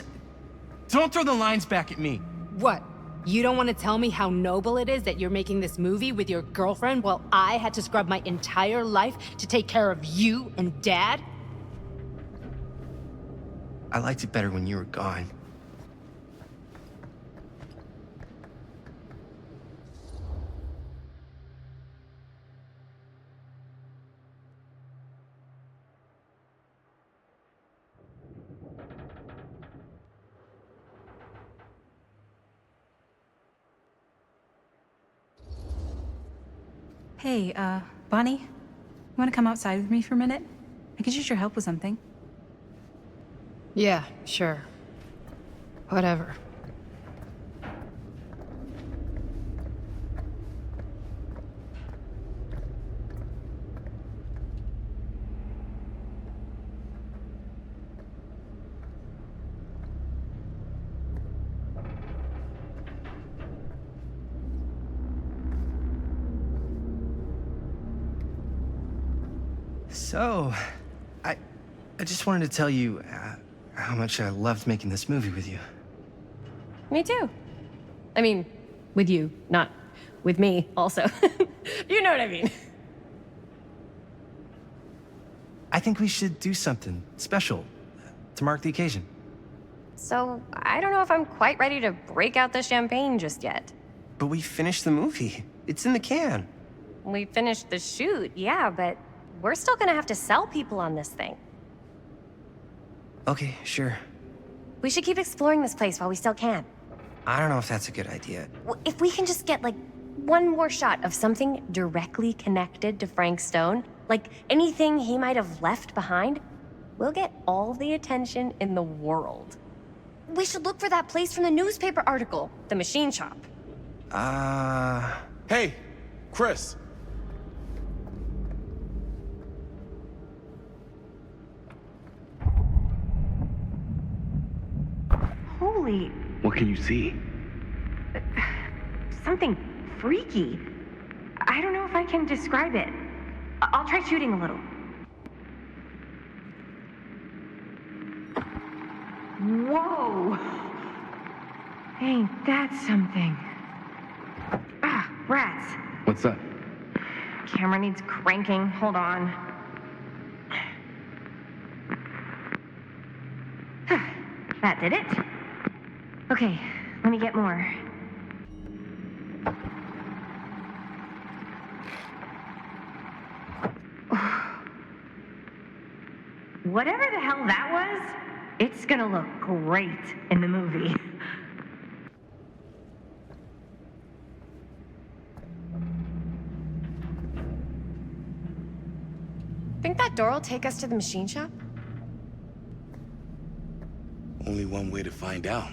[SPEAKER 12] Don't throw the lines back at me.
[SPEAKER 15] What? You don't want to tell me how noble it is that you're making this movie with your girlfriend while I had to scrub my entire life to take care of you and Dad?
[SPEAKER 12] I liked it better when you were gone.
[SPEAKER 7] Hey, Bonnie, you want to come outside with me for a minute? I could use your help with something.
[SPEAKER 15] Yeah, sure. Whatever.
[SPEAKER 12] So, I just wanted to tell you how much I loved making this movie with you.
[SPEAKER 11] Me too. I mean, with you, not with me also. You know what I mean.
[SPEAKER 12] I think we should do something special to mark the occasion.
[SPEAKER 11] So, I don't know if I'm quite ready to break out the champagne just yet.
[SPEAKER 12] But we finished the movie. It's in the can.
[SPEAKER 11] We finished the shoot, yeah, but we're still gonna have to sell people on this thing.
[SPEAKER 12] Okay, sure.
[SPEAKER 11] We should keep exploring this place while we still can.
[SPEAKER 12] I don't know if that's a good idea.
[SPEAKER 11] If we can just get, like, one more shot of something directly connected to Frank Stone, like anything he might have left behind, we'll get all the attention in the world. We should look for that place from the newspaper article, the machine shop.
[SPEAKER 17] Hey, Chris.
[SPEAKER 18] Holy,
[SPEAKER 10] What can you see?
[SPEAKER 18] something freaky. I don't know if I can describe it. I'll try shooting a little. Whoa! Ain't that something? Ah, rats.
[SPEAKER 10] What's that?
[SPEAKER 18] Camera needs cranking. Hold on. That did it. Okay, let me get more. Whatever the hell that was, it's gonna look great in the movie.
[SPEAKER 11] that door will take us to the machine shop?
[SPEAKER 16] Only one way to find out.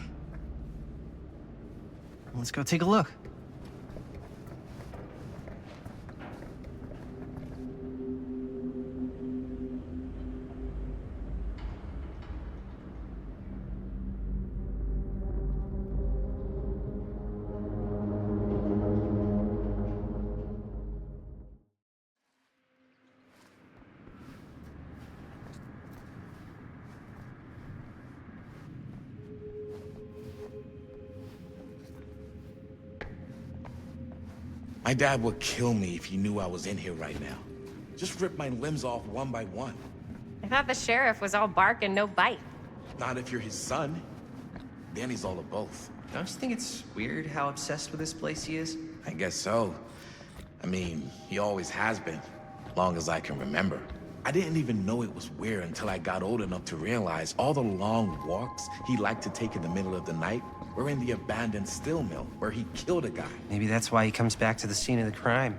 [SPEAKER 12] Let's go take a look.
[SPEAKER 16] My dad would kill me if he knew I was in here right now. Just rip my limbs off one by one.
[SPEAKER 11] I thought the sheriff was all bark and no bite.
[SPEAKER 16] Not if you're his son. Then he's all of both.
[SPEAKER 12] Don't you think it's weird how obsessed with this place he is?
[SPEAKER 16] I guess so. I mean, he always has been, long as I can remember. I didn't even know it was weird until I got old enough to realize all the long walks he liked to take in the middle of the night were in the abandoned steel mill where he killed a guy.
[SPEAKER 12] Maybe that's why he comes back to the scene of the crime.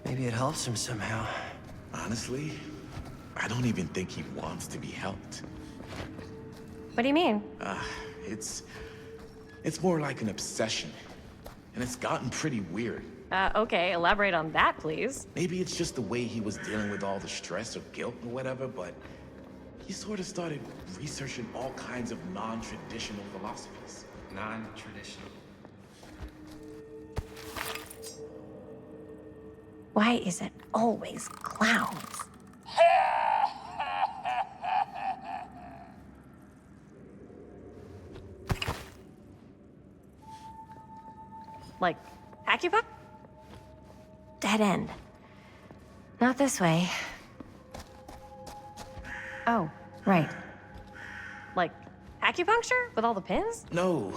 [SPEAKER 12] Maybe it helps him somehow.
[SPEAKER 16] Honestly, I don't even think he wants to be helped.
[SPEAKER 11] What do you mean?
[SPEAKER 16] It's more like an obsession. And it's gotten pretty weird.
[SPEAKER 11] Okay, elaborate on that, please.
[SPEAKER 16] Maybe it's just the way he was dealing with all the stress or guilt or whatever, but he sort of started researching all kinds of non-traditional philosophies.
[SPEAKER 12] Non-traditional.
[SPEAKER 11] Why is it always clowns? Like, acupuncture? Dead end. Not this way. Oh, right. Like, acupuncture? With all the pins?
[SPEAKER 16] No.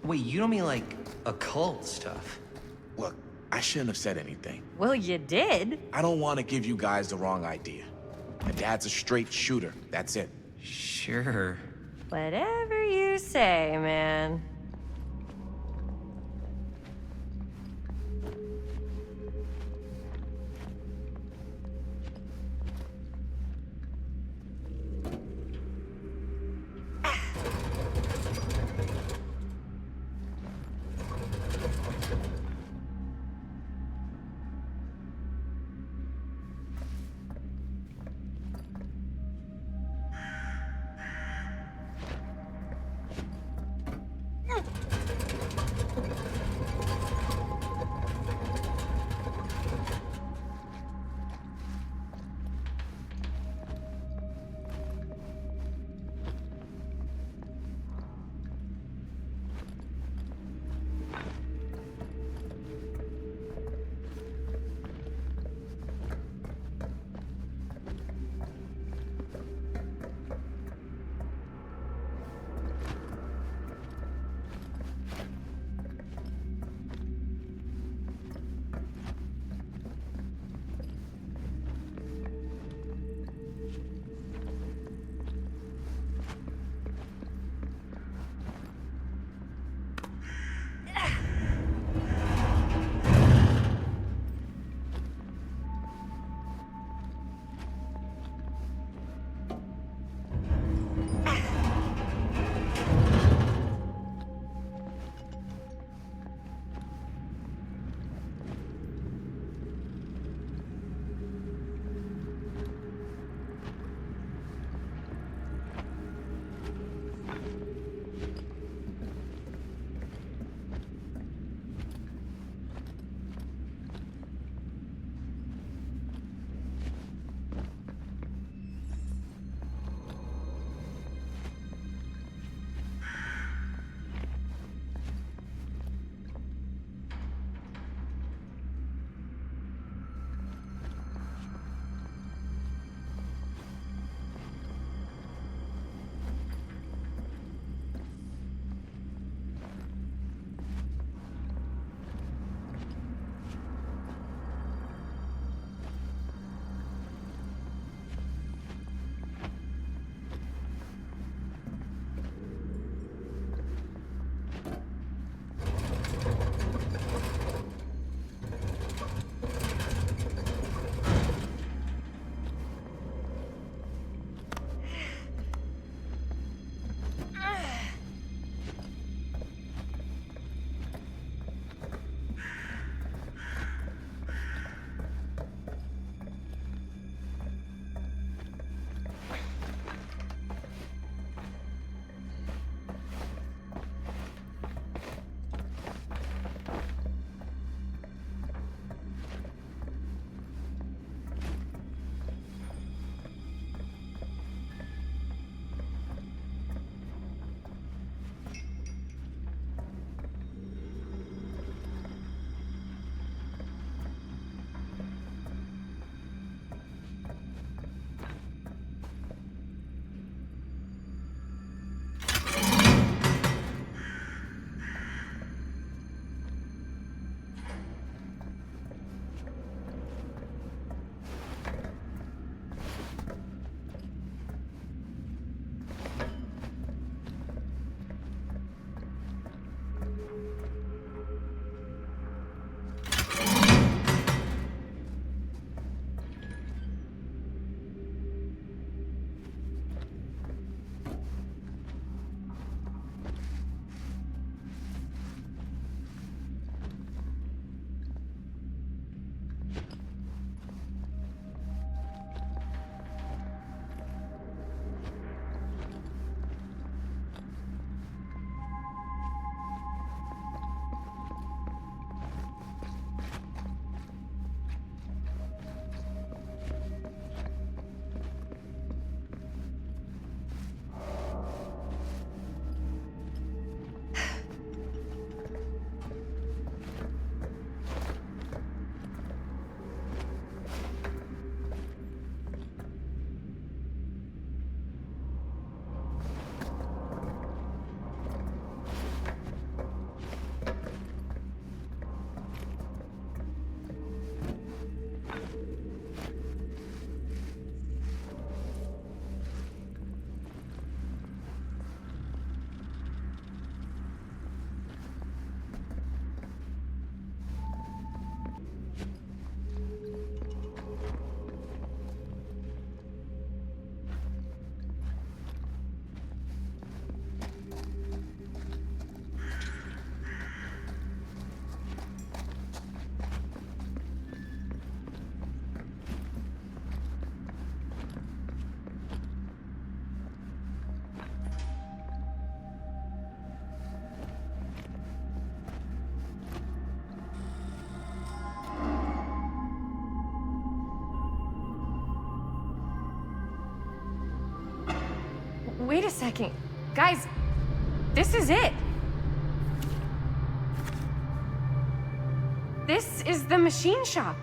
[SPEAKER 12] Wait, you don't mean like occult stuff?
[SPEAKER 16] Look, I shouldn't have said anything.
[SPEAKER 11] Well, you did.
[SPEAKER 16] I don't want to give you guys the wrong idea. My dad's a straight shooter, that's it.
[SPEAKER 12] Sure.
[SPEAKER 11] Whatever you say, man. Wait a second. Guys, this is it. This is the machine shop.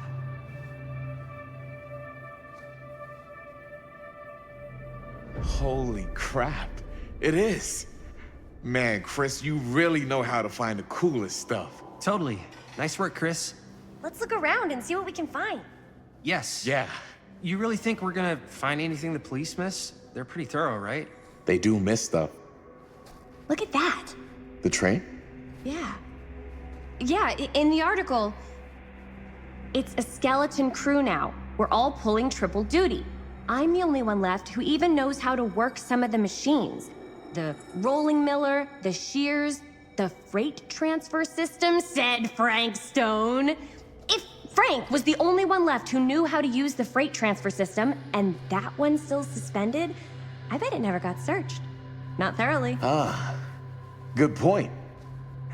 [SPEAKER 17] Holy crap. It is. Man, Chris, you really know how to find the coolest stuff.
[SPEAKER 12] Totally. Nice work, Chris.
[SPEAKER 11] Let's look around and see what we can find.
[SPEAKER 12] Yes.
[SPEAKER 17] Yeah.
[SPEAKER 12] You really think we're gonna find anything the police miss? They're pretty thorough, right?
[SPEAKER 17] They do miss stuff.
[SPEAKER 11] Look at that.
[SPEAKER 17] The train?
[SPEAKER 11] Yeah. Yeah, in the article, it's a skeleton crew now. We're all pulling triple duty. I'm the only one left who even knows how to work some of the machines. The rolling miller, the shears, the freight transfer system, said Frank Stone. If Frank was the only one left who knew how to use the freight transfer system, and that one's still suspended, I bet it never got searched. Not thoroughly.
[SPEAKER 17] Ah, good point.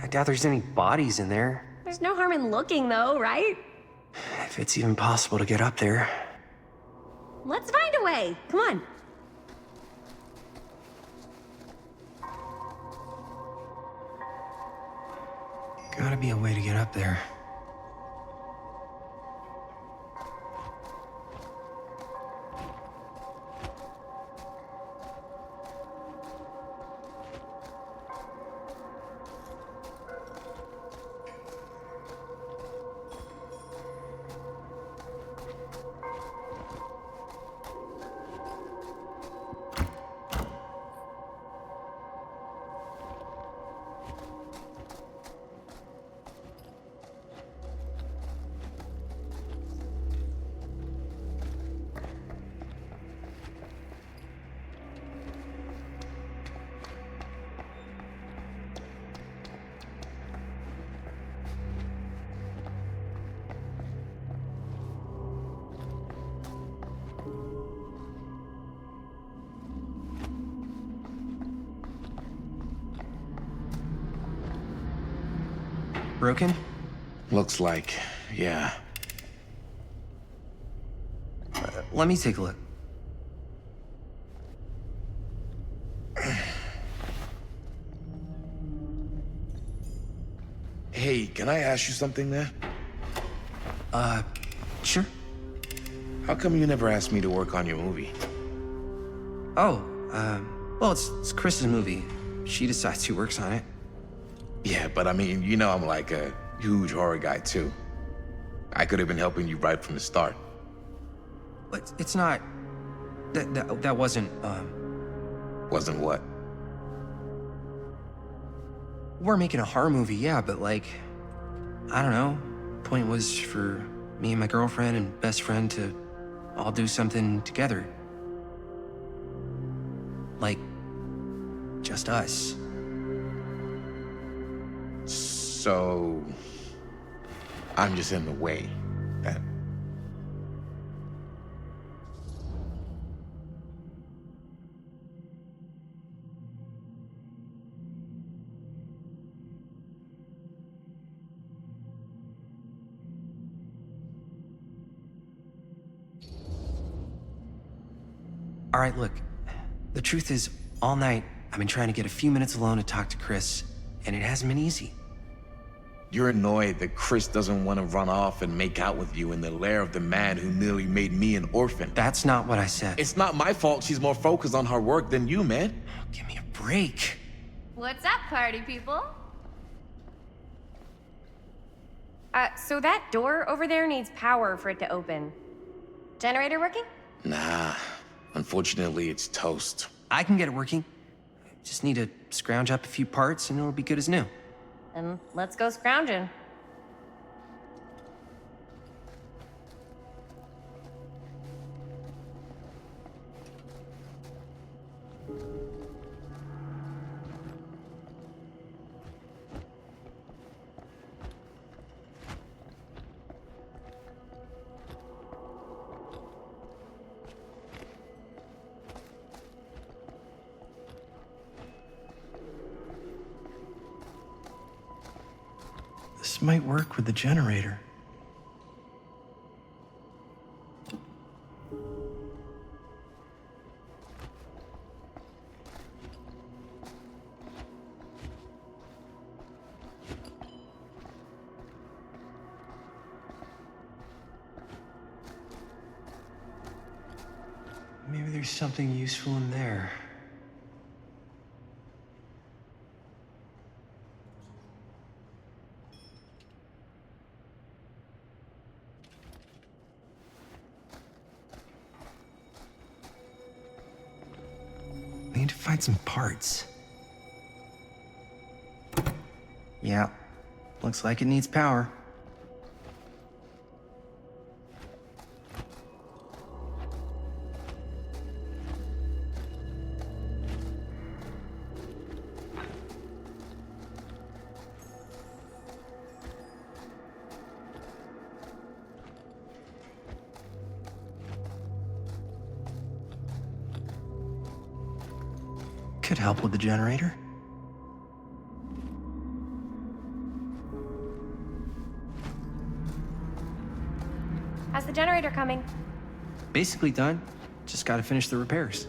[SPEAKER 12] I doubt there's any bodies in there.
[SPEAKER 11] There's no harm in looking, though, right?
[SPEAKER 12] If it's even possible to get up there.
[SPEAKER 11] Let's find a way. Come on.
[SPEAKER 12] Gotta be a way to get up there. Broken?
[SPEAKER 17] Looks like, yeah.
[SPEAKER 12] Let me take a look.
[SPEAKER 17] Hey, can I ask you something there?
[SPEAKER 12] Sure.
[SPEAKER 17] How come you never asked me to work on your movie?
[SPEAKER 12] Oh, well, it's Chris's movie. She decides who works on it.
[SPEAKER 17] Yeah, but I mean, you know I'm like a huge horror guy, too. I could have been helping you right from the start.
[SPEAKER 12] But it's not... That wasn't,
[SPEAKER 17] Wasn't what?
[SPEAKER 12] We're making a horror movie, yeah, but like... I don't know. Point was for me and my girlfriend and best friend to all do something together. Like... just us.
[SPEAKER 17] So... I'm just in the way, then.
[SPEAKER 12] All right, look. The truth is, all night, I've been trying to get a few minutes alone to talk to Chris, and it hasn't been easy.
[SPEAKER 17] You're annoyed that Chris doesn't want to run off and make out with you in the lair of the man who nearly made me an orphan.
[SPEAKER 12] That's not what I said.
[SPEAKER 17] It's not my fault she's more focused on her work than you, man.
[SPEAKER 12] Oh, give me a break.
[SPEAKER 11] What's up, party people? So that door over there needs power for it to open. Generator working?
[SPEAKER 17] Nah. Unfortunately, it's toast.
[SPEAKER 12] I can get it working. Just need to scrounge up a few parts and it'll be good as new.
[SPEAKER 11] Then let's go scrounging.
[SPEAKER 12] This might work with the generator. there's something useful in there.
[SPEAKER 13] We need to find some parts.
[SPEAKER 12] Yeah, looks like it needs power.
[SPEAKER 13] Could help with the generator.
[SPEAKER 11] How's the generator coming?
[SPEAKER 12] Basically done. Just gotta finish the repairs.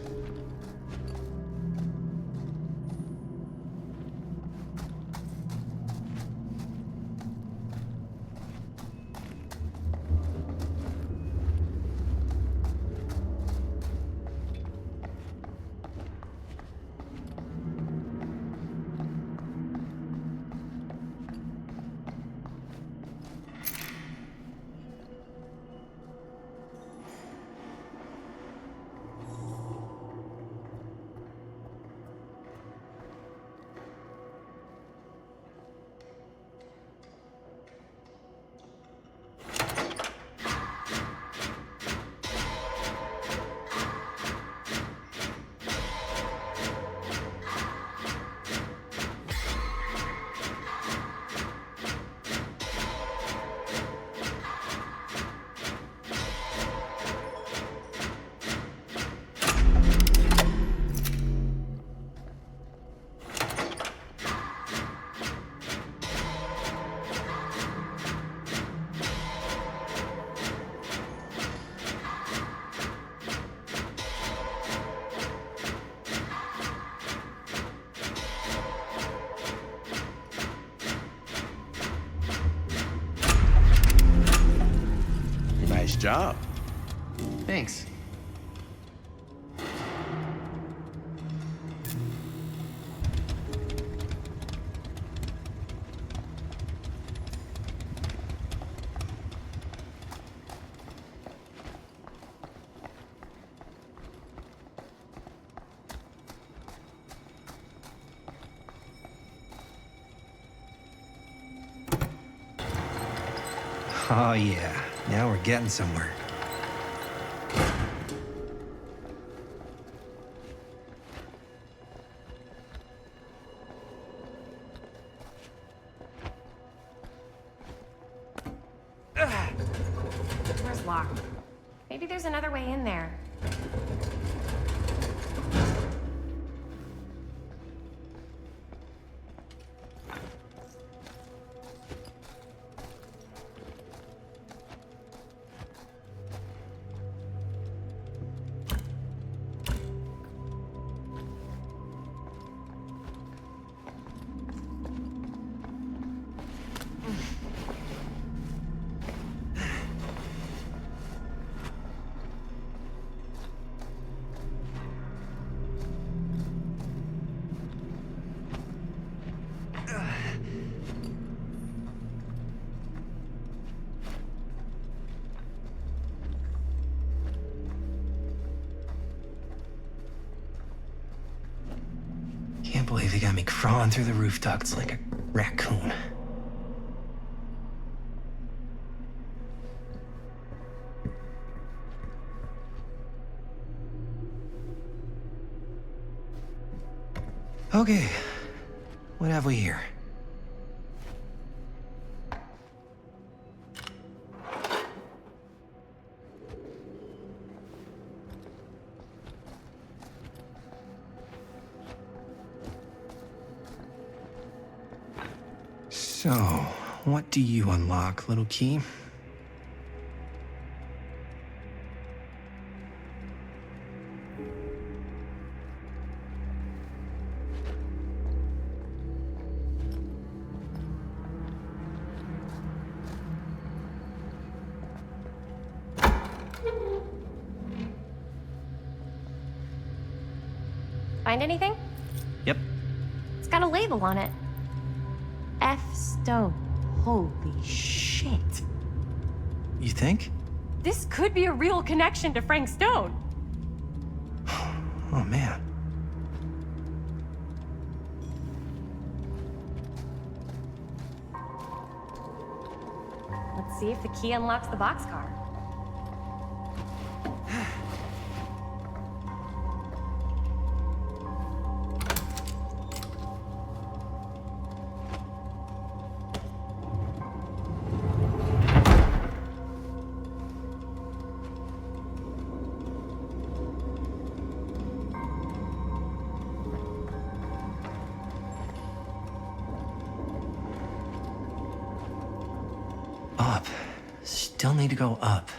[SPEAKER 17] Nice job.
[SPEAKER 12] Thanks.
[SPEAKER 13] Oh yeah, now we're getting somewhere.
[SPEAKER 11] Door's locked. Maybe there's another way in there.
[SPEAKER 13] Can't believe they got me crawling through the roof ducts like a raccoon. Okay, what have we here? So, what do you unlock, little key?
[SPEAKER 11] Find anything?
[SPEAKER 12] Yep.
[SPEAKER 11] It's got a label on it. F. Stone. Holy shit.
[SPEAKER 12] You think?
[SPEAKER 11] This could be a real connection to Frank Stone.
[SPEAKER 12] Oh, man.
[SPEAKER 11] Let's see if the key unlocks the boxcar.
[SPEAKER 12] Up. Still need to go up.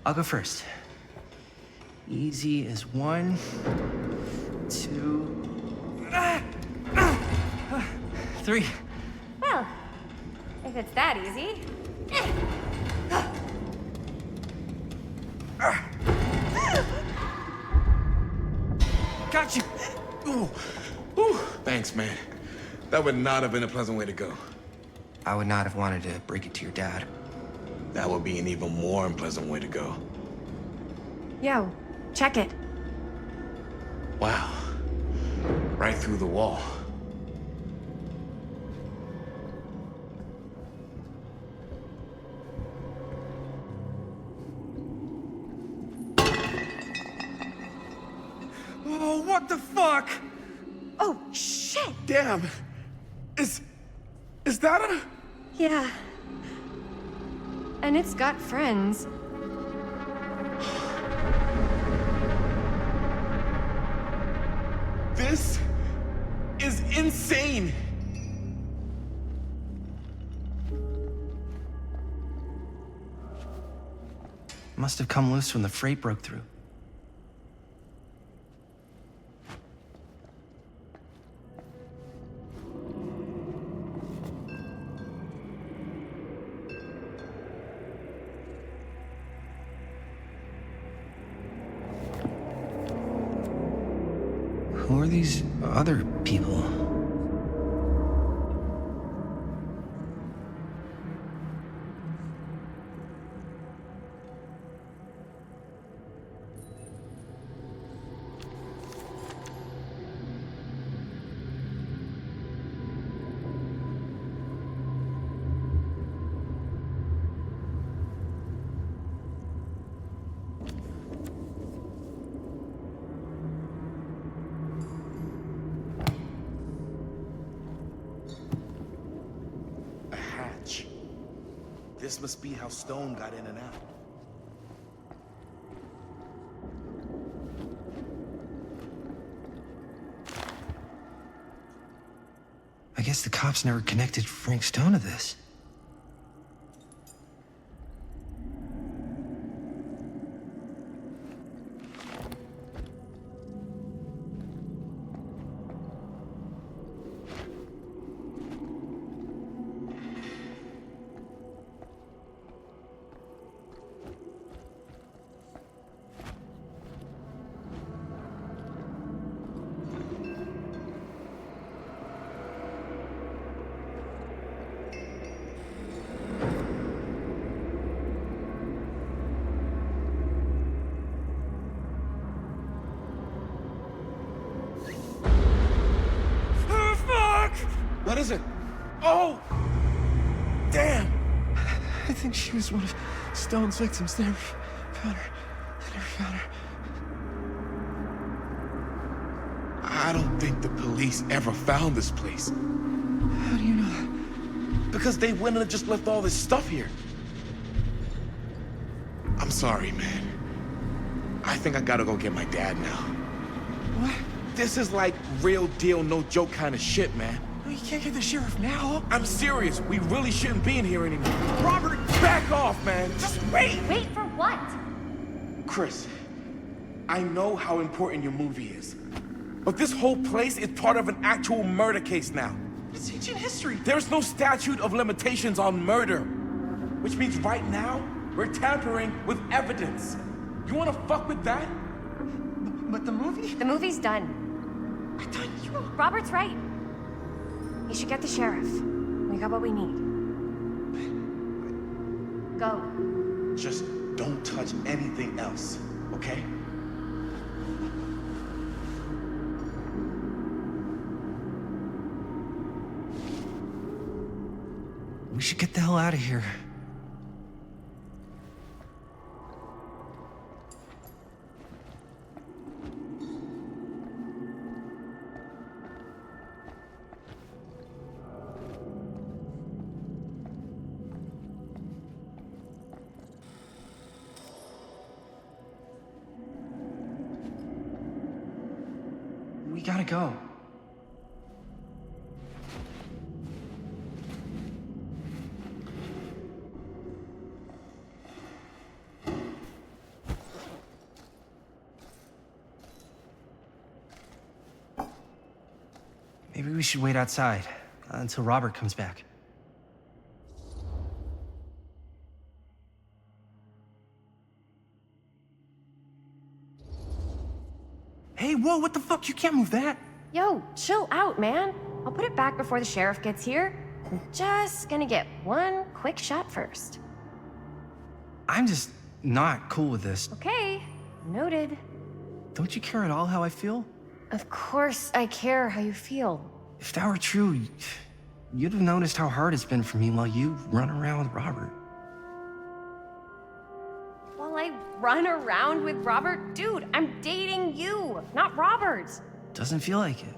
[SPEAKER 12] I'll go first. Easy as 1, 2, 3.
[SPEAKER 11] Well, if it's that easy.
[SPEAKER 16] Got you! Ooh. Ooh. Thanks, man. That would not have been a pleasant way to go.
[SPEAKER 12] I would not have wanted to break it to your dad.
[SPEAKER 16] That would be an even more unpleasant way to go.
[SPEAKER 11] Yo, check it.
[SPEAKER 16] Wow. Right through the wall.
[SPEAKER 14] Oh, what the fuck?
[SPEAKER 11] Oh, shit!
[SPEAKER 16] Damn! Is that a...
[SPEAKER 11] Yeah. And it's got friends.
[SPEAKER 16] This is insane!
[SPEAKER 12] Must have come loose when the freight broke through. Who are these other people?
[SPEAKER 16] This must be how Stone got in and out.
[SPEAKER 12] I guess the cops never connected Frank Stone to this.
[SPEAKER 16] What is it? Oh! Damn!
[SPEAKER 13] I think she was one of Stone's victims. They never found her.
[SPEAKER 17] I don't think the police ever found this place.
[SPEAKER 12] How do you know that?
[SPEAKER 17] Because they wouldn't have just left all this stuff here. I'm sorry, man. I think I gotta go get my dad now.
[SPEAKER 12] What?
[SPEAKER 17] This is like real deal, no joke kind of shit, man.
[SPEAKER 12] No, you can't get the sheriff now.
[SPEAKER 17] I'm serious. We really shouldn't be in here anymore. Robert, back off, man. Just wait.
[SPEAKER 11] Wait for what?
[SPEAKER 17] Chris, I know how important your movie is. But this whole place is part of an actual murder case now.
[SPEAKER 12] It's ancient history.
[SPEAKER 17] There's no statute of limitations on murder. Which means right now, we're tampering with evidence. You wanna fuck with that?
[SPEAKER 12] But the movie?
[SPEAKER 11] The movie's done.
[SPEAKER 12] Done? You...
[SPEAKER 11] Robert's right. You should get the sheriff. We got what we need. Go.
[SPEAKER 17] Just don't touch anything else, okay?
[SPEAKER 12] We should get the hell out of here. We gotta go. Maybe we should wait outside until Robert comes back. Hey, whoa, what the fuck? You can't move that.
[SPEAKER 11] Yo, chill out, man. I'll put it back before the sheriff gets here. I'm just gonna get one quick shot first.
[SPEAKER 12] I'm just not cool with this.
[SPEAKER 11] Okay, noted.
[SPEAKER 12] Don't you care at all how I feel?
[SPEAKER 11] Of course I care how you feel.
[SPEAKER 12] If that were true, you'd have noticed how hard it's been for me while you run around with Robert.
[SPEAKER 11] While I run around with Robert? Dude, I'm dating you, not Robert.
[SPEAKER 12] Doesn't feel like it.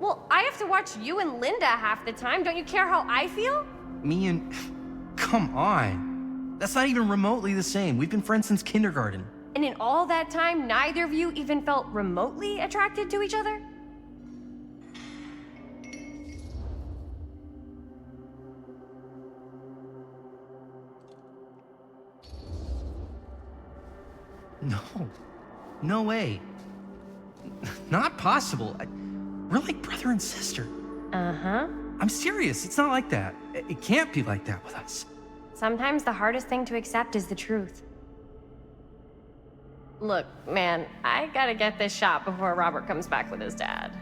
[SPEAKER 11] Well, I have to watch you and Linda half the time. Don't you care how I feel?
[SPEAKER 12] Me and... Come on. That's not even remotely the same. We've been friends since kindergarten.
[SPEAKER 11] And in all that time, neither of you even felt remotely attracted to each other?
[SPEAKER 12] No. No way. Not possible. We're like brother and sister.
[SPEAKER 11] Uh-huh.
[SPEAKER 12] I'm serious. It's not like that. It can't be like that with us.
[SPEAKER 11] Sometimes the hardest thing to accept is the truth. Look, man, I gotta get this shot before Robert comes back with his dad.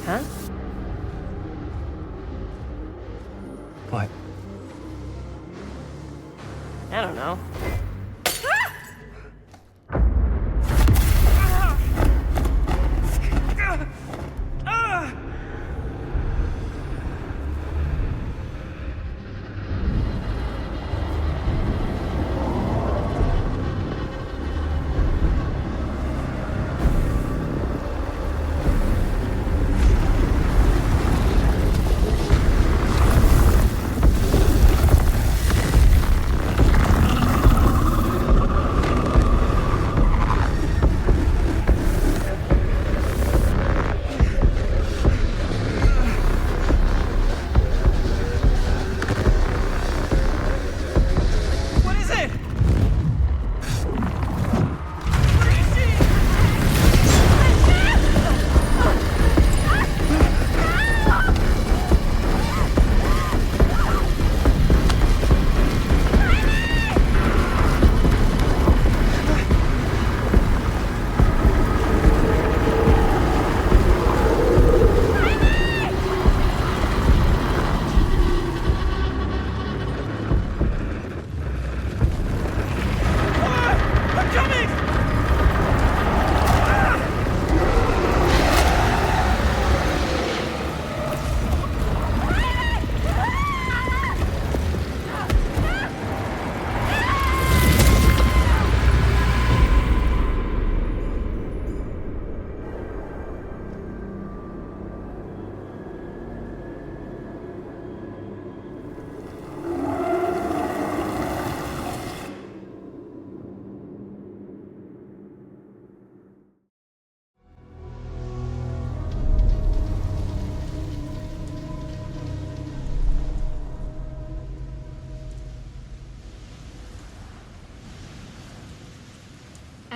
[SPEAKER 11] Huh?
[SPEAKER 12] What?
[SPEAKER 11] I don't know.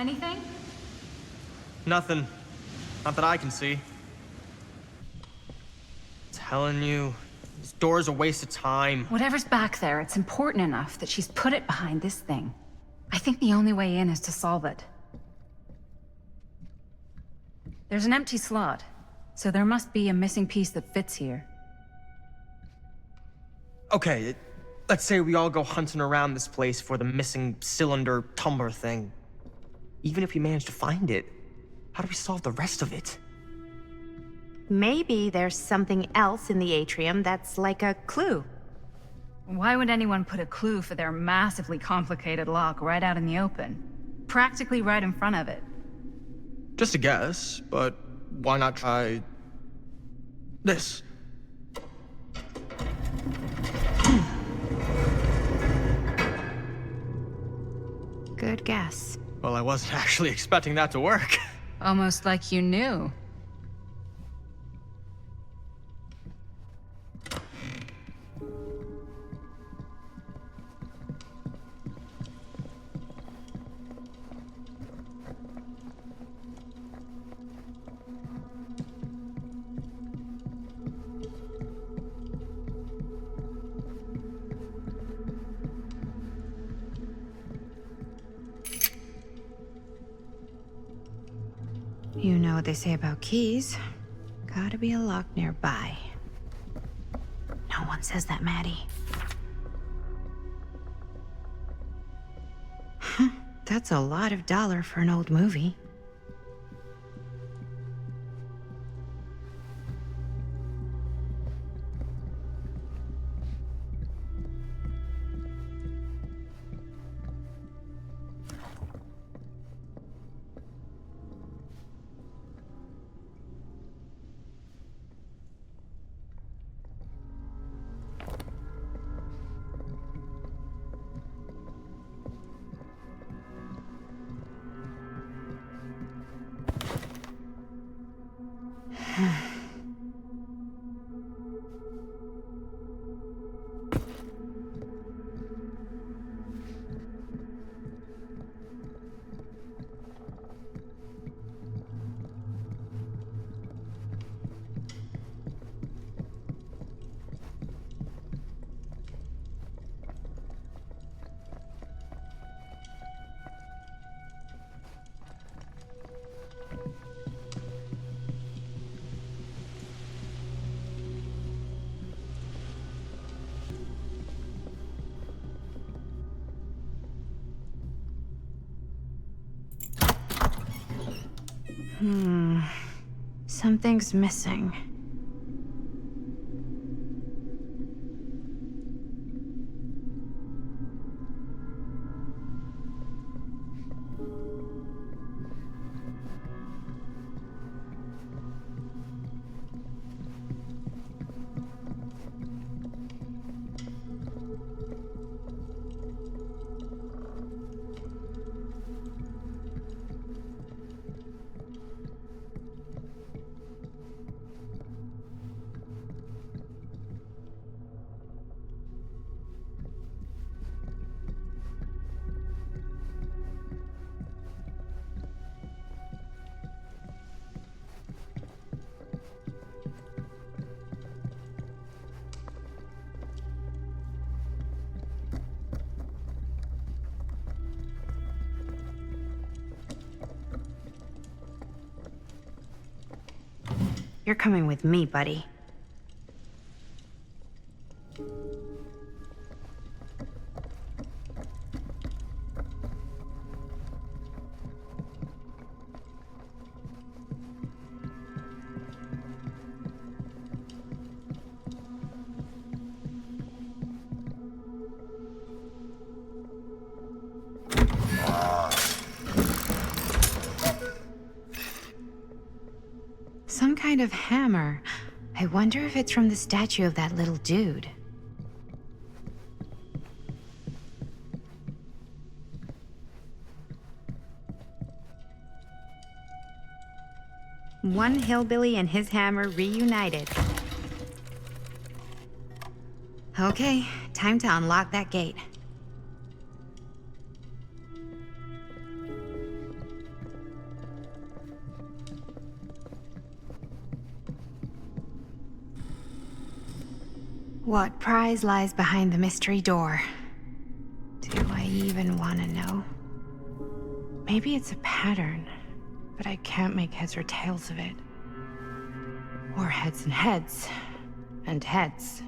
[SPEAKER 7] Anything?
[SPEAKER 8] Nothing. Not that I can see. Telling you, this door's a waste of time.
[SPEAKER 7] Whatever's back there, it's important enough that she's put it behind this thing. I think the only way in is to solve it. There's an empty slot, so there must be a missing piece that fits here.
[SPEAKER 8] Okay, let's say we all go hunting around this place for the missing cylinder tumbler thing. Even if we manage to find it, how do we solve the rest of it?
[SPEAKER 5] Maybe there's something else in the atrium that's like a clue.
[SPEAKER 7] Why would anyone put a clue for their massively complicated lock right out in the open? Practically right in front of it.
[SPEAKER 8] Just a guess, but why not try this?
[SPEAKER 5] Good guess.
[SPEAKER 8] Well, I wasn't actually expecting that to work.
[SPEAKER 7] Almost like you knew.
[SPEAKER 5] You know what they say about keys. Gotta be a lock nearby. No one says that, Maddie. That's a lot of dollar for an old movie. Something's missing. You're coming with me, buddy. Some kind of hammer. I wonder if it's from the statue of that little dude. One hillbilly and his hammer reunited. Okay, time to unlock that gate. What prize lies behind the mystery door? Do I even want to know? Maybe it's a pattern, but I can't make heads or tails of it. Or heads and heads, and heads.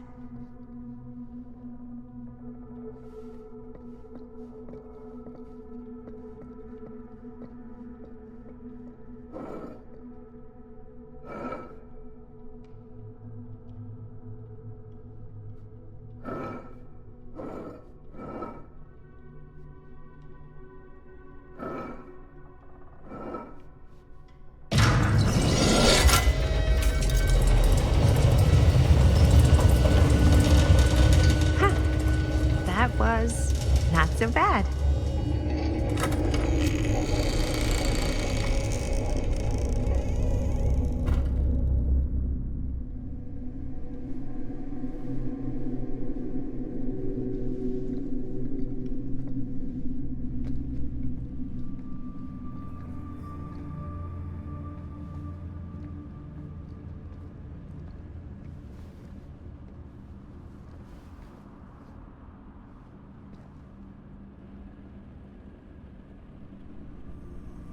[SPEAKER 5] Not so bad.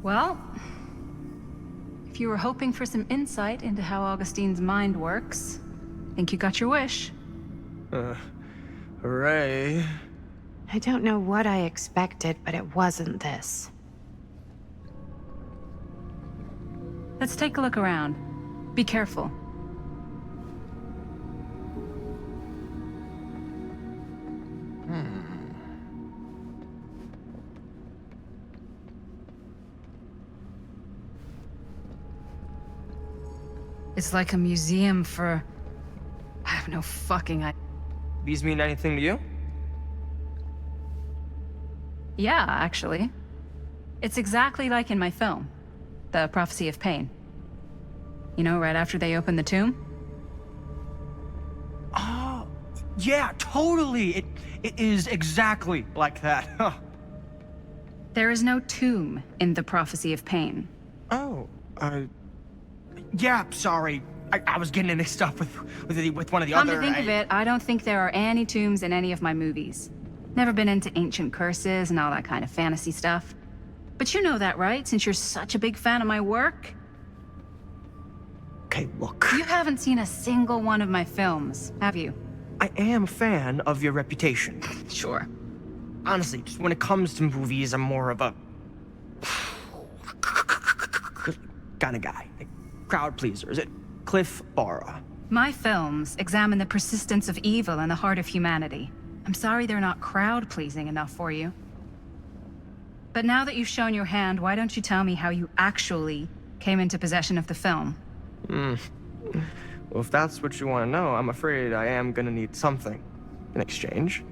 [SPEAKER 7] Well, if you were hoping for some insight into how Augustine's mind works, I think you got your wish.
[SPEAKER 8] Hooray.
[SPEAKER 5] I don't know what I expected, but it wasn't this.
[SPEAKER 7] Let's take a look around. Be careful. It's like a museum for... I have no fucking idea.
[SPEAKER 8] These mean anything to you?
[SPEAKER 7] Yeah, actually. It's exactly like in my film, The Prophecy of Pain. You know, right after they open the tomb?
[SPEAKER 8] Oh, yeah, totally. It is exactly like that. Huh.
[SPEAKER 7] There is no tomb in The Prophecy of Pain.
[SPEAKER 8] Oh, yeah, sorry. I was getting mixed up with one of the
[SPEAKER 7] Come
[SPEAKER 8] other...
[SPEAKER 7] to think of it, I don't think there are any tombs in any of my movies. Never been into ancient curses and all that kind of fantasy stuff. But you know that, right? Since you're such a big fan of my work?
[SPEAKER 8] Okay, look.
[SPEAKER 7] You haven't seen a single one of my films, have you?
[SPEAKER 8] I am a fan of your reputation.
[SPEAKER 7] Sure.
[SPEAKER 8] Honestly, just when it comes to movies, I'm more of a... kind of guy. Like, crowd pleaser. Is it Cliff Barra?
[SPEAKER 7] My films examine the persistence of evil in the heart of humanity. I'm sorry they're not crowd-pleasing enough for you. But now that you've shown your hand, why don't you tell me how you actually came into possession of the film?
[SPEAKER 8] Well, if that's what you want to know, I'm afraid I am gonna need something in exchange.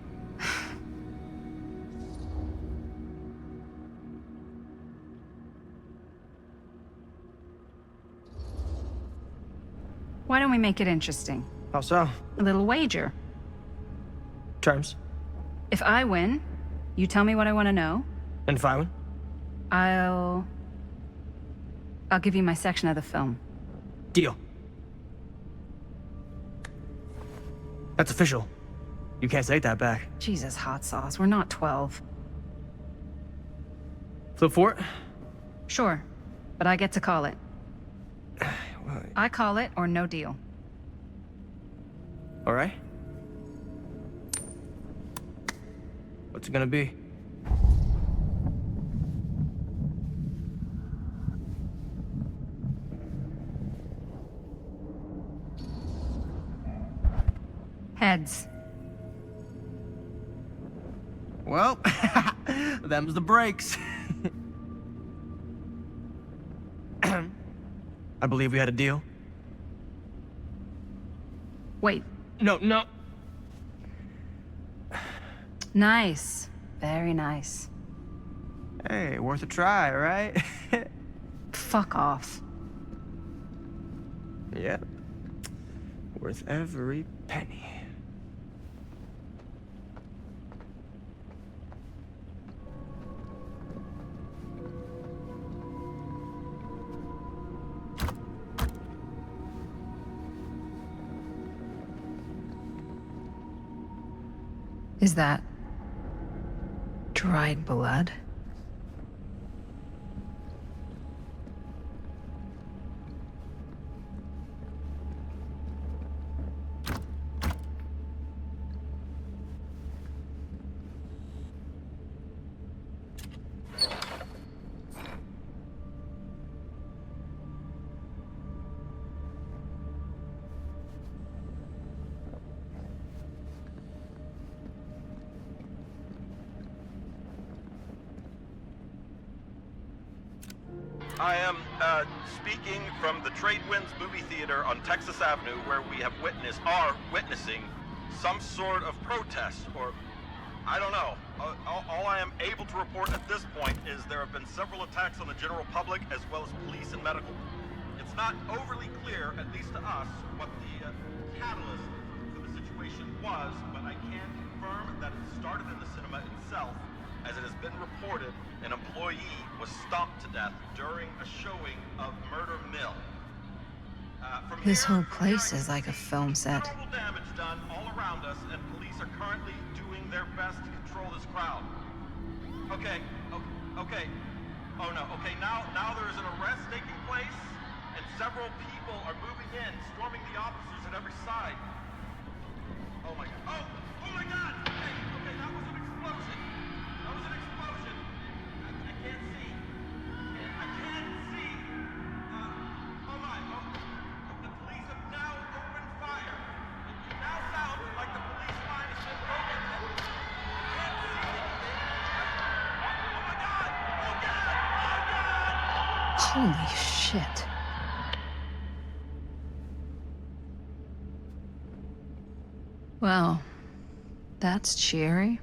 [SPEAKER 7] Why don't we make it interesting?
[SPEAKER 8] How so?
[SPEAKER 7] A little wager.
[SPEAKER 8] Terms?
[SPEAKER 7] If I win, you tell me what I want to know.
[SPEAKER 8] And if I win?
[SPEAKER 7] I'll give you my section of the film.
[SPEAKER 8] Deal. That's official. You can't take that back.
[SPEAKER 7] Jesus, hot sauce. We're not 12.
[SPEAKER 8] Flip for it?
[SPEAKER 7] Sure, but I get to call it. I call it or no deal.
[SPEAKER 8] All right. What's it gonna be?
[SPEAKER 7] Heads.
[SPEAKER 8] Well, them's the breaks. I believe we had a deal.
[SPEAKER 7] Wait.
[SPEAKER 8] No.
[SPEAKER 7] Nice. Very nice.
[SPEAKER 8] Hey, worth a try, right?
[SPEAKER 7] Fuck off.
[SPEAKER 8] Yep. Worth every penny.
[SPEAKER 7] Is that dried blood?
[SPEAKER 19] I am speaking from the Trade Winds movie theater on Texas Avenue, where we are witnessing some sort of protest, or I don't know. All I am able to report at this point is there have been several attacks on the general public as well as police and medical. It's not overly clear, at least to us, what the catalyst for the situation was, but I can confirm that it started in the cinema itself. As it has been reported, an employee was stomped to death during a showing of Murder Mill.
[SPEAKER 7] This whole place is like a film set.
[SPEAKER 19] Terrible damage done all around us, and police are currently doing their best to control this crowd. Okay. Oh no, okay, now there is an arrest taking place, and several people are moving in, storming the officers at every side. Oh my god. Oh my god! Okay, that was an explosion. That was an explosion. I can't see. I can't see. The police have now opened fire. It now sounds like the police line has been broken. I can't see anything. Oh my god! Oh god! Oh god!
[SPEAKER 7] Holy shit. Well, that's cheery.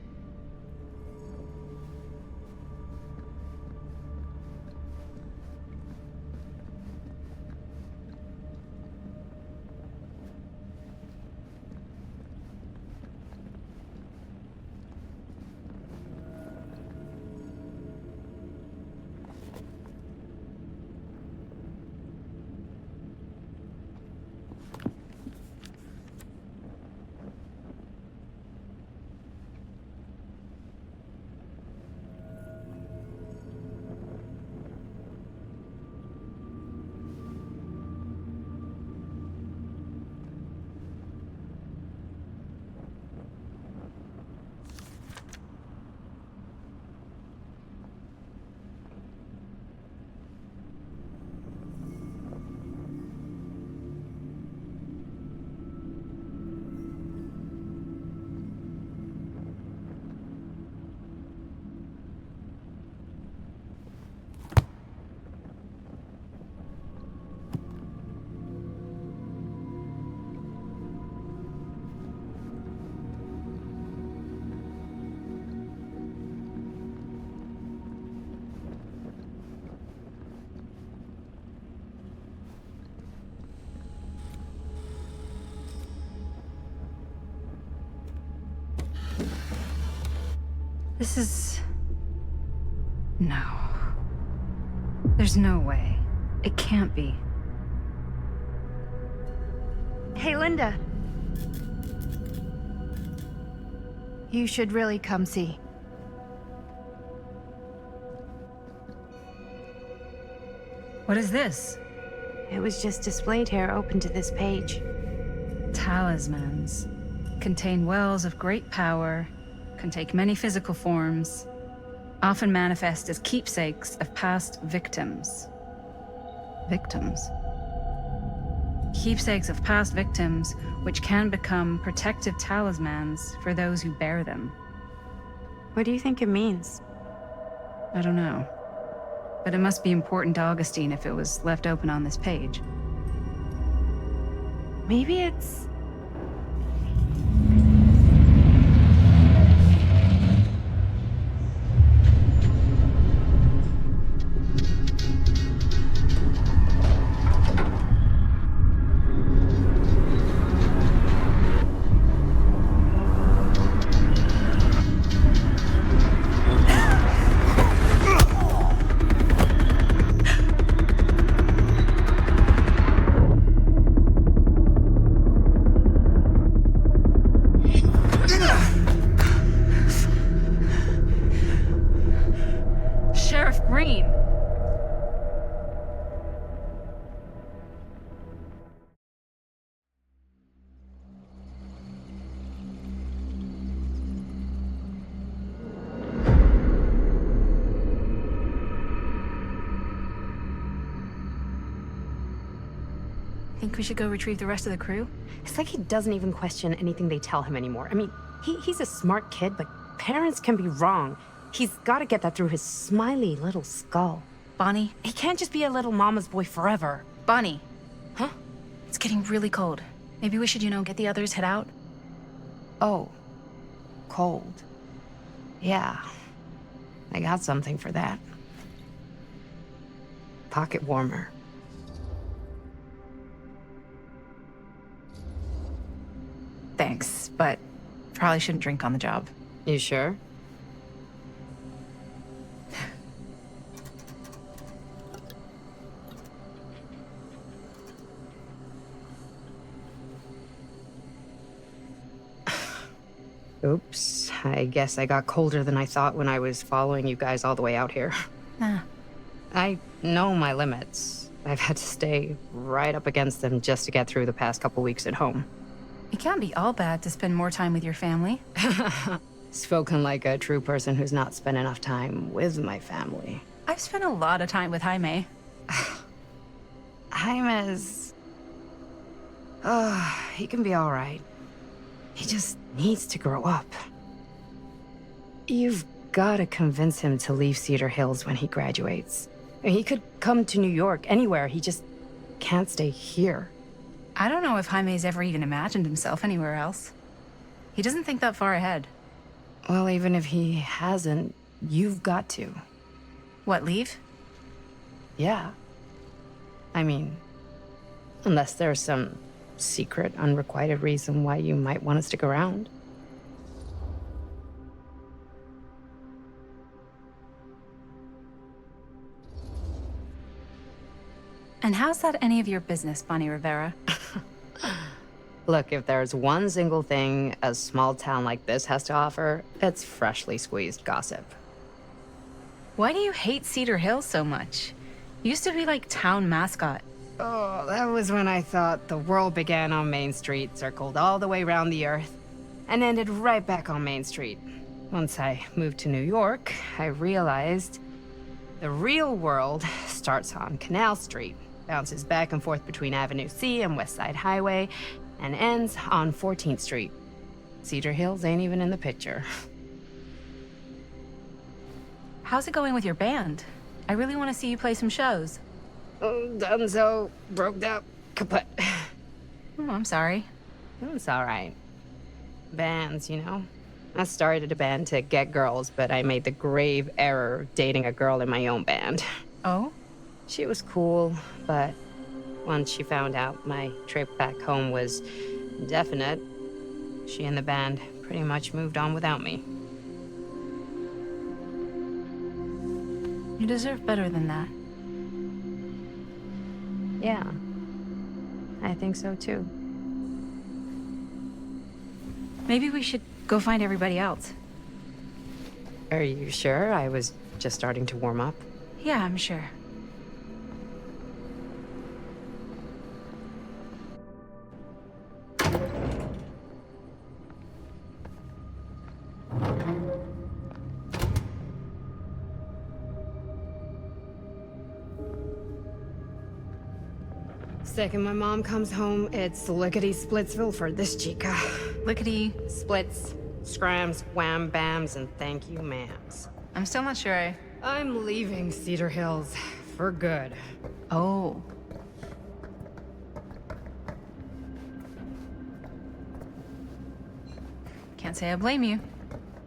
[SPEAKER 7] This is... No. There's no way. It can't be.
[SPEAKER 5] Hey, Linda. You should really come see.
[SPEAKER 7] What is this?
[SPEAKER 5] It was just displayed here, open to this page.
[SPEAKER 7] Talismans. Contain wells of great power, can take many physical forms, often manifest as keepsakes of past victims. Victims? Keepsakes of past victims, which can become protective talismans for those who bear them.
[SPEAKER 5] What do you think it means?
[SPEAKER 7] I don't know. But it must be important to Augustine if it was left open on this page.
[SPEAKER 5] Maybe it's...
[SPEAKER 7] think we should go retrieve the rest of the crew?
[SPEAKER 15] It's like he doesn't even question anything they tell him anymore. I mean, he's a smart kid, but parents can be wrong. He's got to get that through his smiley little skull.
[SPEAKER 7] Bonnie?
[SPEAKER 15] He can't just be a little mama's boy forever.
[SPEAKER 7] Bonnie.
[SPEAKER 15] Huh?
[SPEAKER 7] It's getting really cold. Maybe we should, get the others, head out?
[SPEAKER 15] Oh. Cold. Yeah. I got something for that. Pocket warmer.
[SPEAKER 7] Thanks, but probably shouldn't drink on the job.
[SPEAKER 15] You sure? Oops, I guess I got colder than I thought when I was following you guys all the way out here.
[SPEAKER 7] Nah.
[SPEAKER 15] I know my limits. I've had to stay right up against them just to get through the past couple weeks at home.
[SPEAKER 7] It can't be all bad to spend more time with your family.
[SPEAKER 15] Spoken like a true person who's not spent enough time with my family.
[SPEAKER 7] I've spent a lot of time with Jaime.
[SPEAKER 15] Jaime's... he can be all right. He just needs to grow up. You've got to convince him to leave Cedar Hills when he graduates. I mean, he could come to New York, anywhere. He just can't stay here.
[SPEAKER 7] I don't know if Jaime's ever even imagined himself anywhere else. He doesn't think that far ahead.
[SPEAKER 15] Well, even if he hasn't, you've got to.
[SPEAKER 7] What, leave?
[SPEAKER 15] Yeah. I mean, unless there's some secret, unrequited reason why you might want to stick around.
[SPEAKER 7] And how's that any of your business, Bonnie Rivera?
[SPEAKER 15] Look, if there's one single thing a small town like this has to offer, it's freshly squeezed gossip.
[SPEAKER 7] Why do you hate Cedar Hills so much? You used to be like town mascot.
[SPEAKER 15] Oh, that was when I thought the world began on Main Street, circled all the way around the earth, and ended right back on Main Street. Once I moved to New York, I realized the real world starts on Canal Street, bounces back and forth between Avenue C and West Side Highway, and ends on 14th Street. Cedar Hills ain't even in the picture.
[SPEAKER 7] How's it going with your band? I really want to see you play some shows.
[SPEAKER 15] Oh, done so, broke up, kaput.
[SPEAKER 7] Oh, I'm sorry.
[SPEAKER 15] It's all right. Bands, I started a band to get girls, but I made the grave error of dating a girl in my own band.
[SPEAKER 7] Oh?
[SPEAKER 15] She was cool, but once she found out my trip back home was definite, she and the band pretty much moved on without me.
[SPEAKER 7] You deserve better than that.
[SPEAKER 15] Yeah, I think so too.
[SPEAKER 7] Maybe we should go find everybody else.
[SPEAKER 15] Are you sure? I was just starting to warm up.
[SPEAKER 7] Yeah, I'm sure.
[SPEAKER 15] Second my mom comes home, it's lickety-splitsville for this chica.
[SPEAKER 7] Lickety...
[SPEAKER 15] Splits, scrams, wham bams, and thank you ma'ams.
[SPEAKER 7] I'm still not sure
[SPEAKER 15] I'm leaving Cedar Hills for good.
[SPEAKER 7] Oh. Can't say I blame you.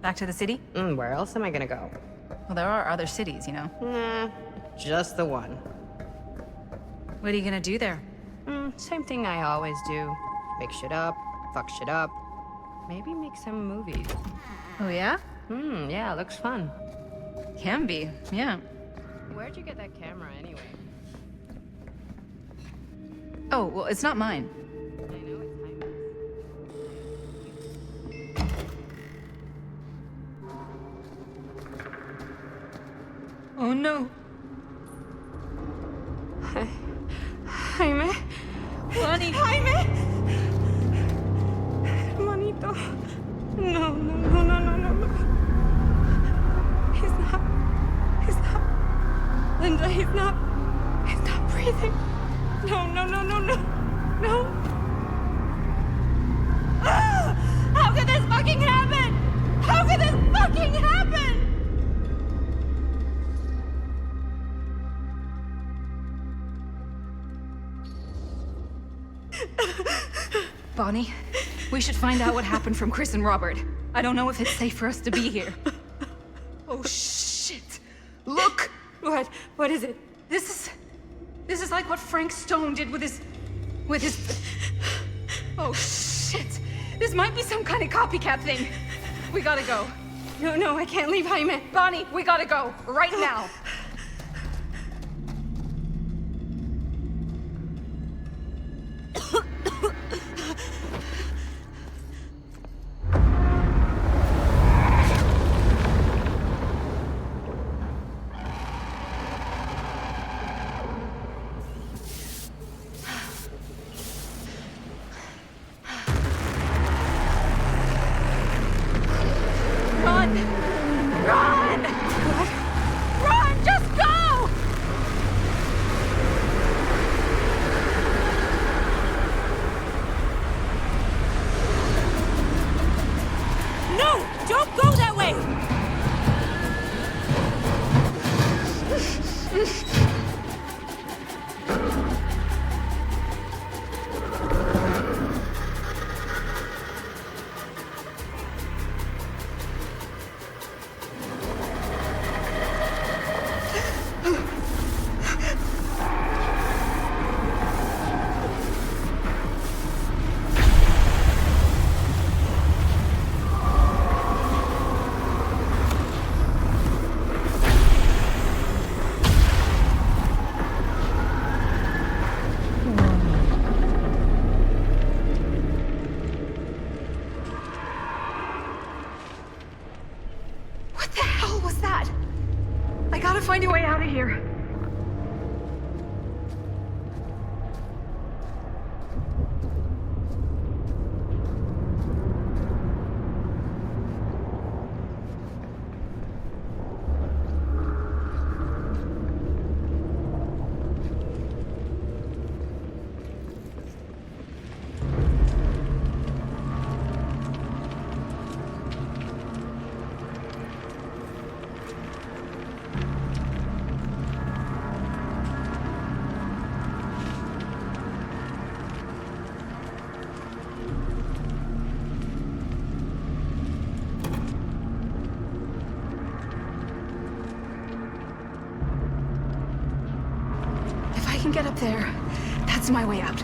[SPEAKER 7] Back to the city?
[SPEAKER 15] Where else am I gonna go?
[SPEAKER 7] Well, there are other cities,
[SPEAKER 15] Nah, just the one.
[SPEAKER 7] What are you gonna do there?
[SPEAKER 15] Same thing I always do. Make shit up, fuck shit up. Maybe make some movies.
[SPEAKER 7] Oh, yeah?
[SPEAKER 15] Yeah, looks fun.
[SPEAKER 7] Can be, yeah.
[SPEAKER 15] Where'd you get that camera anyway?
[SPEAKER 7] Oh, well, it's not mine.
[SPEAKER 15] I know it's
[SPEAKER 7] Oh, no.
[SPEAKER 15] Jaime.
[SPEAKER 7] Bonnie.
[SPEAKER 15] Jaime. Hermanito. No. He's not. Linda, he's not breathing. No.
[SPEAKER 7] Bonnie, we should find out what happened from Chris and Robert. I don't know if it's safe for us to be here.
[SPEAKER 15] Oh, shit. Look! What? What is it?
[SPEAKER 7] This is like what Frank Stone did with his... Oh, shit. This might be some kind of copycat thing. We gotta go.
[SPEAKER 15] No, I can't leave Jaime.
[SPEAKER 7] Bonnie, we gotta go. Right now. Find a way out of here. Get up there. That's my way out.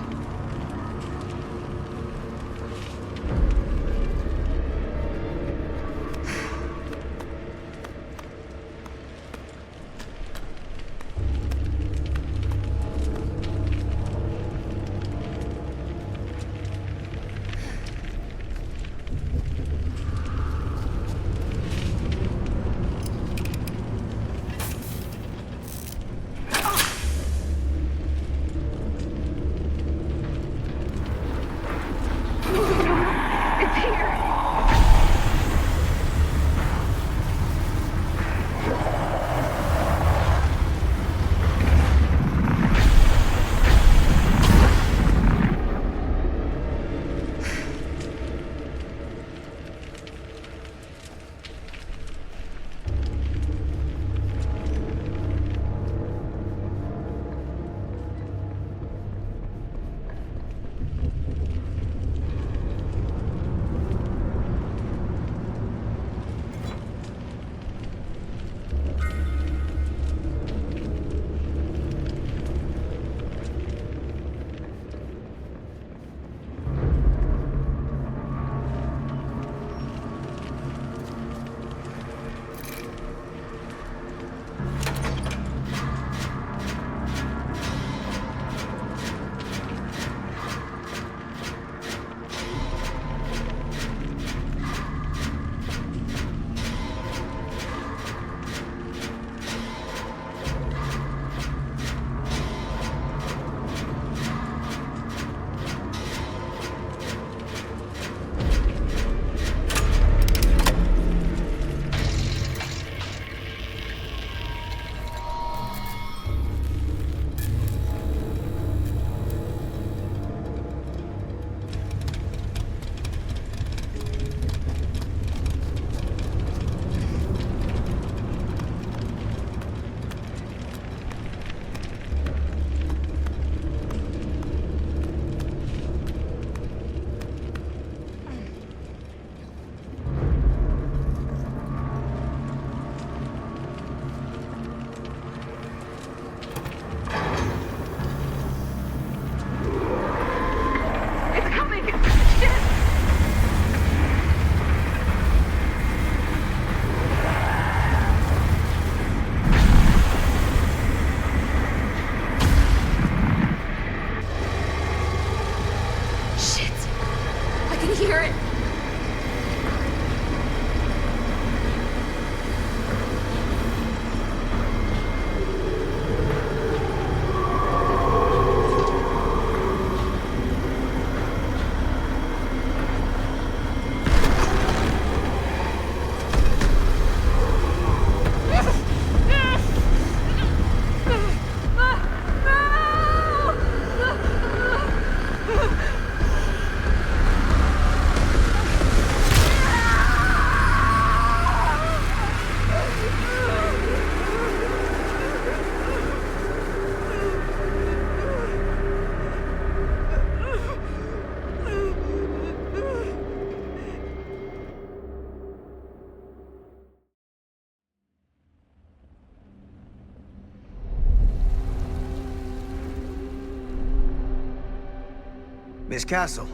[SPEAKER 2] Miss Castle.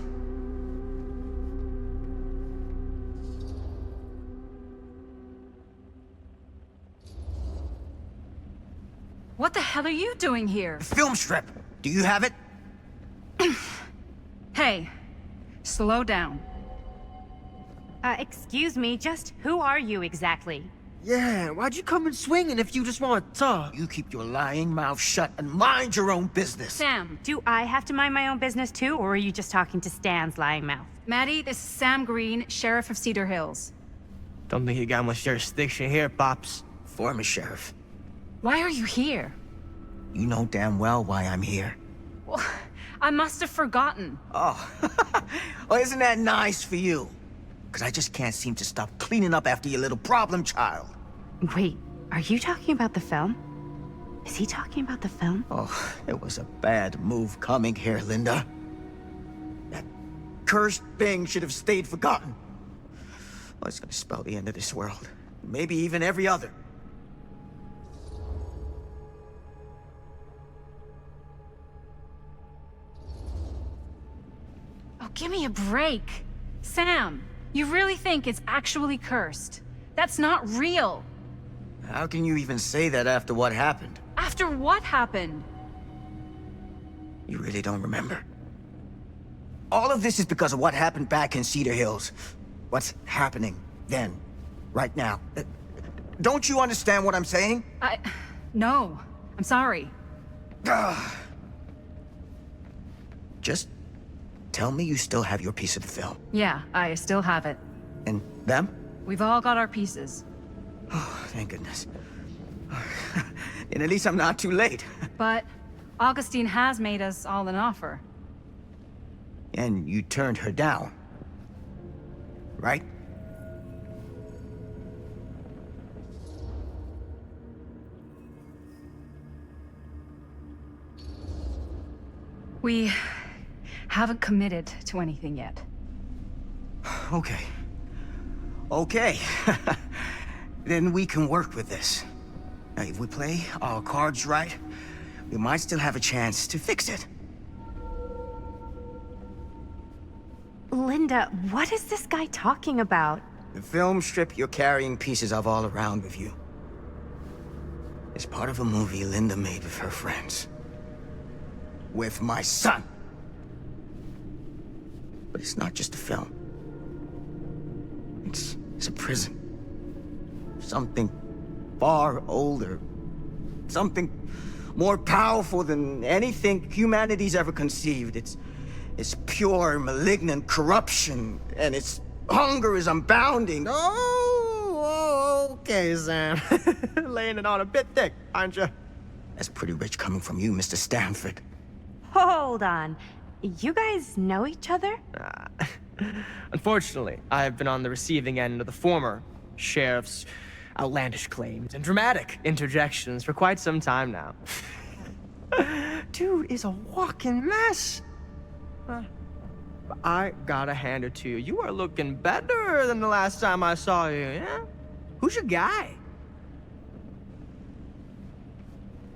[SPEAKER 7] What the hell are you doing here?
[SPEAKER 2] Film strip. Do you have it?
[SPEAKER 7] Hey, slow down.
[SPEAKER 5] Excuse me, just who are you exactly?
[SPEAKER 13] Yeah, why'd you come in swinging if you just want to talk?
[SPEAKER 2] You keep your lying mouth shut and mind your own business.
[SPEAKER 7] Sam.
[SPEAKER 5] Do I have to mind my own business too, or are you just talking to Stan's lying mouth?
[SPEAKER 7] Maddie, this is Sam Green, Sheriff of Cedar Hills.
[SPEAKER 8] Don't think you got much jurisdiction here, Pops.
[SPEAKER 2] Former sheriff.
[SPEAKER 7] Why are you here?
[SPEAKER 2] You know damn well why I'm here.
[SPEAKER 7] Well, I must have forgotten.
[SPEAKER 2] Oh, well, isn't that nice for you? Because I just can't seem to stop cleaning up after your little problem child.
[SPEAKER 5] Wait, are you talking about the film? Is he talking about the film?
[SPEAKER 2] Oh, it was a bad move coming here, Linda. That cursed thing should have stayed forgotten. Well, it's gonna spell the end of this world. Maybe even every other.
[SPEAKER 7] Oh, give me a break. Sam, you really think it's actually cursed? That's not real.
[SPEAKER 2] How can you even say that after what happened?
[SPEAKER 7] After what happened?
[SPEAKER 2] You really don't remember. All of this is because of what happened back in Cedar Hills. What's happening then, right now. Don't you understand what I'm saying?
[SPEAKER 7] No. I'm sorry.
[SPEAKER 2] Just tell me you still have your piece of the film.
[SPEAKER 7] Yeah, I still have it.
[SPEAKER 2] And them?
[SPEAKER 7] We've all got our pieces.
[SPEAKER 2] Oh, thank goodness. And at least I'm not too late.
[SPEAKER 7] But Augustine has made us all an offer.
[SPEAKER 2] And you turned her down, right?
[SPEAKER 7] We haven't committed to anything yet.
[SPEAKER 2] Okay. Okay. Then we can work with this. Now, if we play our cards right, we might still have a chance to fix it.
[SPEAKER 5] Linda, what is this guy talking about?
[SPEAKER 2] The film strip you're carrying pieces of all around with you is part of a movie Linda made with her friends. With my son. But it's not just a film. It's a prison. Something far older. Something more powerful than anything humanity's ever conceived. It's pure, malignant corruption, and its hunger is unbounding.
[SPEAKER 8] Oh, okay, Sam. Laying it on a bit thick, aren't you?
[SPEAKER 2] That's pretty rich coming from you, Mr. Stanford.
[SPEAKER 5] Hold on. You guys know each other?
[SPEAKER 8] Unfortunately, I've been on the receiving end of the former sheriff's outlandish claims and dramatic interjections for quite some time now. Dude is a walking mess. But I gotta hand it to you. You are looking better than the last time I saw you, yeah? Who's your guy?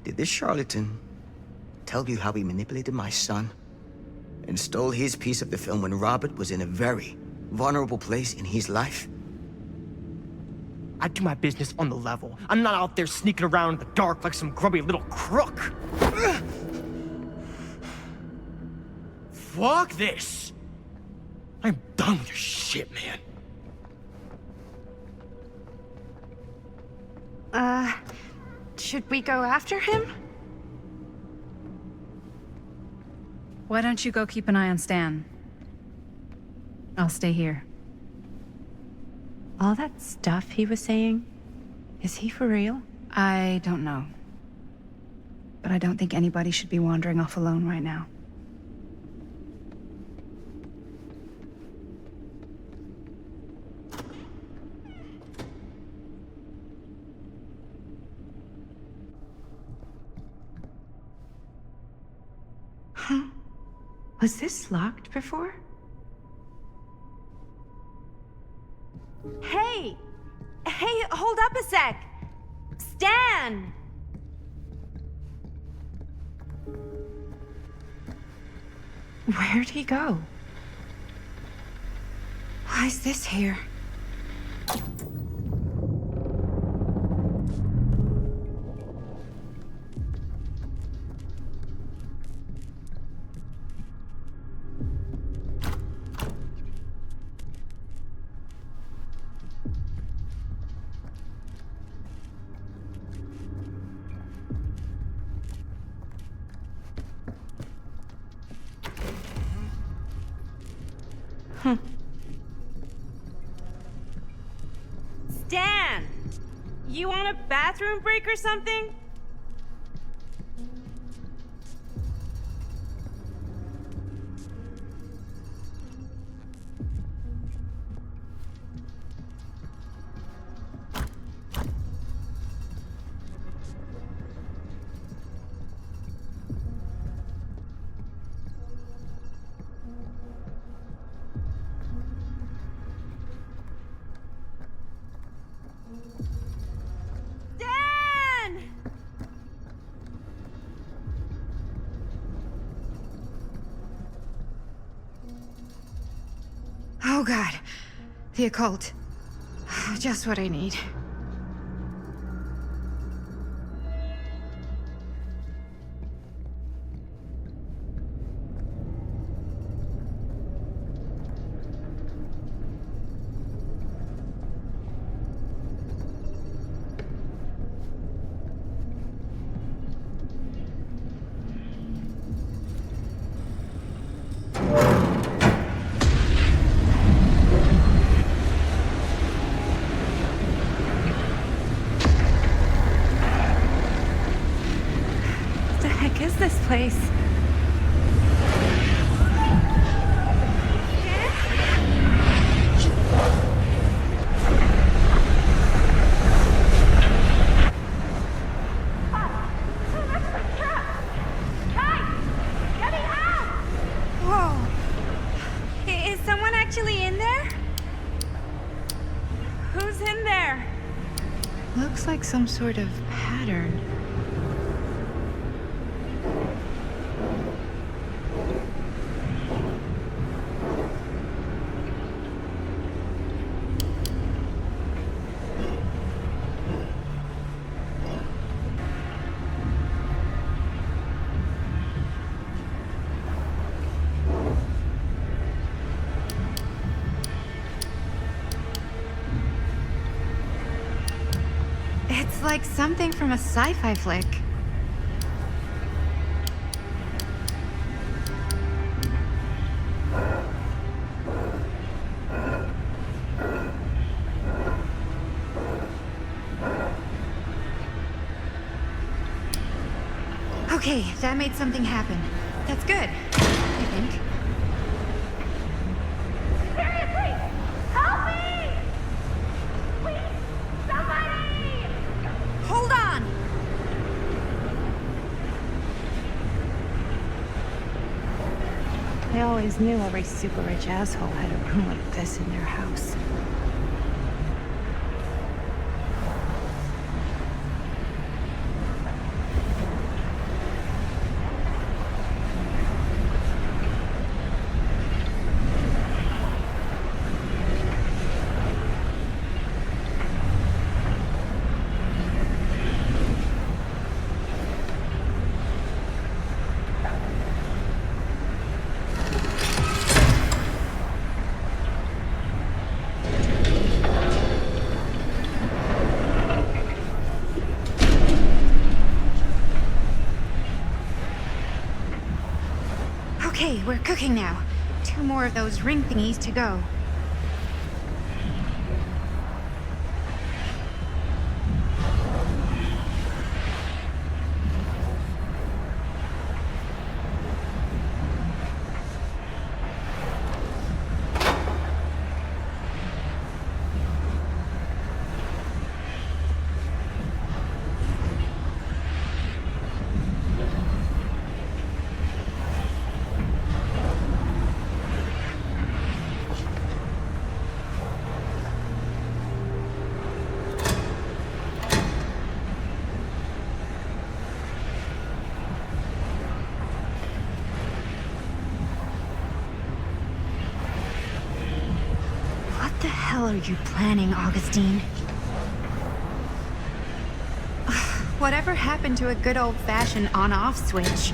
[SPEAKER 2] Did this charlatan tell you how he manipulated my son and stole his piece of the film when Robert was in a very vulnerable place in his life?
[SPEAKER 8] I do my business on the level. I'm not out there sneaking around in the dark like some grubby little crook. Fuck this. I'm done with your shit, man.
[SPEAKER 5] Should we go after him?
[SPEAKER 7] Why don't you go keep an eye on Stan? I'll stay here.
[SPEAKER 5] All that stuff he was saying, is he for real?
[SPEAKER 7] I don't know. But I don't think anybody should be wandering off alone right now.
[SPEAKER 5] Huh? Was this locked before? Hey! Hey, hold up a sec! Stan! Where'd he go? Why is this here?
[SPEAKER 15] Stan! You want a bathroom break or something?
[SPEAKER 5] Oh God, the occult. Just what I need. This place. Whoa. Is someone actually in there? Who's in there? Looks like some sort of pattern. It's like something from a sci-fi flick. Okay, that made something happen. That's good, I think.
[SPEAKER 20] Seriously! Help me! Please! Somebody!
[SPEAKER 5] Hold on! I always knew every super rich asshole had a room like this in their house. Okay, we're cooking now. 2 more of those ring thingies to go.
[SPEAKER 21] hell are you planning, Augustine?
[SPEAKER 22] Whatever happened to a good old-fashioned on-off switch?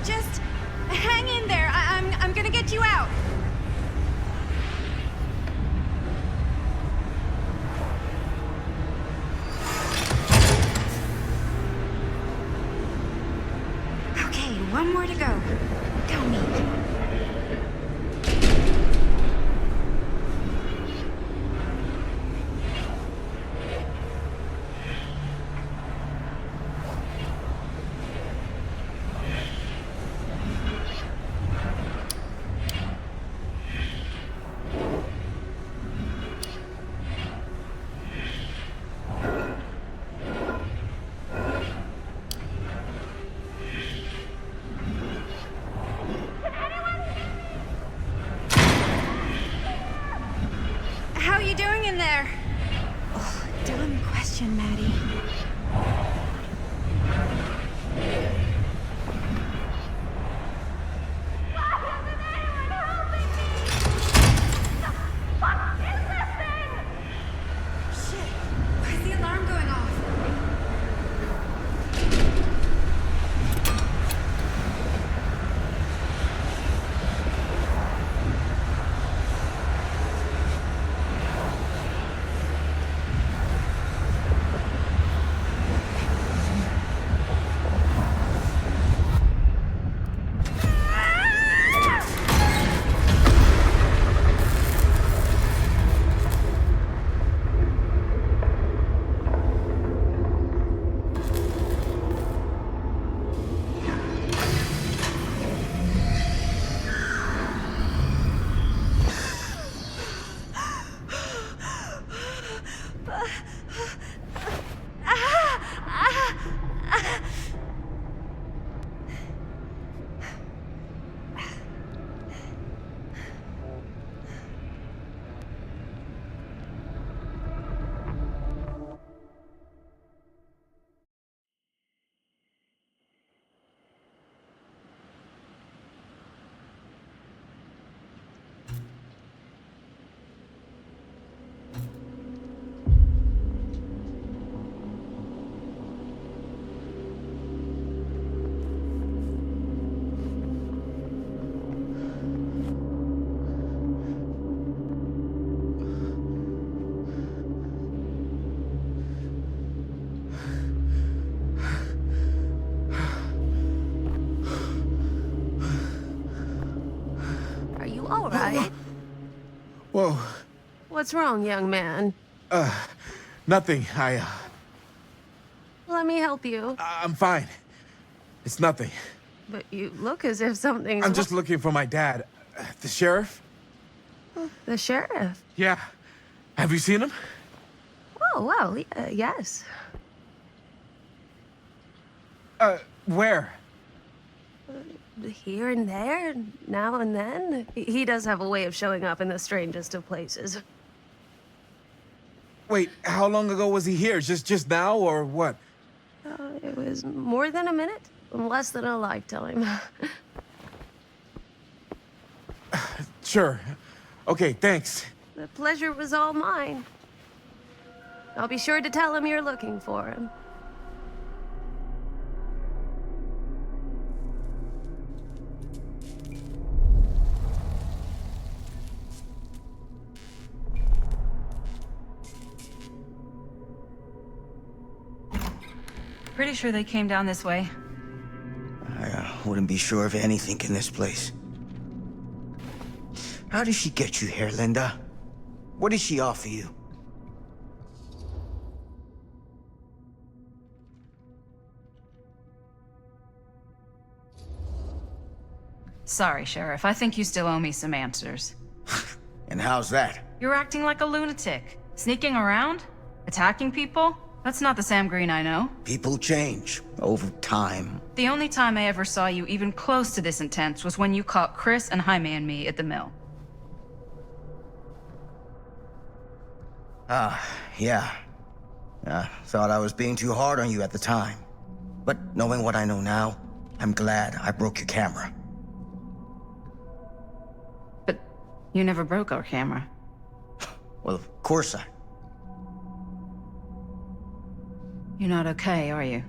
[SPEAKER 22] Just hang in there. I'm gonna get you out. Okay, one more to go. Go me. How you doing in there? Oh, dumb question, Maddie. Shit, why is the alarm going off?
[SPEAKER 9] Are you all right?
[SPEAKER 17] Whoa.
[SPEAKER 9] What's wrong, young man?
[SPEAKER 17] Nothing.
[SPEAKER 9] Let me help you.
[SPEAKER 17] I'm fine. It's nothing.
[SPEAKER 9] But you look as if something's
[SPEAKER 17] I'm just looking for my dad. The sheriff?
[SPEAKER 9] The sheriff?
[SPEAKER 17] Yeah. Have you seen him?
[SPEAKER 9] Oh, well, yes.
[SPEAKER 17] Where?
[SPEAKER 9] Here and there, now and then. He does have a way of showing up in the strangest of places.
[SPEAKER 17] Wait, how long ago was he here? Just now, or what?
[SPEAKER 9] It was more than a minute, less than a lifetime.
[SPEAKER 17] Sure. Okay, thanks.
[SPEAKER 9] The pleasure was all mine. I'll be sure to tell him you're looking for him.
[SPEAKER 7] Pretty sure they came down this way.
[SPEAKER 2] wouldn't be sure of anything in this place. How did she get you here, Linda? What did she offer you?
[SPEAKER 7] Sorry, Sheriff. I think you still owe me some answers.
[SPEAKER 2] And how's that?
[SPEAKER 7] You're acting like a lunatic. Sneaking around? Attacking people? That's not the Sam Green I know.
[SPEAKER 2] People change over time.
[SPEAKER 7] The only time I ever saw you even close to this intense was when you caught Chris and Jaime and me at the mill.
[SPEAKER 2] Yeah. Thought I was being too hard on you at the time. But knowing what I know now, I'm glad I broke your camera.
[SPEAKER 7] But you never broke our camera.
[SPEAKER 2] Well, of course I...
[SPEAKER 7] You're not okay, are you?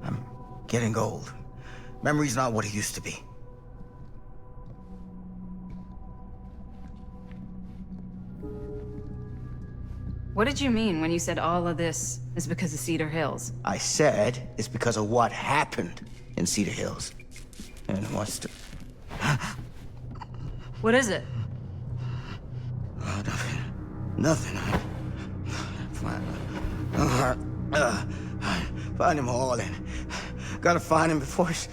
[SPEAKER 2] I'm getting old. Memory's not what it used to be.
[SPEAKER 7] What did you mean when you said all of this is because of Cedar Hills?
[SPEAKER 2] I said it's because of what happened in Cedar Hills. And what's to...
[SPEAKER 7] What is it?
[SPEAKER 2] Oh, nothing. Find him all and gotta find him before his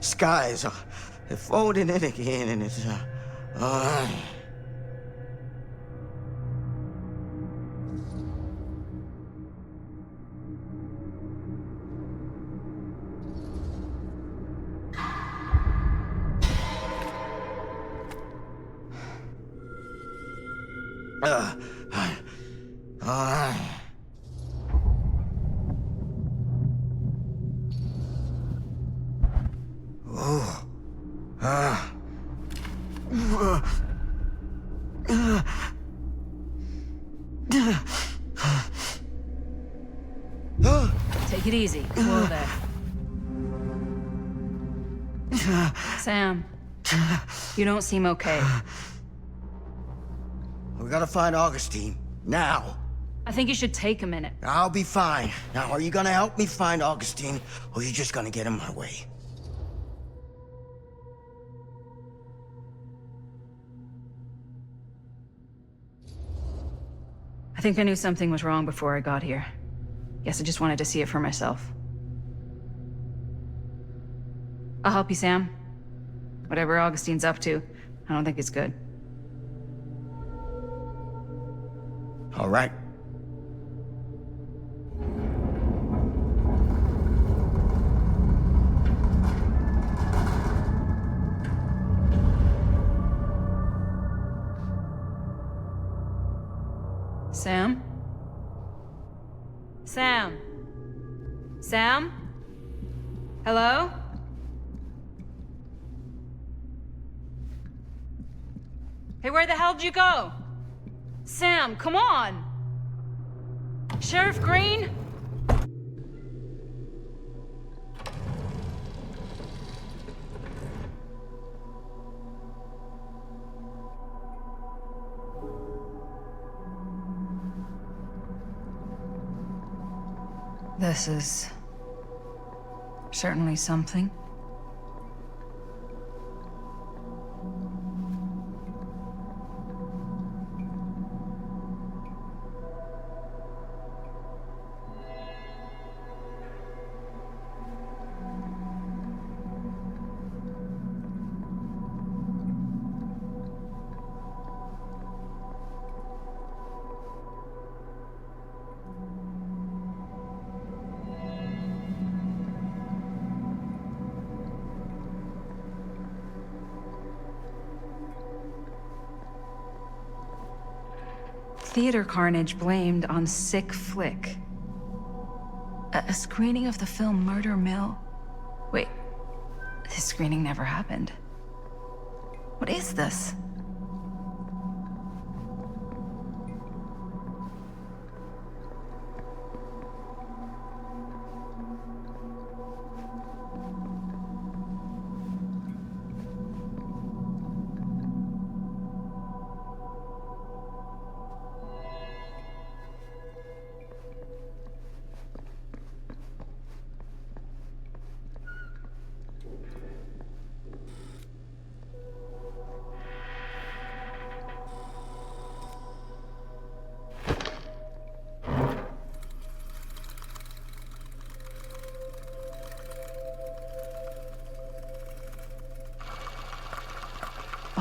[SPEAKER 2] skies are folding in again and it's
[SPEAKER 7] Take it easy. Whoa there. Sam, you don't seem okay.
[SPEAKER 2] We gotta find Augustine, now.
[SPEAKER 7] I think you should take a minute.
[SPEAKER 2] I'll be fine. Now, are you gonna help me find Augustine, or are you just gonna get in my way?
[SPEAKER 7] I think I knew something was wrong before I got here. Guess I just wanted to see it for myself. I'll help you, Sam. Whatever Augustine's up to, I don't think it's good.
[SPEAKER 2] All right.
[SPEAKER 7] Sam? Sam? Sam? Hello? Hey, where the hell did you go? Sam, come on! Sheriff Green? This is certainly something. Theater carnage blamed on sick flick. A screening of the film Murder Mill? Wait, this screening never happened. What is this?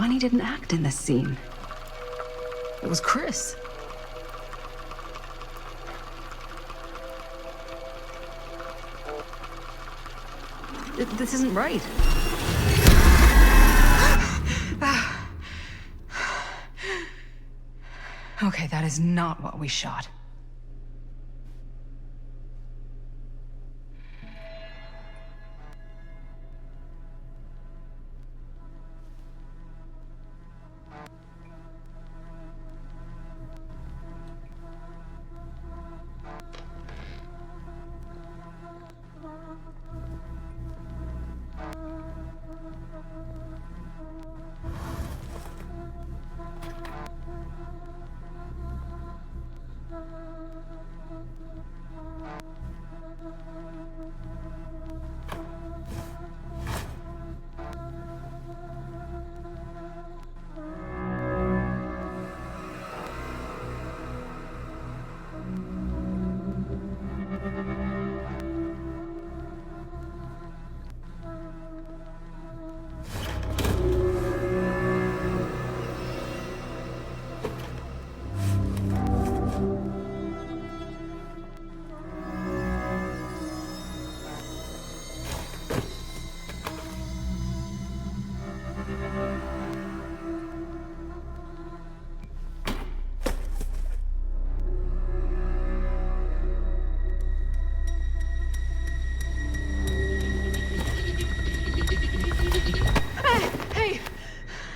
[SPEAKER 7] Bonnie didn't act in this scene. It was Chris. This isn't right. Okay, that is not what we shot.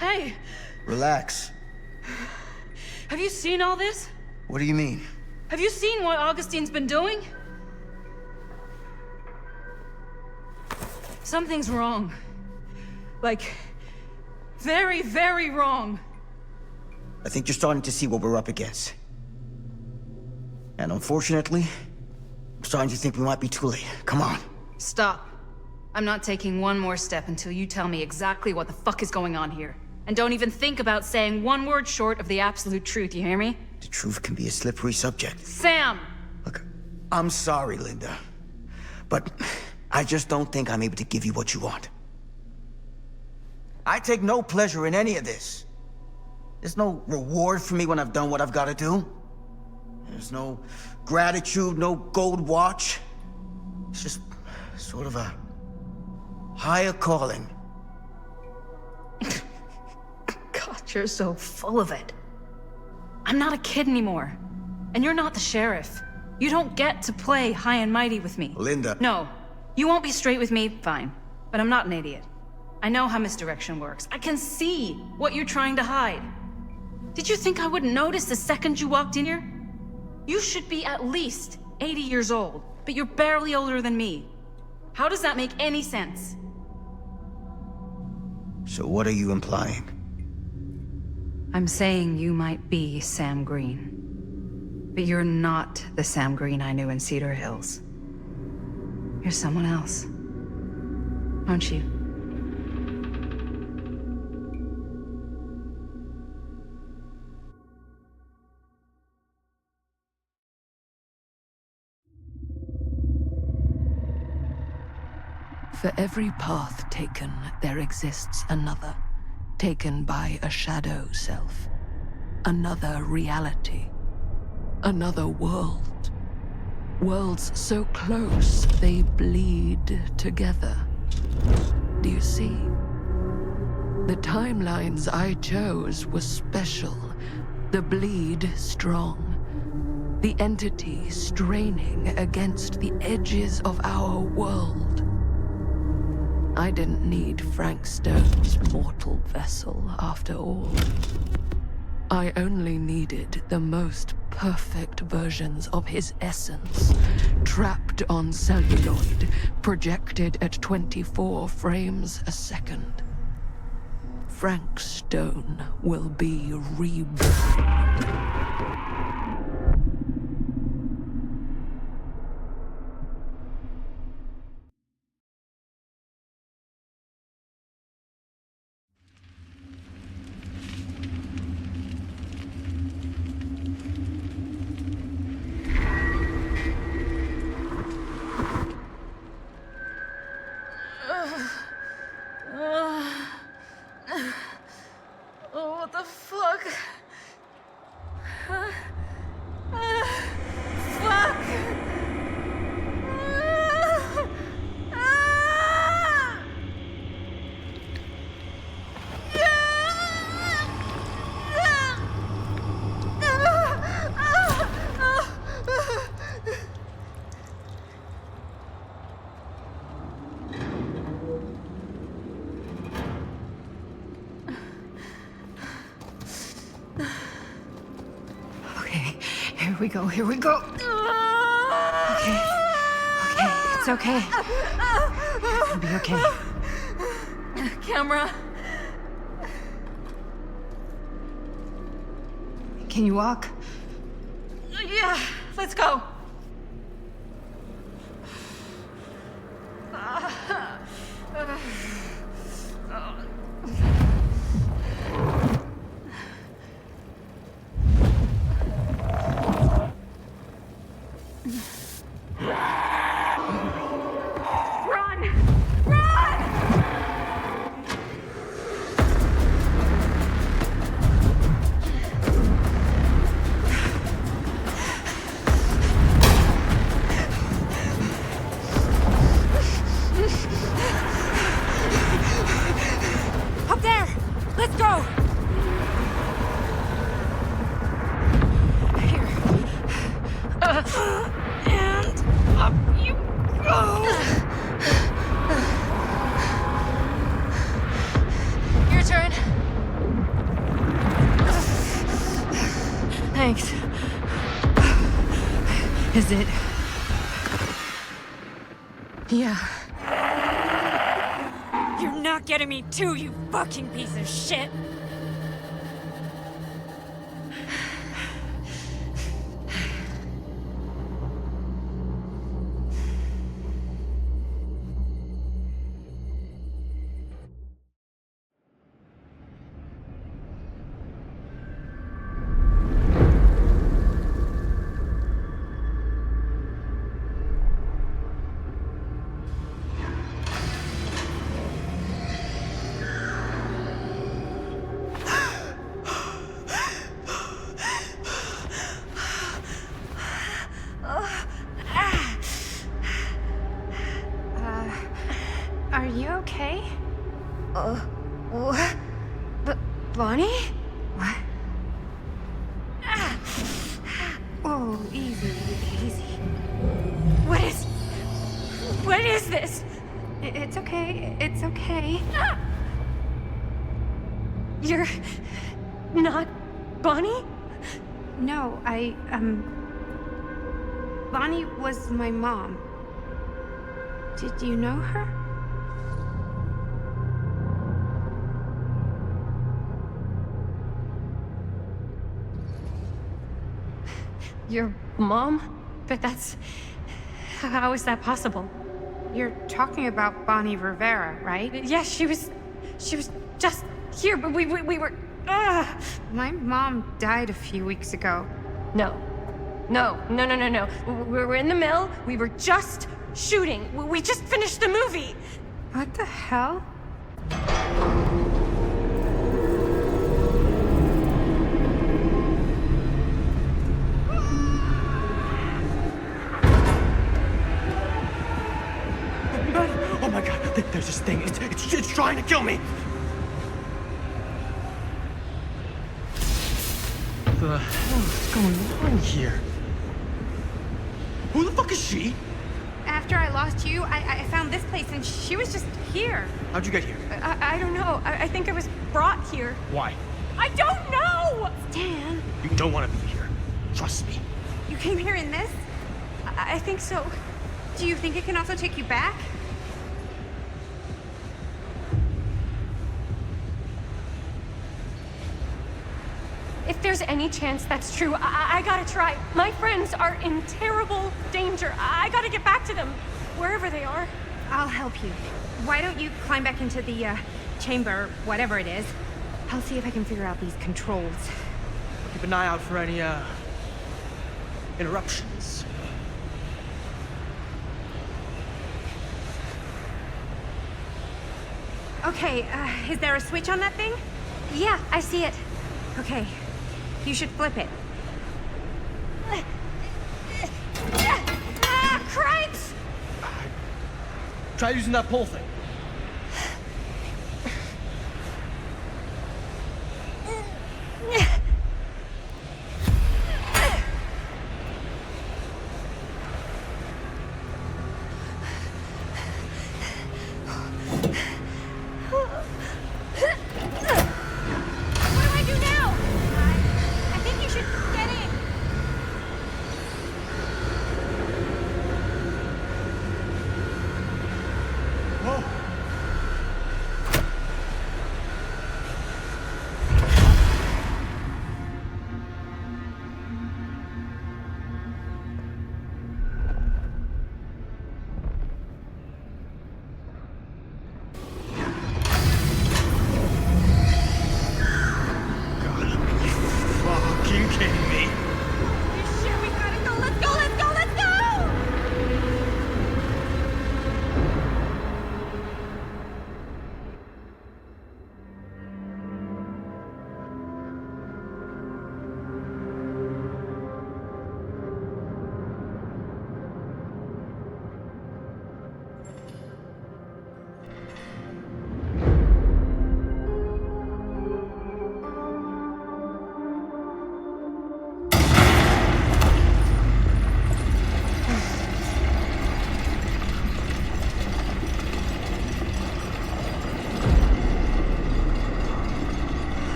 [SPEAKER 15] Hey!
[SPEAKER 2] Relax.
[SPEAKER 15] Have you seen all this?
[SPEAKER 2] What do you mean?
[SPEAKER 15] Have you seen what Augustine's been doing? Something's wrong. Like, very, very wrong.
[SPEAKER 2] I think you're starting to see what we're up against. And unfortunately, I'm starting to think we might be too late. Come on.
[SPEAKER 7] Stop. I'm not taking one more step until you tell me exactly what the fuck is going on here. And don't even think about saying one word short of the absolute truth, you hear me?
[SPEAKER 2] The truth can be a slippery subject.
[SPEAKER 7] Sam!
[SPEAKER 2] Look, I'm sorry, Linda. But I just don't think I'm able to give you what you want. I take no pleasure in any of this. There's no reward for me when I've done what I've got to do. There's no gratitude, no gold watch. It's just sort of a higher calling.
[SPEAKER 7] God, you're so full of it. I'm not a kid anymore. And you're not the sheriff. You don't get to play high and mighty with me.
[SPEAKER 2] Linda.
[SPEAKER 7] No. You won't be straight with me, fine. But I'm not an idiot. I know how misdirection works. I can see what you're trying to hide. Did you think I wouldn't notice the second you walked in here? You should be at least 80 years old, but you're barely older than me. How does that make any sense?
[SPEAKER 2] So what are you implying?
[SPEAKER 7] I'm saying you might be Sam Green. But you're not the Sam Green I knew in Cedar Hills. You're someone else. Aren't you?
[SPEAKER 1] For every path taken, there exists another, taken by a shadow self. Another reality. Another world. Worlds so close, they bleed together. Do you see? The timelines I chose were special. The bleed strong. The entity straining against the edges of our world. I didn't need Frank Stone's mortal vessel, after all. I only needed the most perfect versions of his essence, trapped on celluloid, projected at 24 frames a second. Frank Stone will be reborn.
[SPEAKER 15] we go, here we go. Okay. Okay, it's okay. It'll be okay.
[SPEAKER 22] Camera.
[SPEAKER 15] Can you walk?
[SPEAKER 22] Yeah, let's go.
[SPEAKER 15] Up there! Let's go! Here. And up you go!
[SPEAKER 22] Your turn.
[SPEAKER 15] Thanks. Is it?
[SPEAKER 22] Yeah.
[SPEAKER 15] You're not getting me too, you fucking piece of shit!
[SPEAKER 5] Are you okay?
[SPEAKER 22] What? Bonnie?
[SPEAKER 5] What? Oh, easy, easy.
[SPEAKER 22] What is this?
[SPEAKER 5] It's okay, it's okay.
[SPEAKER 22] You're not Bonnie?
[SPEAKER 5] No, Bonnie was my mom. Did you know her?
[SPEAKER 22] Your mom? But how is that possible?
[SPEAKER 5] You're talking about Bonnie Rivera, right?
[SPEAKER 22] Yes, she was just here, but we were,
[SPEAKER 5] My mom died a few weeks ago.
[SPEAKER 22] No. We were in the mill, we were just shooting. We just finished the movie.
[SPEAKER 5] What the hell?
[SPEAKER 8] Oh my god, there's this thing. It's trying to kill me. What the hell is going on here? Who the fuck is she?
[SPEAKER 5] After I lost you, I found this place and she was just here.
[SPEAKER 8] How'd you get here?
[SPEAKER 22] I don't know. I think I was brought here.
[SPEAKER 8] Why?
[SPEAKER 22] I don't know!
[SPEAKER 5] Stan.
[SPEAKER 8] You don't want to be here. Trust me.
[SPEAKER 5] You came here in this?
[SPEAKER 22] I think so.
[SPEAKER 5] Do you think it can also take you back?
[SPEAKER 22] If there's any chance that's true, I gotta try. My friends are in terrible danger. I gotta get back to them, wherever they are.
[SPEAKER 5] I'll help you. Why don't you climb back into the, chamber, whatever it is. I'll see if I can figure out these controls.
[SPEAKER 8] Keep an eye out for any, interruptions.
[SPEAKER 5] Okay, is there a switch on that thing?
[SPEAKER 22] Yeah, I see it.
[SPEAKER 5] Okay, you should flip it.
[SPEAKER 22] Cripes!
[SPEAKER 8] Try using that pole thing.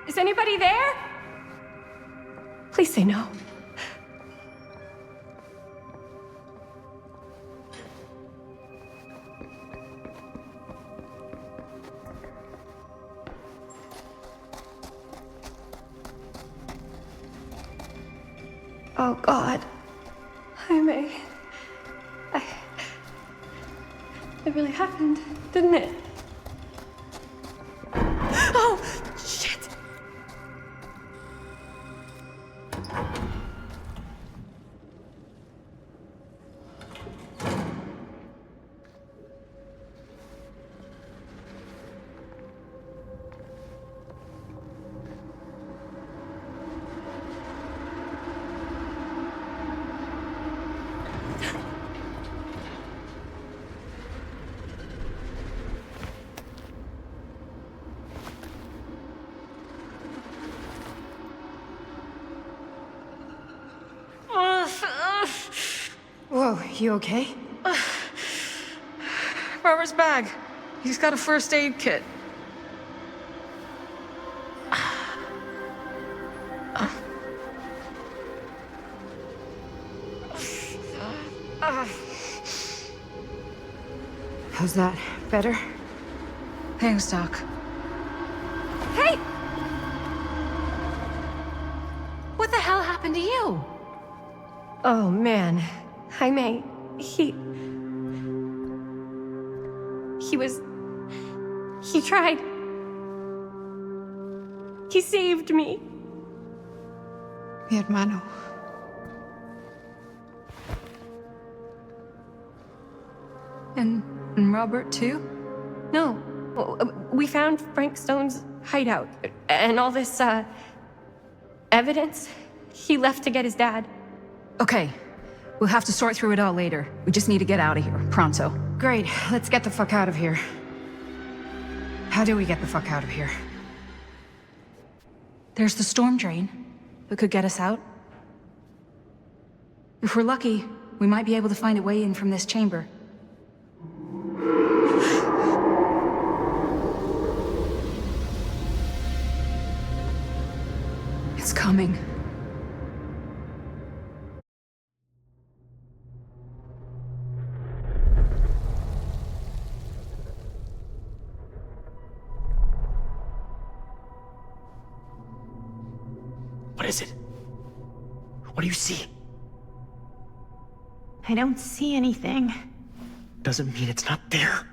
[SPEAKER 22] Is anybody there? Please say no. Oh God, Jaime, it really happened, didn't it? Oh, shit!
[SPEAKER 15] Whoa, you okay?
[SPEAKER 4] Robert's bag. He's got a first aid kit.
[SPEAKER 15] How's that? Better?
[SPEAKER 4] Thanks, Doc.
[SPEAKER 22] Hey! What the hell happened to you? Oh, man. Jaime, he tried. He saved me.
[SPEAKER 15] Mi hermano.
[SPEAKER 22] And Robert, too? No. We found Frank Stone's hideout. And all this, evidence he left to get his dad.
[SPEAKER 7] Okay. We'll have to sort through it all later. We just need to get out of here, pronto.
[SPEAKER 15] Great, let's get the fuck out of here. How do we get the fuck out of here?
[SPEAKER 7] There's the storm drain that could get us out. If we're lucky, we might be able to find a way in from this chamber. It's coming.
[SPEAKER 8] What is it? What do you see?
[SPEAKER 5] I don't see anything.
[SPEAKER 8] Doesn't mean it's not there.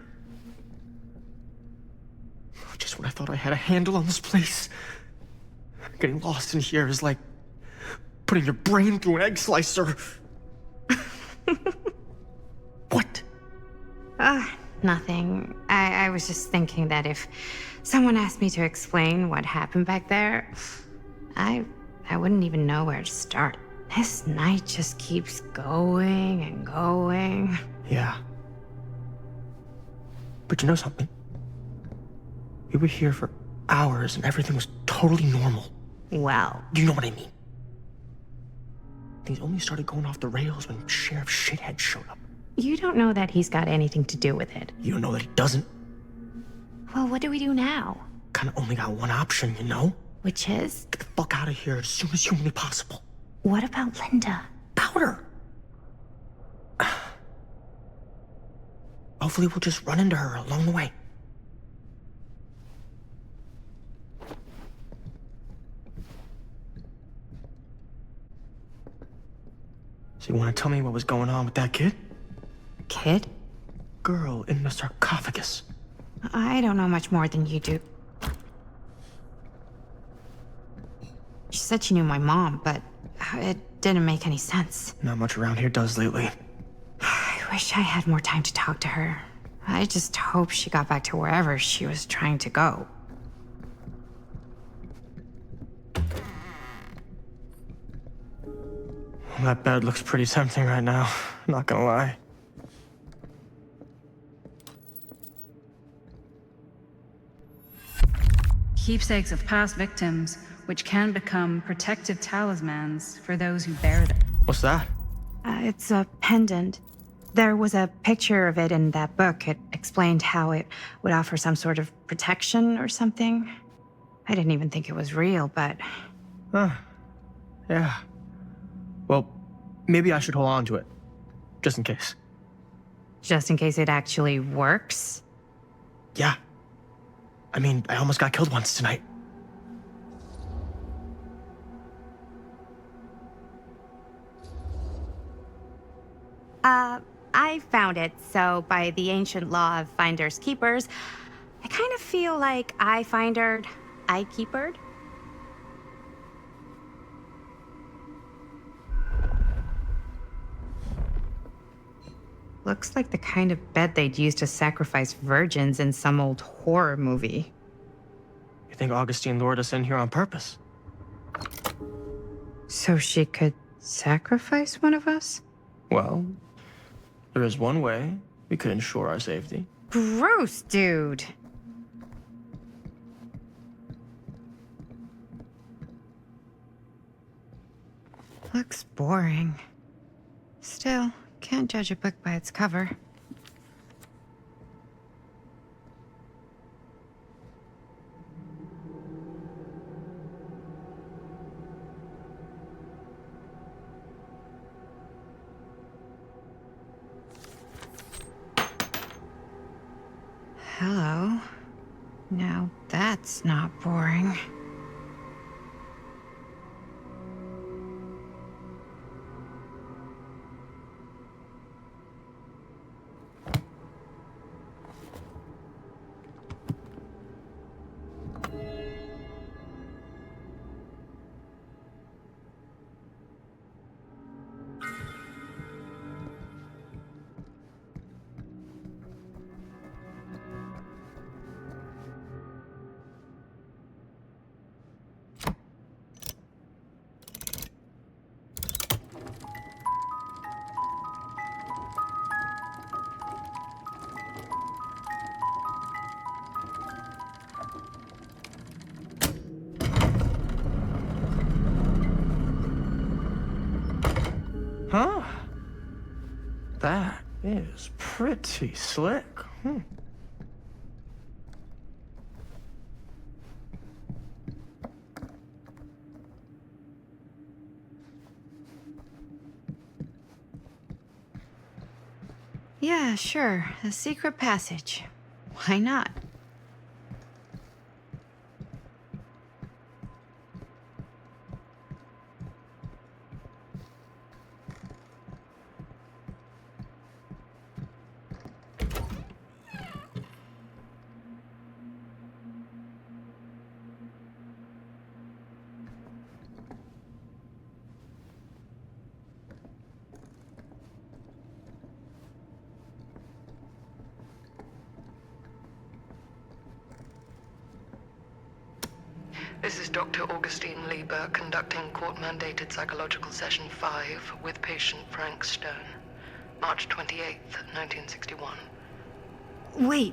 [SPEAKER 8] Just when I thought I had a handle on this place. Getting lost in here is like putting your brain through an egg slicer. What?
[SPEAKER 5] Nothing. I was just thinking that if someone asked me to explain what happened back there, I wouldn't even know where to start. This night just keeps going and going.
[SPEAKER 8] Yeah. But you know something? We were here for hours and everything was totally normal.
[SPEAKER 5] Well.
[SPEAKER 8] You know what I mean? Things only started going off the rails when Sheriff Shithead showed up.
[SPEAKER 5] You don't know that he's got anything to do with it.
[SPEAKER 8] You don't know that he doesn't?
[SPEAKER 5] Well, what do we do now?
[SPEAKER 8] Kinda only got one option, you know?
[SPEAKER 5] Which is?
[SPEAKER 8] Get the fuck out of here as soon as humanly possible.
[SPEAKER 5] What about Linda?
[SPEAKER 8] Powder! Hopefully we'll just run into her along the way. So you want to tell me what was going on with that kid?
[SPEAKER 5] Kid?
[SPEAKER 8] Girl in the sarcophagus.
[SPEAKER 5] I don't know much more than you do. She said she knew my mom, but it didn't make any sense.
[SPEAKER 8] Not much around here does lately.
[SPEAKER 5] I wish I had more time to talk to her. I just hope she got back to wherever she was trying to go.
[SPEAKER 8] Well, that bed looks pretty tempting right now, not gonna lie.
[SPEAKER 7] Keepsakes of past victims, which can become protective talismans for those who bear them.
[SPEAKER 8] What's that?
[SPEAKER 5] It's a pendant. There was a picture of it in that book. It explained how it would offer some sort of protection or something. I didn't even think it was real, but...
[SPEAKER 8] Yeah. Well, maybe I should hold on to it. Just in case.
[SPEAKER 5] Just in case it actually works?
[SPEAKER 8] Yeah. I mean, I almost got killed once tonight.
[SPEAKER 5] I found it, so by the ancient law of finders keepers, I kind of feel like I findered, I keepered. Looks like the kind of bed they'd use to sacrifice virgins in some old horror movie.
[SPEAKER 8] You think Augustine lured us in here on purpose?
[SPEAKER 5] So she could sacrifice one of us?
[SPEAKER 8] Well, there is one way we could ensure our safety.
[SPEAKER 5] Gross, dude. Looks boring. Still, can't judge a book by its cover. Hello. Now that's not boring.
[SPEAKER 8] Huh? That is pretty slick.
[SPEAKER 5] Yeah, sure. A secret passage. Why not?
[SPEAKER 1] This is Dr. Augustine Lieber conducting court-mandated psychological session 5 with patient Frank Stone. March 28th, 1961.
[SPEAKER 5] Wait,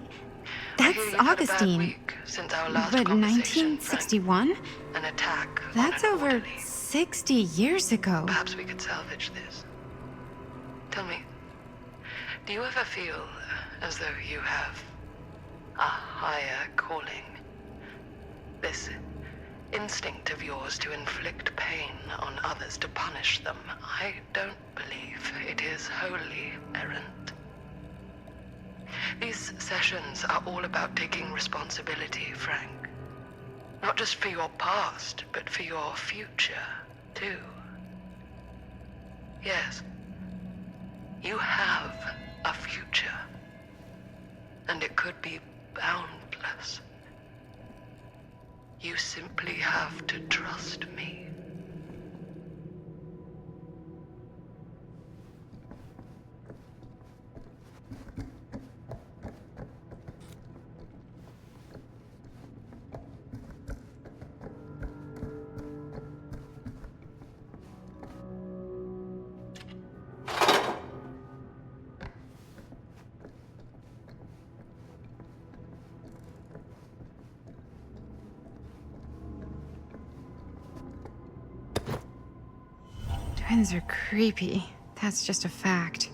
[SPEAKER 5] that's Augustine.
[SPEAKER 1] Since our last
[SPEAKER 5] but
[SPEAKER 1] conversation,
[SPEAKER 5] 1961?
[SPEAKER 1] An attack.
[SPEAKER 5] That's over 60 years ago.
[SPEAKER 1] Perhaps we could salvage this. Tell me, do you ever feel as though you have a higher calling? This instinct of yours to inflict pain on others, to punish them, I don't believe it is wholly errant. These sessions are all about taking responsibility, Frank. Not just for your past, but for your future, too. Yes, you have a future, and it could be boundless. You simply have to trust me.
[SPEAKER 5] Twins are creepy. That's just a fact.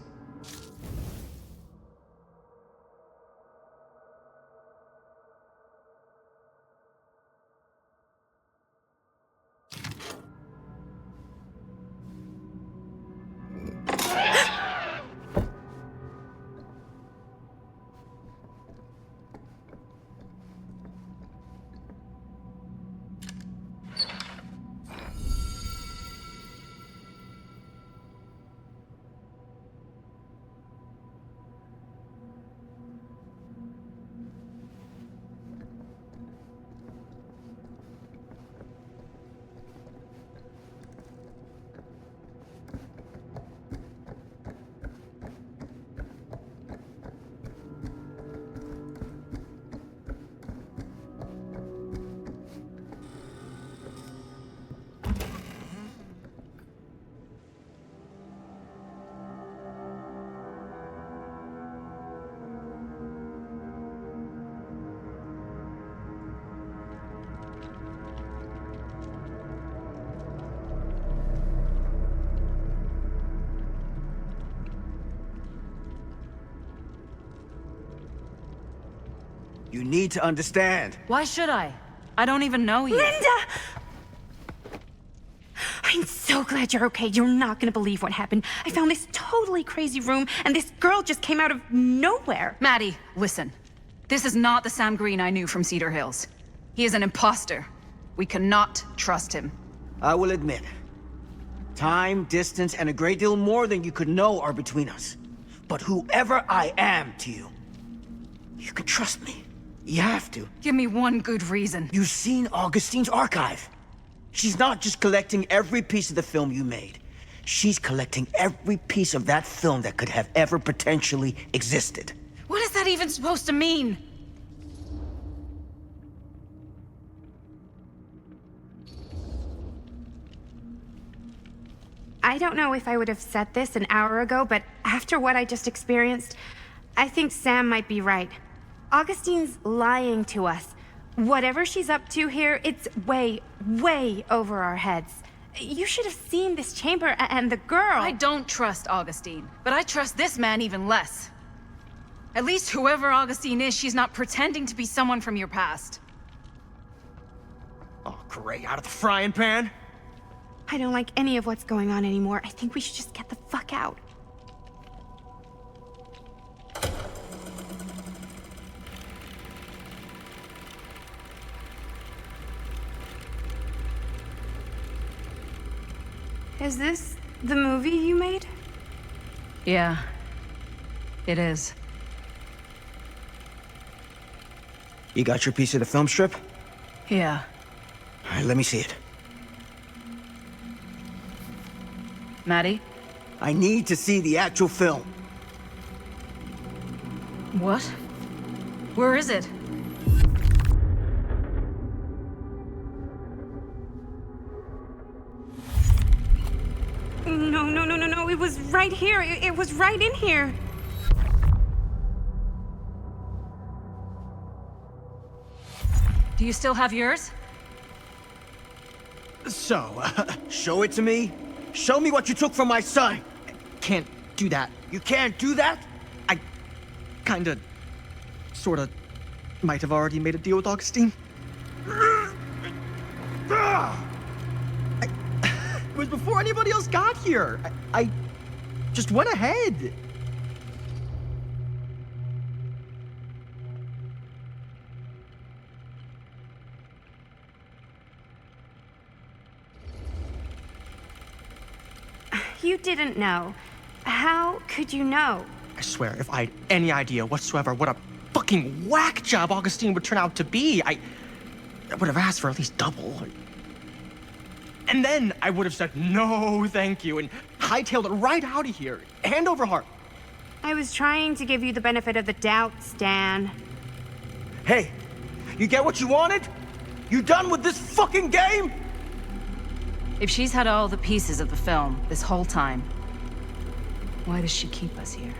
[SPEAKER 2] You need to understand.
[SPEAKER 7] Why should I? I don't even know you.
[SPEAKER 5] Linda! I'm so glad you're okay. You're not gonna believe what happened. I found this totally crazy room, and this girl just came out of nowhere.
[SPEAKER 7] Maddie, listen. This is not the Sam Green I knew from Cedar Hills. He is an imposter. We cannot trust him.
[SPEAKER 2] I will admit, time, distance, and a great deal more than you could know are between us. But whoever I am to you, you can trust me. You have to.
[SPEAKER 7] Give me one good reason.
[SPEAKER 2] You've seen Augustine's archive. She's not just collecting every piece of the film you made. She's collecting every piece of that film that could have ever potentially existed.
[SPEAKER 7] What is that even supposed to mean?
[SPEAKER 5] I don't know if I would have said this an hour ago, but after what I just experienced, I think Sam might be right. Augustine's lying to us. Whatever she's up to here, it's way, way over our heads. You should have seen this chamber and the girl.
[SPEAKER 7] I don't trust Augustine, but I trust this man even less. At least whoever Augustine is, she's not pretending to be someone from your past.
[SPEAKER 8] Oh, great. Out of the frying pan?
[SPEAKER 5] I don't like any of what's going on anymore. I think we should just get the fuck out. Is this the movie you made?
[SPEAKER 7] Yeah, it is.
[SPEAKER 2] You got your piece of the film strip?
[SPEAKER 7] Yeah.
[SPEAKER 2] All right, let me see it.
[SPEAKER 7] Maddie?
[SPEAKER 2] I need to see the actual film.
[SPEAKER 7] What? Where is it?
[SPEAKER 5] No. It was right here. It was right in here.
[SPEAKER 7] Do you still have yours?
[SPEAKER 8] So,
[SPEAKER 2] show it to me. Show me what you took from my son.
[SPEAKER 8] Can't do that.
[SPEAKER 2] You can't do that?
[SPEAKER 8] I kinda, sorta, might have already made a deal with Augustine. It was before anybody else got here. I just went ahead.
[SPEAKER 5] You didn't know. How could you know?
[SPEAKER 8] I swear, if I had any idea whatsoever what a fucking whack job Augustine would turn out to be, I would have asked for at least double. And then I would have said, no, thank you, and hightailed it right out of here, hand over heart.
[SPEAKER 5] I was trying to give you the benefit of the doubt, Stan.
[SPEAKER 2] Hey, you get what you wanted? You done with this fucking game?
[SPEAKER 7] If she's had all the pieces of the film this whole time, why does she keep us here?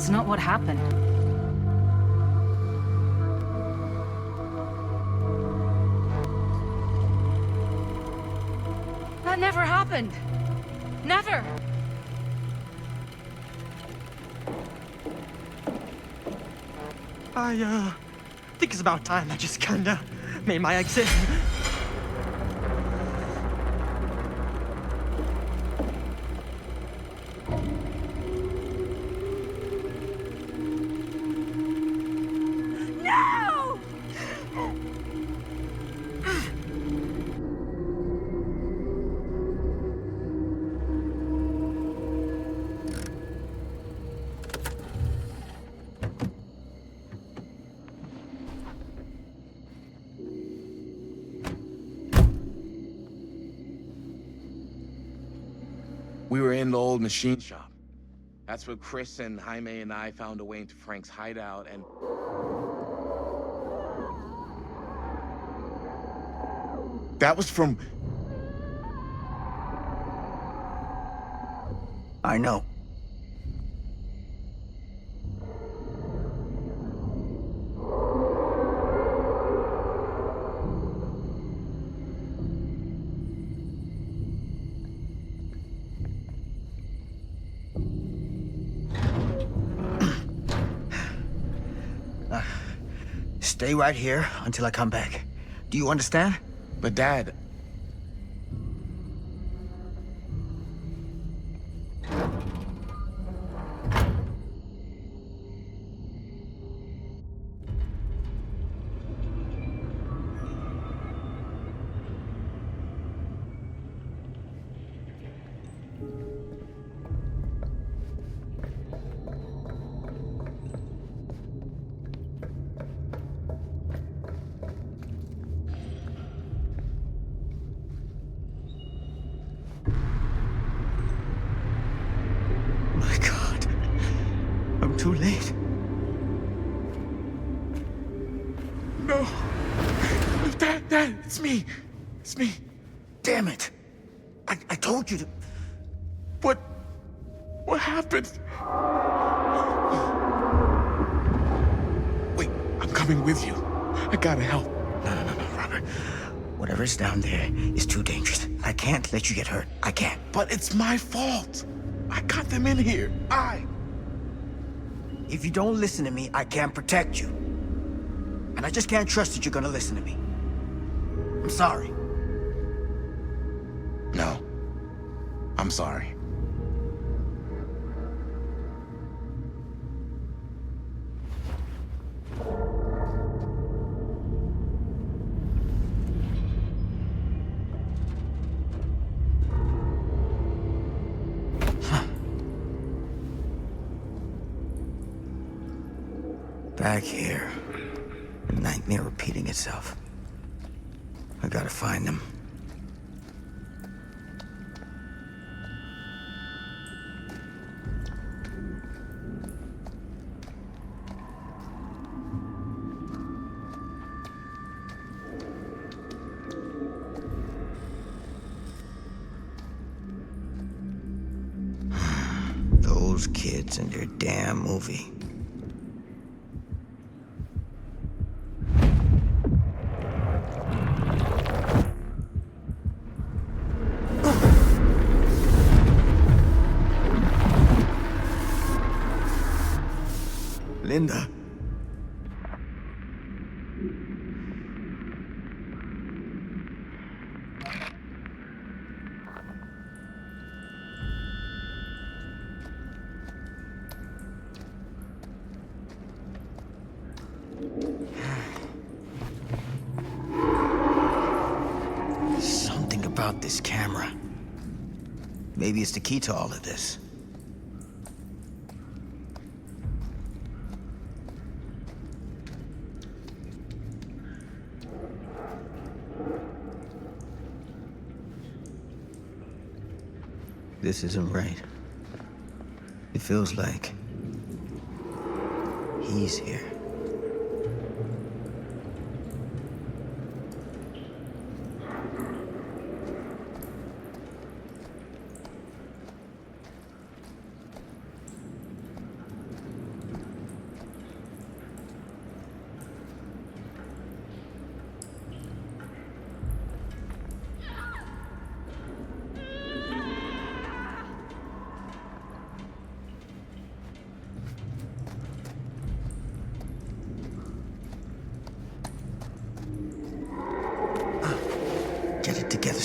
[SPEAKER 7] That's not what happened. That never happened. Never.
[SPEAKER 8] I think it's about time I just kinda made my exit.
[SPEAKER 20] No!
[SPEAKER 17] We were in the old machine shop. That's where Chris and Jaime and I found a way into Frank's hideout and... That was from...
[SPEAKER 2] I know. Stay right here until I come back. Do you understand?
[SPEAKER 17] But Dad...
[SPEAKER 2] My God. I'm too late.
[SPEAKER 17] No. Dad, it's me. It's me.
[SPEAKER 2] Damn it. I told you to...
[SPEAKER 17] What happened? Wait, I'm coming with you. I gotta help.
[SPEAKER 2] No, Robert. Whatever's down there is too dangerous. I can't let you get hurt. I can't.
[SPEAKER 17] But it's my fault. I got them in here.
[SPEAKER 2] If you don't listen to me, I can't protect you. And I just can't trust that you're gonna listen to me. I'm sorry.
[SPEAKER 17] No. I'm sorry.
[SPEAKER 2] Back here. A nightmare repeating itself. I gotta find them. Those kids and their damn movie. Linda. Something about this camera. Maybe it's the key to all of this. This isn't right. It feels like he's here.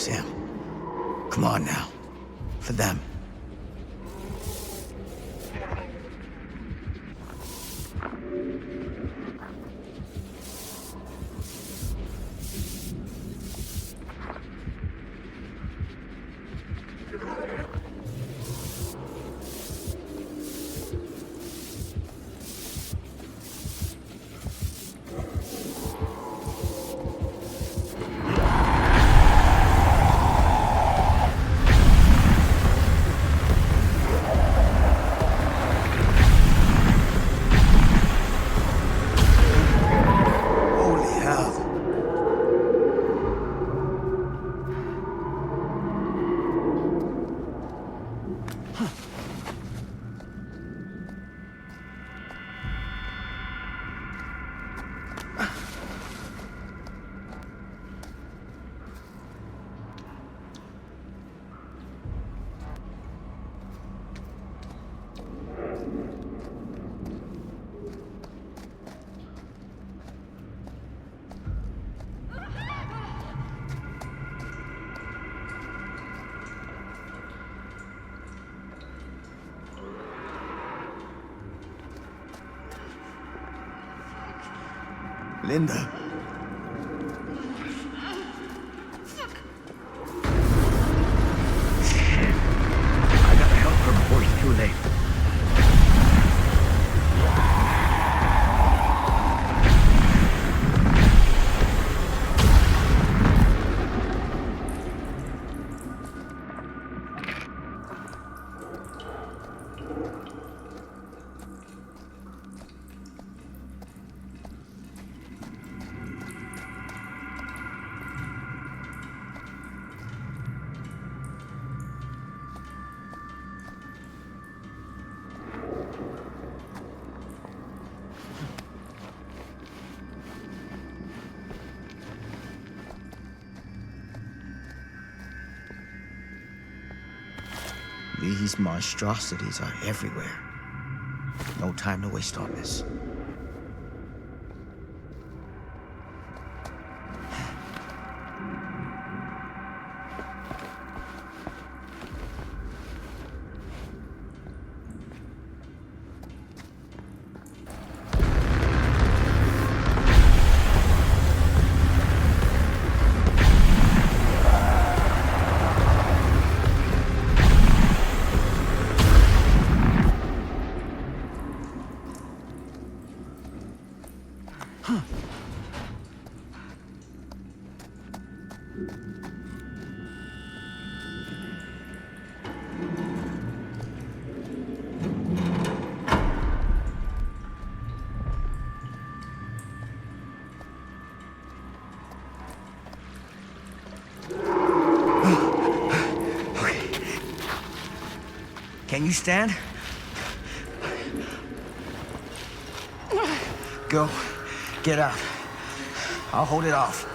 [SPEAKER 2] Sam. Come on now. For them. Linda. Shit. I gotta help her before it's too late. These monstrosities are everywhere. No time to waste on this. Can you stand? Go. Get out. I'll hold it off.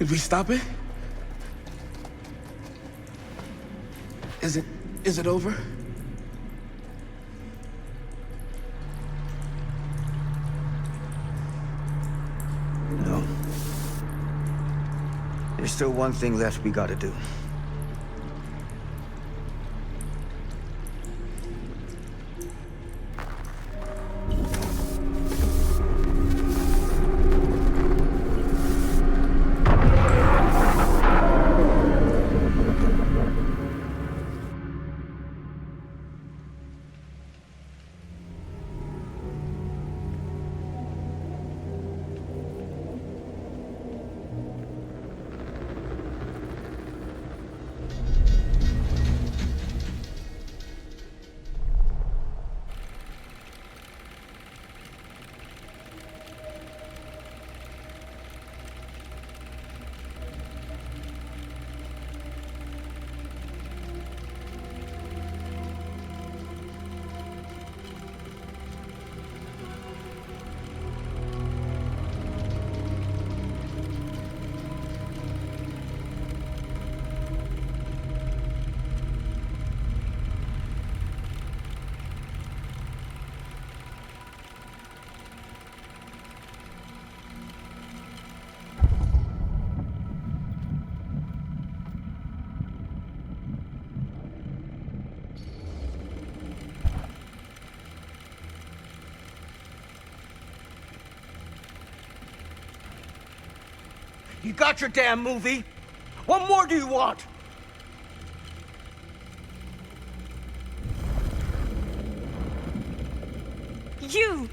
[SPEAKER 16] Did we stop it? Is it over?
[SPEAKER 2] No. There's still one thing left we gotta do.
[SPEAKER 3] You got your damn movie. What more do you want?
[SPEAKER 15] You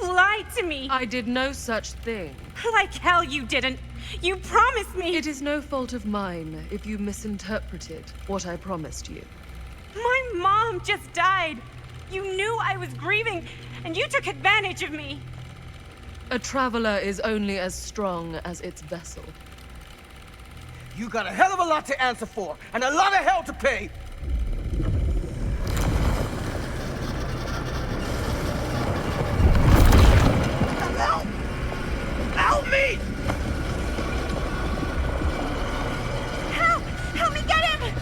[SPEAKER 15] lied to me.
[SPEAKER 9] I did no such thing.
[SPEAKER 15] Like hell you didn't. You promised me.
[SPEAKER 9] It is no fault of mine if you misinterpreted what I promised you.
[SPEAKER 15] My mom just died. You knew I was grieving, and you took advantage of me.
[SPEAKER 9] A traveler is only as strong as its vessel.
[SPEAKER 3] You got a hell of a lot to answer for, and a lot of hell to pay. Help! Help me!
[SPEAKER 15] Help me get him!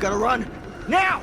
[SPEAKER 3] Gotta run now!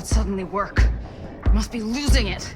[SPEAKER 7] would suddenly work. I must be losing it.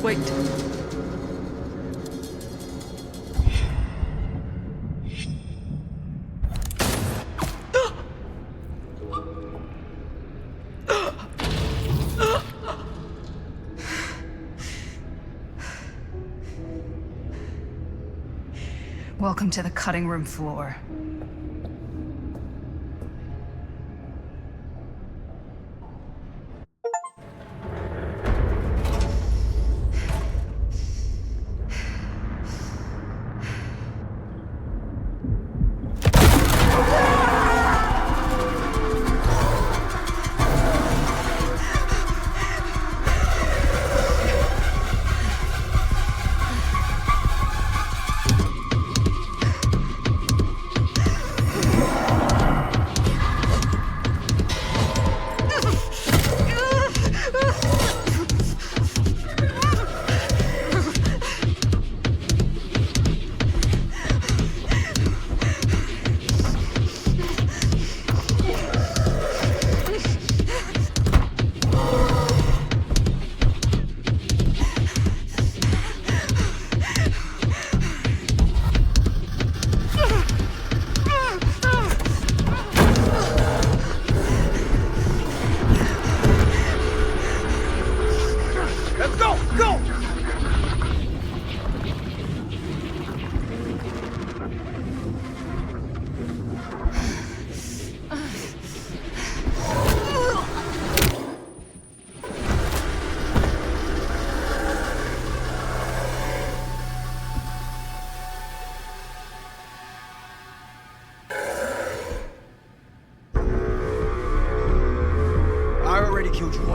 [SPEAKER 9] Wait.
[SPEAKER 7] Welcome to the cutting room floor.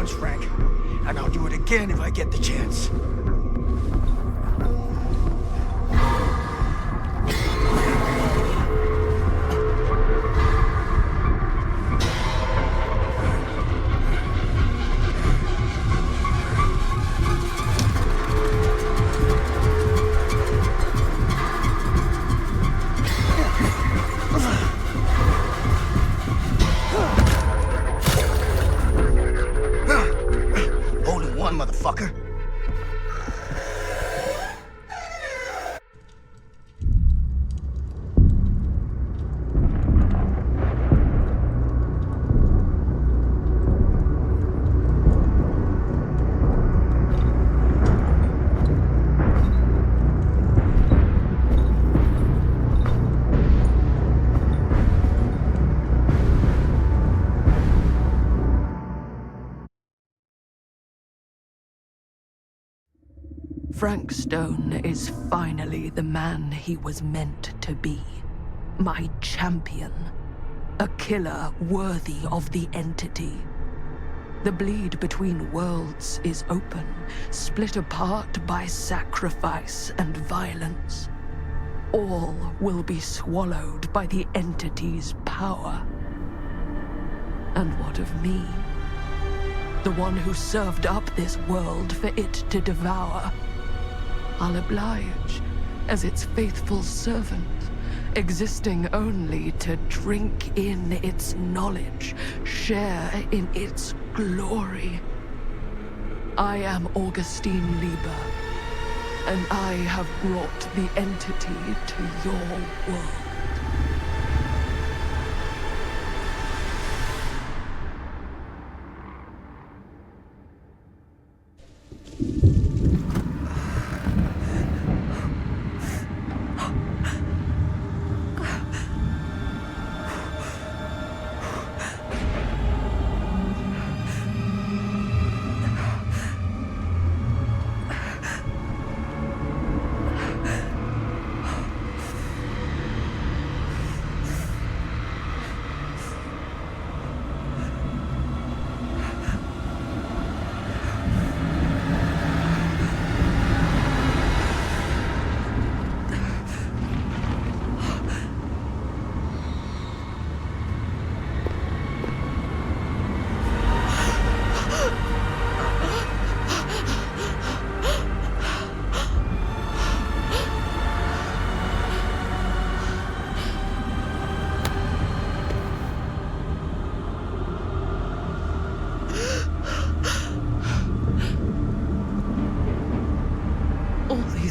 [SPEAKER 2] once, Frank. And I'll do it again if I get the chance. Motherfucker.
[SPEAKER 1] Frank Stone is finally the man he was meant to be. My champion. A killer worthy of the entity. The bleed between worlds is open, split apart by sacrifice and violence. All will be swallowed by the entity's power. And what of me? The one who served up this world for it to devour. I'll oblige as its faithful servant, existing only to drink in its knowledge, share in its glory. I am Augustine Lieber, and I have brought the entity to your world.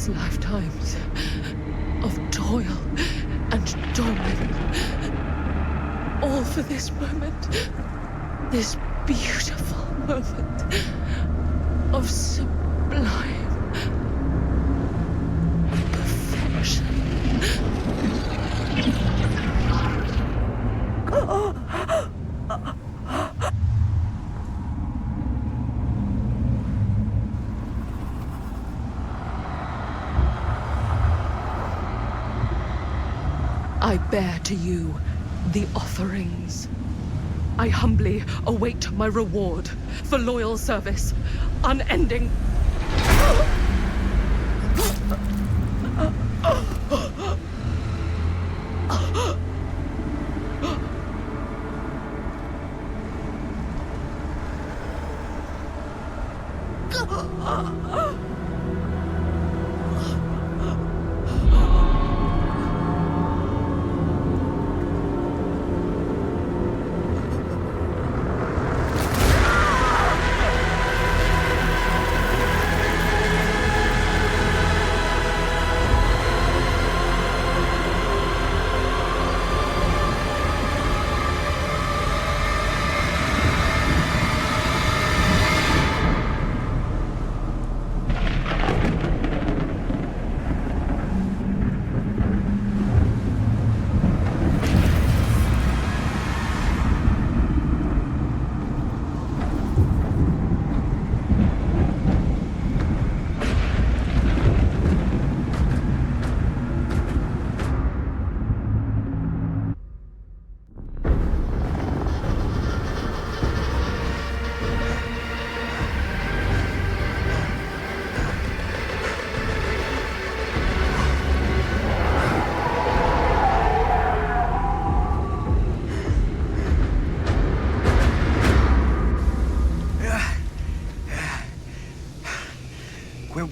[SPEAKER 1] Lifetimes of toil and torment, all for this moment, this beautiful moment of sublime perfection. I bear to you the offerings. I humbly await my reward for loyal service, unending.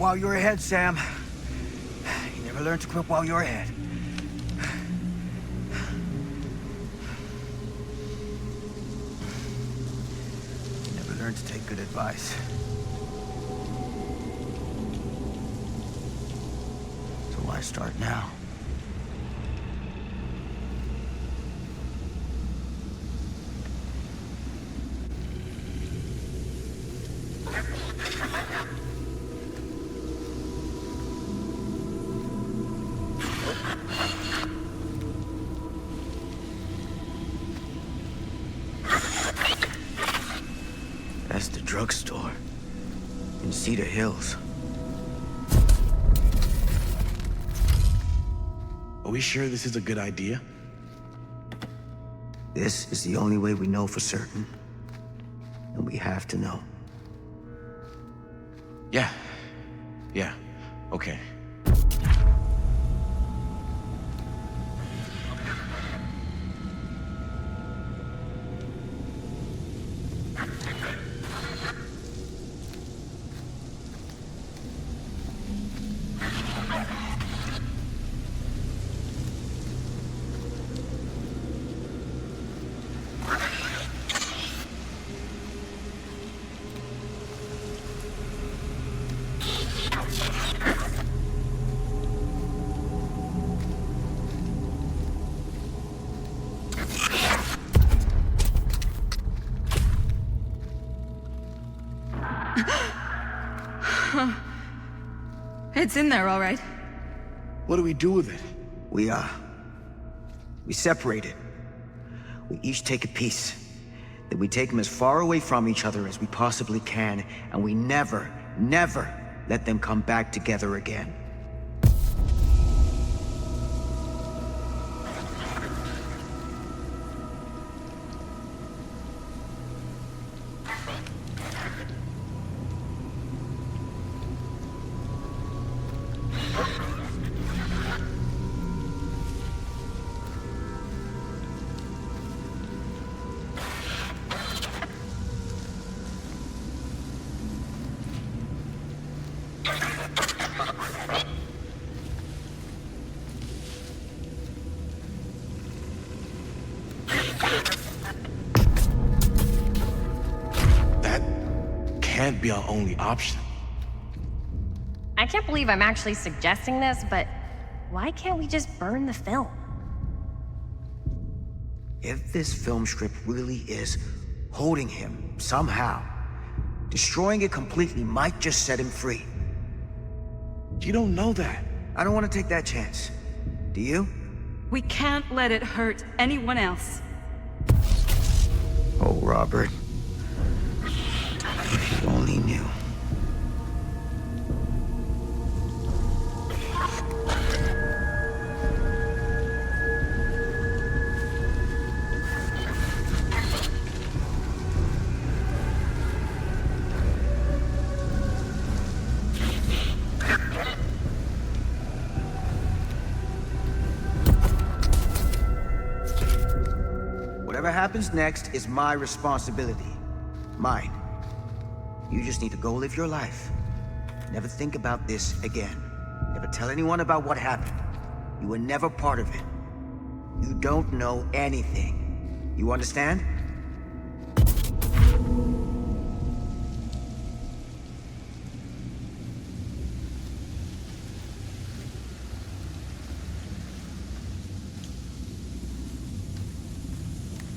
[SPEAKER 2] while you're ahead, Sam. You never learn to quit while you're ahead. You never learn to take good advice. So why start now? That's the drugstore in Cedar Hills.
[SPEAKER 17] Are we sure this is a good idea?
[SPEAKER 2] This is the only way we know for certain. And we have to know.
[SPEAKER 17] Yeah. Yeah. Okay.
[SPEAKER 7] It's in there, all right.
[SPEAKER 17] What do we do with it?
[SPEAKER 2] We separate it. We each take a piece. Then we take them as far away from each other as we possibly can, and we never, never let them come back together again.
[SPEAKER 17] Can't be our only option.
[SPEAKER 11] I can't believe I'm actually suggesting this, but why can't we just burn the film?
[SPEAKER 2] If this film strip really is holding him somehow, destroying it completely might just set him free.
[SPEAKER 17] You don't know that.
[SPEAKER 2] I don't want to take that chance. Do you?
[SPEAKER 7] We can't let it hurt anyone else.
[SPEAKER 2] Oh, Robert. If you only knew. Whatever happens next is my responsibility. Mine. You just need to go live your life. Never think about this again. Never tell anyone about what happened. You were never part of it. You don't know anything. You understand?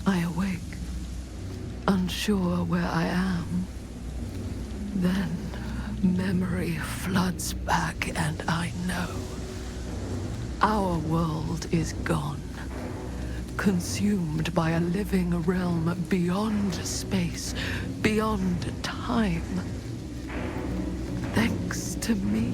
[SPEAKER 1] I awake, unsure where I am. Then memory floods back and I know. Our world is gone, consumed by a living realm beyond space, beyond time. Thanks to me.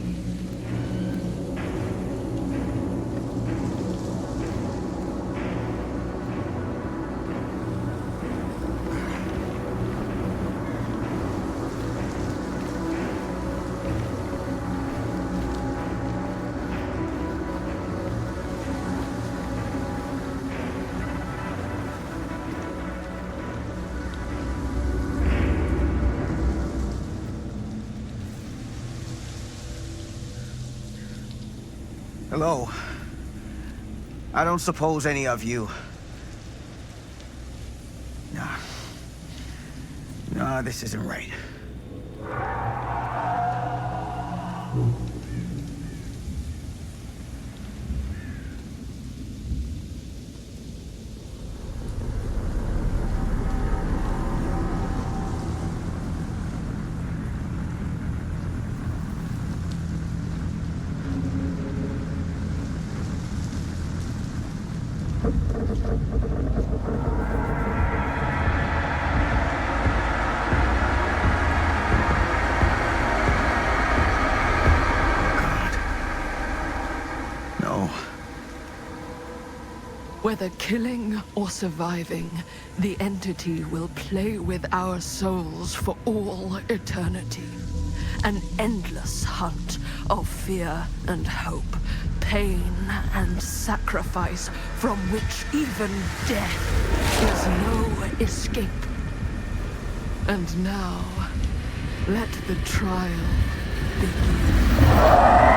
[SPEAKER 2] Hello. I don't suppose any of you... No, this isn't right.
[SPEAKER 1] Whether killing or surviving, the entity will play with our souls for all eternity. An endless hunt of fear and hope, pain and sacrifice, from which even death is no escape. And now, let the trial begin.